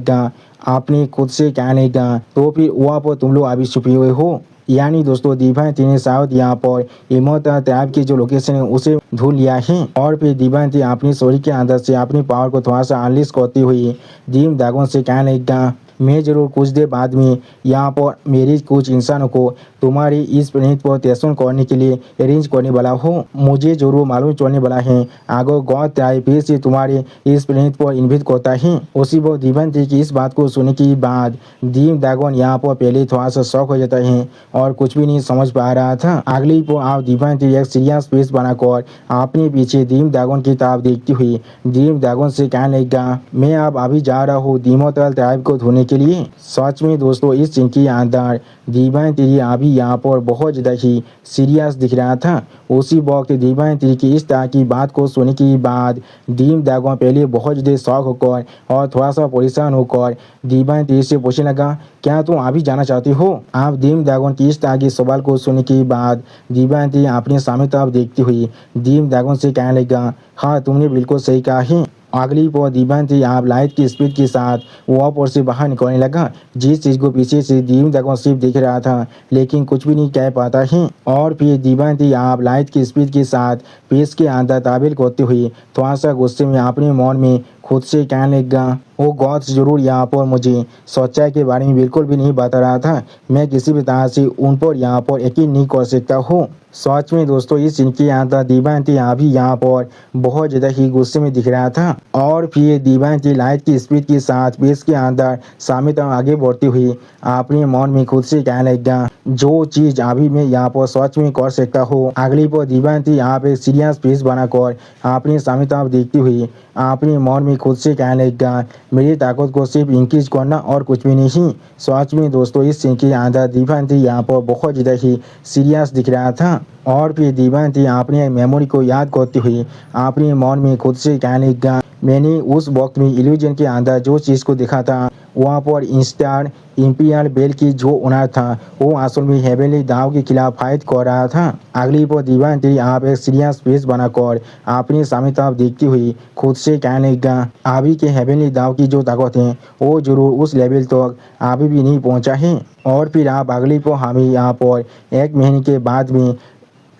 लगा तो फिर वहाँ पर तुम लोग अभी छुपे हुए हो। यानी दोस्तों डिवाइन थ्री ने शायद यहाँ पर इमोर्टल ट्राइब की जो लोकेशन है उसे ढूंढ लिया है। और फिर डिवाइन थ्री अपनी शरीर के अंदर से अपनी पावर को थोड़ा सा अनलीश करते हुए डीम ड्रैगन से कहने लगा मैं ज़रूर कुछ देर बाद में यहाँ पर मेरी कुछ इंसानों को तुम्हारी इस प्लेनेट पर टेस्ट करने के लिए अरेंज करने वाला हूँ। मुझे जरूर मालूम चलने वाला है अगर गॉड चाहे फिर से तुम्हारे इस प्लेनेट पर इन्वाइट करता है। उसी वक्त दिव्यांती की इस बात को सुनने के बाद डीम ड्रैगन यहाँ पर पहले थोड़ा सा शॉक हो जाता है और कुछ भी नहीं समझ पा रहा था। अगली पर आप दिव्यांती एक सीरियस फेस बनाकर अपने पीछे डीम ड्रैगन की तरफ देखती हुई डीम ड्रैगन से कहने लगा, मैं अब अभी जा रहा हूँ इमोर्टल ट्राइब को धोने के लिए। सच में दोस्तों इस सीन के अंदर दिव्यांती अभी यहाँ पर बहुत ज़्यादा ही सीरियस दिख रहा था। उसी वक्त दिव्यांती की इस तरह की बात को सुनने के बाद डीम ड्रैगन पहले बहुत ज़्यादा शॉक होकर और थोड़ा सा परेशान होकर दिव्यांती से पूछने लगा, क्या तुम अभी जाना चाहती हो? आप डीम ड्रैगन की इस तरह के सवाल को सुनने के बाद दिव्यांती अपने सामने तरफ देखती हुई डीम ड्रैगन से कहने लगा, हाँ तुमने बिल्कुल सही कहा है। अगली पर दिव्यांती आप लाइट की स्पीड के साथ वॉपर से बाहर निकलने लगा। जिस चीज को पीछे से डीम ड्रैगन सिर्फ देख रहा था लेकिन कुछ भी नहीं कह पाता है। और फिर दिव्यांती आप लाइट की स्पीड के साथ पेश के अंदर ताबीर करते हुए थोड़ा सा गुस्से में अपने मन में खुद से कहने लगा, वो गॉड जरूर यहाँ पर मुझे सच्चाई के बारे में बिल्कुल भी नहीं बता रहा था। मैं किसी भी तरह से उन पर यहाँ पर यकीन नहीं कर सकता हूँ। सच में दोस्तों इस सीन के अंदर दिव्यांती अभी यहाँ पर बहुत ज़्यादा ही गुस्से में दिख रहा था। और फिर दिव्यांती लाइट की स्पीड के साथ पेश के अंदर सामने तक आगे बढ़ती हुई अपने मन में खुद से कहने लगा, जो चीज़ अभी मैं यहाँ पर सच में कर सकता हूँ। अगली पर दिव्यांती यहाँ पे सीरियस फेस बनाकर अपने सामने तरफ देखती हुई अपने मन में खुद से कहने लगा, मेरी ताकत को सिर्फ इंक्रीज करना और कुछ भी नहीं। सच में दोस्तों इस सीन के अंदर दिव्यांती यहाँ पर बहुत ज़्यादा ही सीरियस दिख रहा था। और फिर दिव्यांती अपने मेमोरी को याद करती हुई अपने मन में खुद से कहने लगा, मैंने उस वक्त में इल्यूजन के अंदर जो चीज़ को देखा था वहाँ पर इंस्टार इंपीरियल बेल की जो ओनर था वो असल में हेवनली दाव के खिलाफ फाइट कर रहा था। अगली पर दिव्यांती आप एक सीरियस फेस बनाकर अपने सामने तरफ देखती हुई खुद से कहने लगा, अभी के हेवनली दाव की जो ताकत है वो जरूर उस लेवल तक अभी भी नहीं पहुँचा है। और फिर आप अगली पर हमें यहाँ पर 1 महीने के बाद में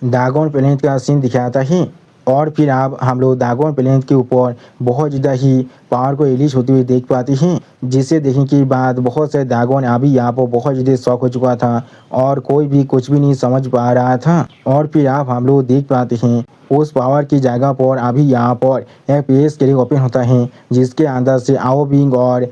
ड्रैगन प्लेनेट का सीन दिखाता है। और फिर आप हम लोग ड्रैगन प्लेनेट के ऊपर बहुत ज़्यादा ही पावर को रिलीज होते हुए देख पाते हैं, जिसे देखने के बाद बहुत से ड्रैगन अभी यहाँ पर बहुत ज़्यादा शॉक हो चुका था और कोई भी कुछ भी नहीं समझ पा रहा था। और फिर आप हम लोग देख पाते हैं उस पावर की जगह पर अभी यहाँ पर एक पेज के लिए ओपन होता है जिसके अंदर से आओ बिंग और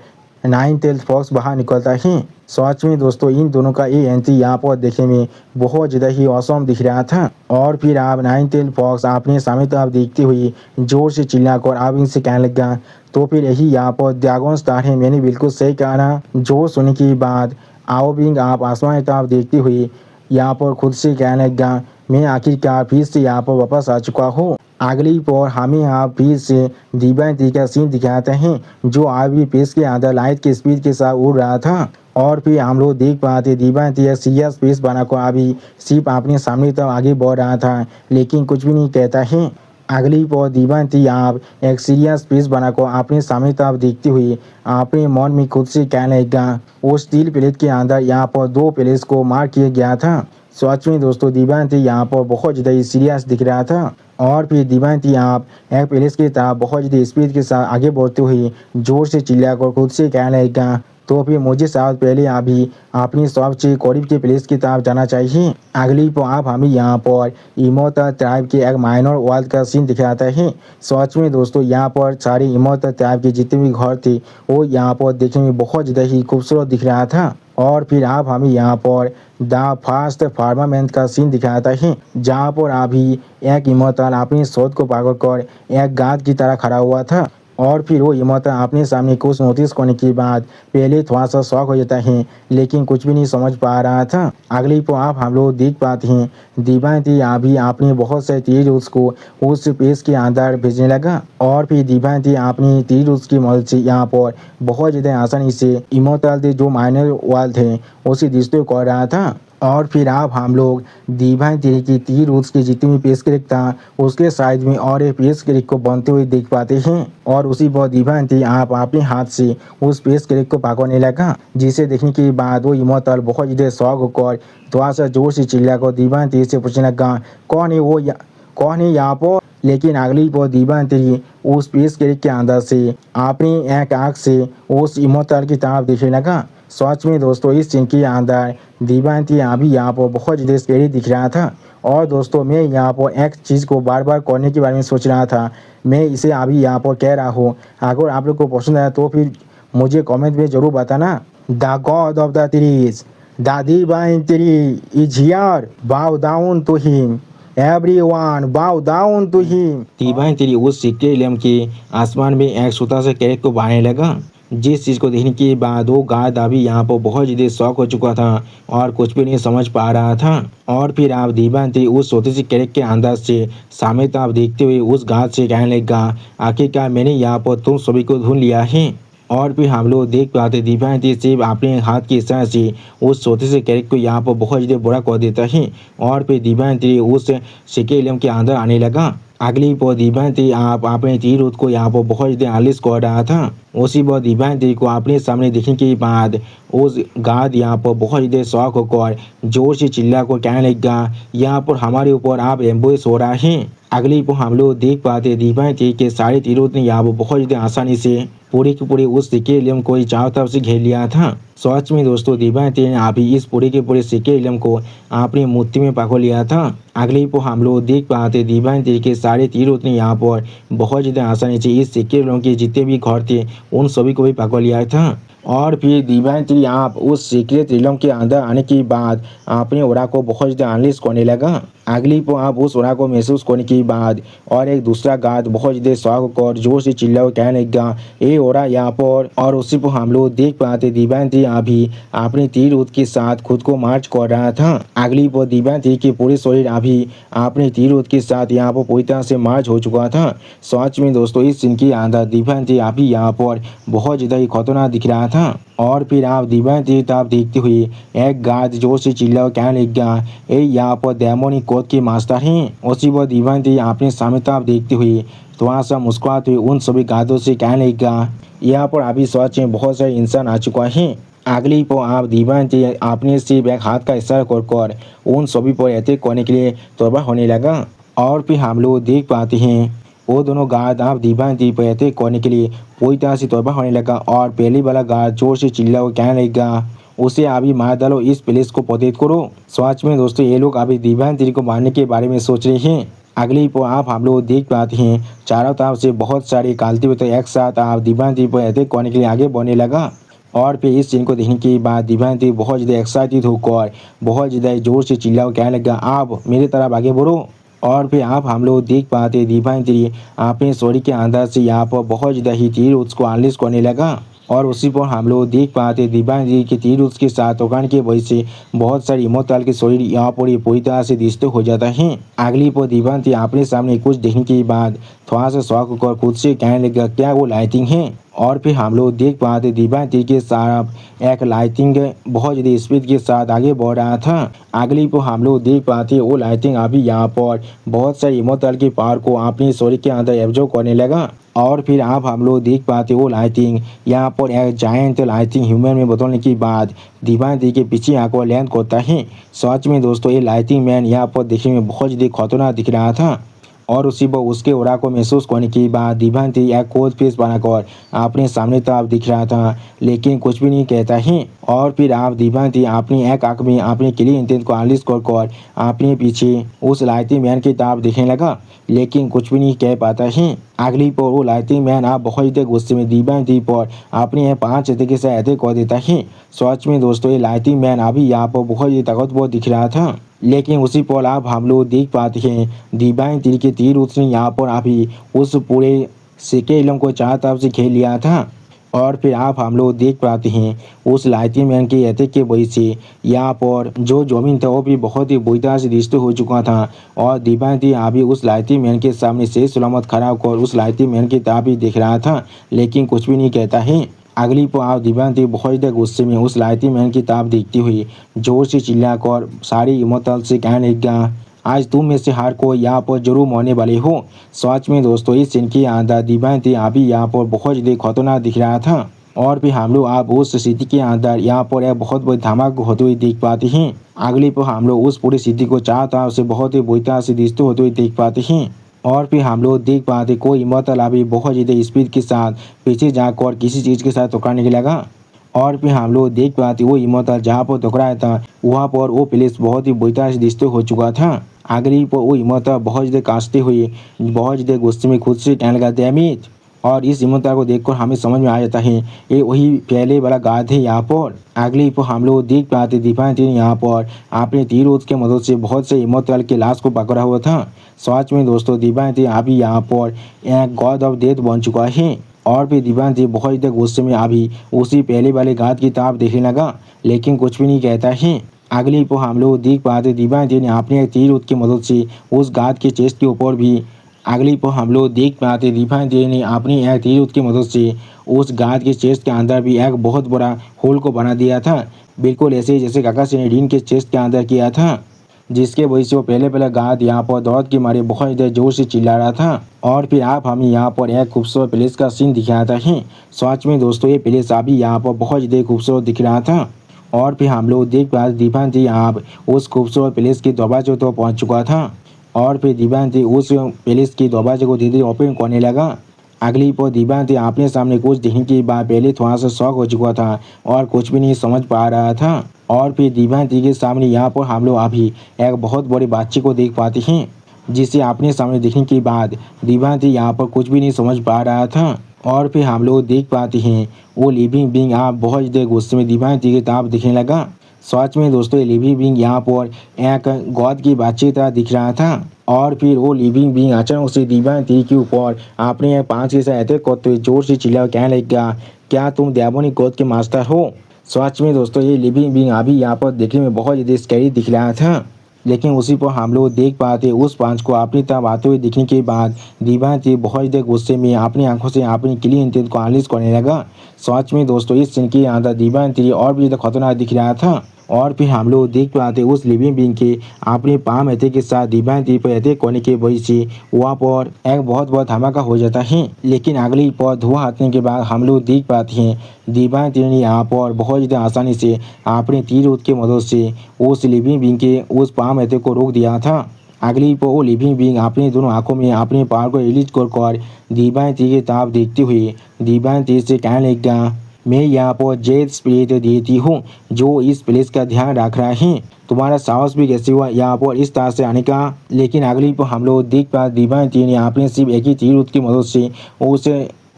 9 टेल्ड फॉक्स बाहर निकलता है। सच में दोस्तों इन दोनों का ये एंट्री यहाँ पर देखने में बहुत ज़्यादा ही औसम दिख रहा था। और फिर आप 9 टेल्ड फॉक्स अपने सामने तरफ देखते हुए जोर से चिल्लाकर आप इनसे कहने लगा, तो फिर यही यहाँ पर ड्रैगन स्टार है, मैंने बिल्कुल सही कहा ना। जो सुनने के बाद आओ बिंग आप आसमान की तरफ देखते हुए यहाँ पर खुद से कहने लगा, मैं आखिरकार फिर से यहाँ पर वापस आ चुका हूँ। अगली पर हमें यहाँ फिर से दिव्यांती का सीन दिखाते हैं जो अभी पेश के अंदर लाइट की स्पीड के साथ उड़ रहा था। और फिर हम लोग देख पाते दिव्यांती एक सीरियस फेस बनाकर अभी सिर्फ अपने सामने तक आगे बढ़ रहा था लेकिन कुछ भी नहीं कहता है। अगली पर दिव्यांती आप एक सीरियस फेस बनाकर अपने सामने तरफ देखती हुई अपने मन में खुद से कहने लगा, वो स्टील प्लेट के अंदर यहाँ पर 2 प्लेट्स को मार किया गया था। सच में दोस्तों दिव्यांती यहाँ पर बहुत ज़्यादा ही सीरियस दिख रहा था। और फिर दिव्यांती आप एक प्लेस की तरफ बहुत ज़्यादा स्पीड के साथ आगे बढ़ते हुए जोर से चिल्लाकर खुद से कहने लगा, तो फिर मुझे शायद पहले अभी अपनी सबसे करीब के प्लेस की तरफ जाना चाहिए। अगली पर आप हमें यहाँ पर इमोर्टल ट्राइब के एक माइनर वर्ल्ड का सीन दिखाता है। सच में दोस्तों यहाँ पर सारे इमोर्टल ट्राइब के जितने भी घर थे वो यहाँ पर देखने में बहुत ज़्यादा ही खूबसूरत दिख रहा था। और फिर आप हमें यहाँ पर द फास्ट फार्मामेंट का सीन दिखाता है जहाँ पर अभी एक इमोर्टल अपनी शोध को पागल कर एक गाद की तरह खड़ा हुआ था। और फिर वो इमोर्टल अपने सामने कुछ नोटिस करने के बाद पहले थोड़ा सा शॉक हो जाता है लेकिन कुछ भी नहीं समझ पा रहा था। अगली पर आप हम लोग देख पाते हैं दिव्यांती अभी अपने बहुत से तीर उसको उस पेज के अंदर भेजने लगा। और फिर दिव्यांती अपनी तीर उसकी मदद से यहाँ पर बहुत ज़्यादा आसानी से इमोर्टल थे जो माइनर वर्ल्ड थे उसे डिस्ट्रॉय कर रहा था। और फिर आप हम लोग दिव्यांती की तीर उसकी जितनी भी पेश क्रिक था उसके साइड में और एक पेश क्रिक को बनते हुए देख पाते हैं। और उसी पर दिव्यांती आप अपने हाथ से उस पेश क्रिक को पकड़ने लगा जिसे देखने के बाद वो इमोर्टल बहुत ज़्यादा शौक होकर थोड़ा सा जोर से चिल्लाकर दिव्यांती से पूछने लगा, कौन है यहाँ पर? लेकिन अगली पल दिव्यांती उस पेश के अंदर से अपनी एक आँख से उस इमोतल की तरफ देखने लगा। सच में दोस्तों इस सीन के अंदर दिव्यांती अभी यहाँ पर बहुत ज़्यादा स्केरी दिख रहा था। और दोस्तों मैं यहाँ पर एक चीज़ को बार बार करने के बारे में सोच रहा था, मैं इसे अभी यहाँ पर कह रहा हूँ। अगर आप लोग को पसंद आया तो फिर मुझे कमेंट में ज़रूर बताना। The god of the trees, the divine tree is here, bow down to him, everyone bow down to him. Divine tree उस सिक्के इलम के आसमान में एक छोटा सा कैरेट को बढ़ाने लगा। जिस चीज़ को देखने के बाद वो गार्ड अभी यहाँ पर बहुत ज़्यादा शौक हो चुका था और कुछ भी नहीं समझ पा रहा था। और फिर आप दिव्यांती उस छोटी सी कैरेट के अंदर से सामने तरफ देखते हुए उस गार्ड से कहने लगा, आखिरकार मैंने यहाँ पर तुम सभी को ढूंढ लिया है। और फिर हम लोग देख पाते दिव्यांती सिर्फ अपने हाथ के इशारे से उस छोटे से कैरेट को यहाँ पर बहुत ज़्यादा बड़ा कर देता है। और फिर दिव्यांती उस सिक्के इलम के अंदर आने लगा। अगली पल दिव्यांती आप अपने तीर को यहाँ पर बहुत ज़्यादा आलिश कर रहा था। उसी पर दिव्यांती को अपने सामने देखने के बाद उस गार्ड यहाँ पर बहुत ज़्यादा शौक होकर जोर से चिल्ला कर कहने लगा, यहाँ पर हमारे ऊपर आप एम्बुश हो रहा है। अगली पल हम लोग देख पाते दिव्यांती के सारे तीरों ने यहाँ पर बहुत ज़्यादा आसानी से पूरे के पूरे उस सिक्के इलम को चारों तरफ से घेर लिया था। सच में दोस्तों दिव्यांती ने अभी इस पूरे के पूरे सिक्के इलम को अपनी मूर्ति में पकड़ लिया था। अगली पल हम लोग देख पाते दिव्यांती के सारे तीरों ने यहाँ पर बहुत ज़्यादा आसानी से इस सिक्के इलम के जितने भी घर थे उन सभी को भी पकड़ लिया था। और फिर दिव्यांती आप उस सीक्रेट इलम के अंदर आने के बाद अपने ओरा को बहुत ज़्यादा अनलिश करने लगा। अगली पल आप उस ओरा को महसूस करने के बाद और एक दूसरा गार्ड बहुत ज़्यादा शौक कर जोर से चिल्ला कहने लगा, ए ओरा यहाँ पर। और उसी पर हम लोग देख पाते दिव्यांती अभी अपने तीर के साथ खुद को मार्च कर रहा था। अगली पल दिव्यांती के पूरे शरीर अभी अपने तीर के साथ यहाँ पर पूरी तरह से मार्च हो चुका था। सच में दोस्तों इस सीन के अंदर दिव्यांती अभी यहाँ पर बहुत ज़्यादा ही खतरनाक दिख रहा था। और फिर आप दिव्यांती तरफ देखते हुए एक गार्ड जोर से चिल्ला कहने लगा, ए यहाँ पर डेमोनिक कोड के मास्टर हैं। उसी पर दिव्यांती अपने सामने तरफ देखते हुए थोड़ा सा मुस्कुराते हुए उन सभी गार्डों से कहने लगा, यहाँ पर अभी सच में बहुत सारे इंसान आ चुका है। अगली पर आप दिव्यांती अपने सिर्फ एक हाथ का इशारा कर उन सभी पर अटैक करने के लिए तैयार होने लगा। और फिर हम लोग देख पाते हैं वो दोनों गार्ड आप दिव्यांती पर अटैक करने के लिए पूरी तरह से तैयार होने लगा। और पहली वाला गार्ड जोर से चिल्ला वो कहने लगा, उसे अभी मार डालो, इस प्लेस को प्रोटेक्ट करो। सच में दोस्तों ये लोग अभी दिव्यांती को मारने के बारे में सोच रहे हैं। अगली पर आप हम लोग देख पाते हैं चारों तरफ से बहुत सारे कालती हुए एक साथ आप दिव्यांती पर अटैक करने के लिए आगे बढ़ने लगा। और फिर इस सीन को देखने के बाद दिव्यांती बहुत ज़्यादा एक्साइटेड होकर बहुत ज़्यादा जोर से चिल्ला कहने लगा, आप मेरी तरफ आगे बढ़ो। और फिर आप हम लोग देख पाते दिव्यांती अपने शरीर के अंदर से यहाँ पर बहुत ज़्यादा ही तीर उसको अनलिश करने लगा। और उसी पर हम लोग देख पाते दिव्यांती के तीर उसके साथ उगाने की वजह से बहुत सारी इमोतल के शरीर यहाँ पर पूरी तरह से डिस्टर्ब हो जाता है। अगली पर दिव्यांती अपने सामने कुछ देखने के बाद थोड़ा सा शौक होकर खुद से कहने लगा, क्या वो लाइटिंग है। और फिर हम लोग देख पाते दिव्यांती के साथ एक लाइटिंग बहुत ज़्यादा स्पीड के साथ आगे बढ़ रहा था। अगली पर हम लोग देख पाते वो लाइटिंग अभी यहाँ पर बहुत सारी इमोतल के पावर को अपने शरीर के अंदर एब्जॉर्ब करने लगा। और फिर आप हम लोग देख पाते वो लाइटिंग यहाँ पर एक जायंट लाइटिंग ह्यूमन में बदलने के बाद दिव्यांती के पीछे आकर लैंड करता है। सच में दोस्तों ये लाइटिंग मैन यहाँ पर देखने में बहुत ज़्यादा खतरनाक दिख रहा था। और उसी पर उसके ओरा को महसूस करने के बाद दिव्यांती एक कोल्ड फेस बनाकर अपने सामने तरफ दिख रहा था, लेकिन कुछ भी नहीं कहता है। और फिर आप दिव्यांती अपनी एक आंख में अपने क्लियर इंटेंट को अनलिश कर अपने पीछे उस लाइटिंग मैन की तरफ देखने लगा, लेकिन कुछ भी नहीं कह पाता है। अगली पर वो लाइटिंग मैन आप बहुत ज़्यादा गुस्से में दिव्यांती पर अपने 5 तरीके से अटैक कर देता है। सच में दोस्तों ये लाइटिंग मैन अभी यहाँ पर बहुत ज़्यादा ताकतवर दिख रहा था। लेकिन उसी पल आप हम लोग देख पाते हैं दिव्यांती के तीर उसने यहाँ पर अभी उस पूरे सिक्के इलम को चारों तरफ से घेर लिया था। और फिर आप हम लोग देख पाते हैं उस लाइटिंग मैन के अटैक के वजह से यहाँ पर जो जमीन था वो भी बहुत ही बुरी तरह से डिस्टर्ब हो चुका था। और दिव्यांती अभी उस लाइटिंग मैन के सामने से सलामत खड़ा होकर उस लाइटिंग मैन की तरफ ही देख रहा था, लेकिन कुछ भी नहीं कहता है। अगली पर आप दिव्यांती बहुत ज़्यादा गुस्से में उस लाइटिंग मैन की तरफ देखती हुई जोर से चिल्लाकर सारी इमोतल से कहने लगा, आज तुम में से हर कोई यहाँ पर जरूर मरने वाले हो। सच में दोस्तों इस सीन के अंदर दिव्यांती अभी यहाँ पर बहुत ज़्यादा खतरनाक दिख रहा था। और फिर हम लोग आप उस स्थिति के अंदर यहाँ पर एक बहुत बड़ी धमाका होते हुए देख पाते हैं। अगली पर हम लोग उस पूरी स्थिति को चारों तरफ से बहुत ही बुरी तरह से डिस्टर्ब होते हुए देख पाते हैं। और फिर हम लोग देख पाते कोई इमोटल अभी बहुत ज़्यादा स्पीड के साथ पीछे जाकर किसी चीज़ के साथ टकराने के लगा। और फिर हम लोग देख पाते वो इमोटल जहाँ पर टकराया था वहाँ पर वो प्लेस बहुत ही बुरी तरह से डिस्ट्रॉय हो चुका था। अगली पर वो इमोटल बहुत ज़्यादा कांपते हुए बहुत ज़्यादा गुस्से में खुद से कहने लगा डैमेज। और इस इमोटल को देखकर हमें समझ में आ जाता है ये वही पहले वाला गार्ड है। यहाँ पर अगली पर हम लोग देख पाते दीपांती ने यहाँ पर अपने तीर की मदद से बहुत से इमोटल के लाश को पकड़ा हुआ था। सच में दोस्तों दीपांती अभी यहाँ पर एक गॉड ऑफ डेथ बन चुका है। और फिर दीपांती बहुत ज़्यादा गुस्से में अभी उसी पहले वाले गार्ड की तरफ देखने लगा लेकिन कुछ भी नहीं कहता है। अगली पर हम लोग देख पाते दीपांती ने अपने तीर की मदद से उस गार्ड के चेस्ट के ऊपर भी अगली पर हम लोग देख पाते दीपांती ने अपनी एक तीर की मदद से उस गार्ड के चेस्ट के अंदर भी एक बहुत बड़ा होल को बना दिया था, बिल्कुल ऐसे जैसे काकाशी ने डीन के चेस्ट के अंदर किया था, जिसके वजह से वो पहले गार्ड यहाँ पर दौड़ के मारे बहुत ज़्यादा जोर से चिल्ला रहा था। और फिर आप हमें यहाँ पर एक खूबसूरत प्लेस का सीन दिखाता है। सच में दोस्तों ये प्लेस अभी यहाँ पर बहुत ज़्यादा खूबसूरत दिख रहा था। और फिर हम लोग देख पाते दीपांती यहाँ उस खूबसूरत प्लेस के दरवाजे तो पहुँच चुका था। और फिर दीपांती उस प्लेस के दरवाजे को धीरे धीरे ओपन करने लगा। अगली पर दीपांती अपने सामने कुछ देखने के बाद पहले थोड़ा सा शॉक हो चुका था और कुछ भी नहीं समझ पा रहा था। और फिर दीपांती के सामने यहाँ पर हम लोग अभी एक बहुत बड़ी बातचीत को देख पाते हैं, जिसे अपने सामने देखने के बाद दीपांती यहाँ पर कुछ भी नहीं समझ पा रहा था। और फिर हम लोग देख पाते हैं वो लिविंग बीइंग आप बहुत ज़्यादा गुस्से में दीपांती की तरफ दिखने लगा। सच में दोस्तों ये लिविंग बीइंग यहाँ पर एक गॉड की बातचीत तरह दिख रहा था। और फिर वो लिविंग बीइंग अचानक से दीपांती के ऊपर अपने 5 के साथ अटैक करते हुए जोर से चिल्ला कहने लगा, क्या तुम डेमोनिक गॉड के मास्टर हो? सच में दोस्तों ये लिविंग बीइंग अभी यहाँ पर देखने में बहुत ज़्यादा स्कैरी दिख रहा था। लेकिन उसी पर हम लोग देख पाते उस पांच को अपनी तरफ आते हुए दिखने के बाद दीपांती बहुत ज़्यादा गुस्से में अपनी आंखों से अपनी क्लीन इंटेंट को एनालिस करने लगा। सच में दोस्तों इस सीन के अंदर दीपांती और भी ज़्यादा खतरनाक दिख रहा था। और फिर हम लोग देख पाते उस लिविंग बीइंग के अपने पाम अटैक के साथ दीपांती पर अटैक करने की वजह से वहाँ पर एक बहुत बड़ा धमाका हो जाता है। लेकिन अगली पर धुआं हटने के बाद हम लोग देख पाते हैं दीपांती ने यहाँ पर बहुत ज़्यादा आसानी से अपने तीर की मदद से उस लिविंग बीइंग के उस पाम अटैक को रोक दिया था। अगली पर वो लिविंग बीइंग अपनी दोनों आंखों में अपने पावर को रिलीज कर दीपांती की तरफ देखते हुए दीपांती से कहने लगा, मैं यहाँ पर जेड स्पिरिट देती हूँ जो इस प्लेस का ध्यान रख रहा है। तुम्हारा साहस भी कैसे हुआ यहाँ पर इस तरह से आने का? लेकिन अगली पर हम लोग देख पाते दीपांती ने अपने सिर्फ एक ही तीर की मदद से उस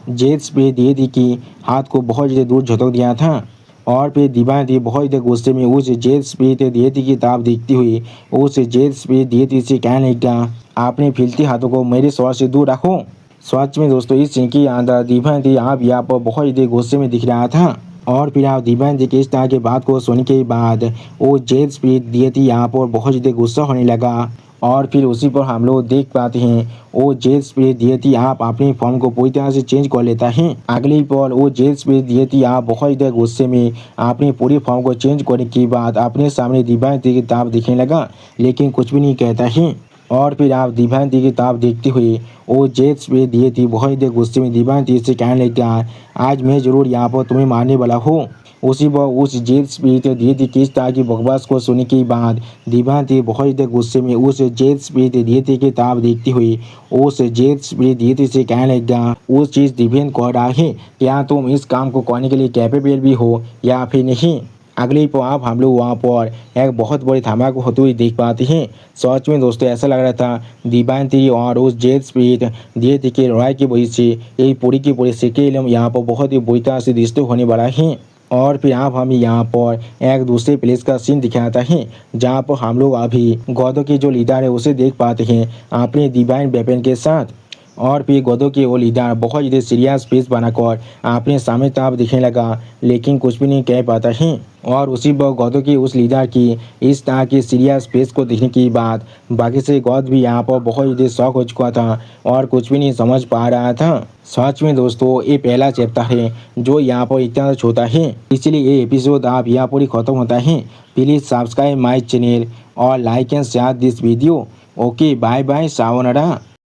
जेड स्पिरिट देती की हाथ को बहुत ज़्यादा दूर झटक दिया था। और फिर दीपांती बहुत ज़्यादा गुस्से में उस जेड स्पिरिट देती की तरफ देखती हुई उस जेड स्पिरिट देती से कहने लगा, अपने फिरती हाथों को मेरे सर से दूर रखो। सच में दोस्तों इस सीन के अंदर दीपांती आप यहाँ पर बहुत ज़्यादा गुस्से में दिख रहा था। और फिर आप दीपांती के इस तरह की बात को सुनने के बाद वो जेड स्पिरिट देती यहाँ पर बहुत ज़्यादा गुस्सा होने लगा। और फिर उसी पर हम लोग देख पाते हैं वो जेड स्पिरिट देती आप अपनी फॉर्म को पूरी तरह से चेंज कर लेता है। अगली पर वो जेड स्पिरिट देती आप बहुत ज़्यादा गुस्से में अपनी पूरी फॉर्म को चेंज करने के बाद अपने सामने दीपांती की तरफ दिखने लगा लेकिन कुछ भी नहीं कहता है। और फिर आप दीपांती की तरफ देखते हुए वो जेड स्पिरिट देती बहुत ज़्यादा गुस्से में दीपांती से कहने लगा, आज मैं ज़रूर यहाँ पर तुम्हें मारने वाला हूँ। उसी पर उस जेड स्पिरिट देती किस तरह की बकवास को सुनने के बाद दीपांती बहुत ज़्यादा गुस्से में उस जेड स्पिरिट देती की तरफ देखती हुई उस जेड स्पिरिट देती से कहने लगा, उस चीज़ डिपेंड कर रहा है क्या तुम इस काम को करने के लिए कैपेबल भी हो या फिर नहीं। अगली पर आप हम लोग वहाँ पर एक बहुत बड़ी धमाका होते हुए देख पाते हैं। सच में दोस्तों ऐसा लग रहा था दीपांती और उस जेड स्पिरिट देती के लड़ाई की वजह से ये पूरी की पूरी सीक्वेल यहाँ पर बहुत ही बुरी तरह से डिस्टर्ब होने वाला है। और फिर आप हमें यहाँ पर एक दूसरे प्लेस का सीन दिखाता है जहाँ पर हम लोग अभी गॉडों के जो लीडर है उसे देख पाते हैं अपने डिवाइन वेपन के साथ। और फिर गॉडों के वो लीडर बहुत ज़्यादा सीरियस फेस बनाकर अपने सामने तरफ दिखने लगा लेकिन कुछ भी नहीं कह पाता है। और उसी पर गॉडों के उस लीडर की इस तरह की सीरियस फेस को देखने के बाद बाकी से गॉड भी यहाँ पर बहुत ज़्यादा शॉक हो चुका था और कुछ भी नहीं समझ पा रहा था। सच में दोस्तों ये पहला चैप्टर है जो यहाँ पर इतना छोटा है, इसलिए ये एपिसोड आप यहाँ पर ही ख़त्म होता है। प्लीज़ सब्सक्राइब माई चैनल और like and share this video. Okay bye bye, sayonara.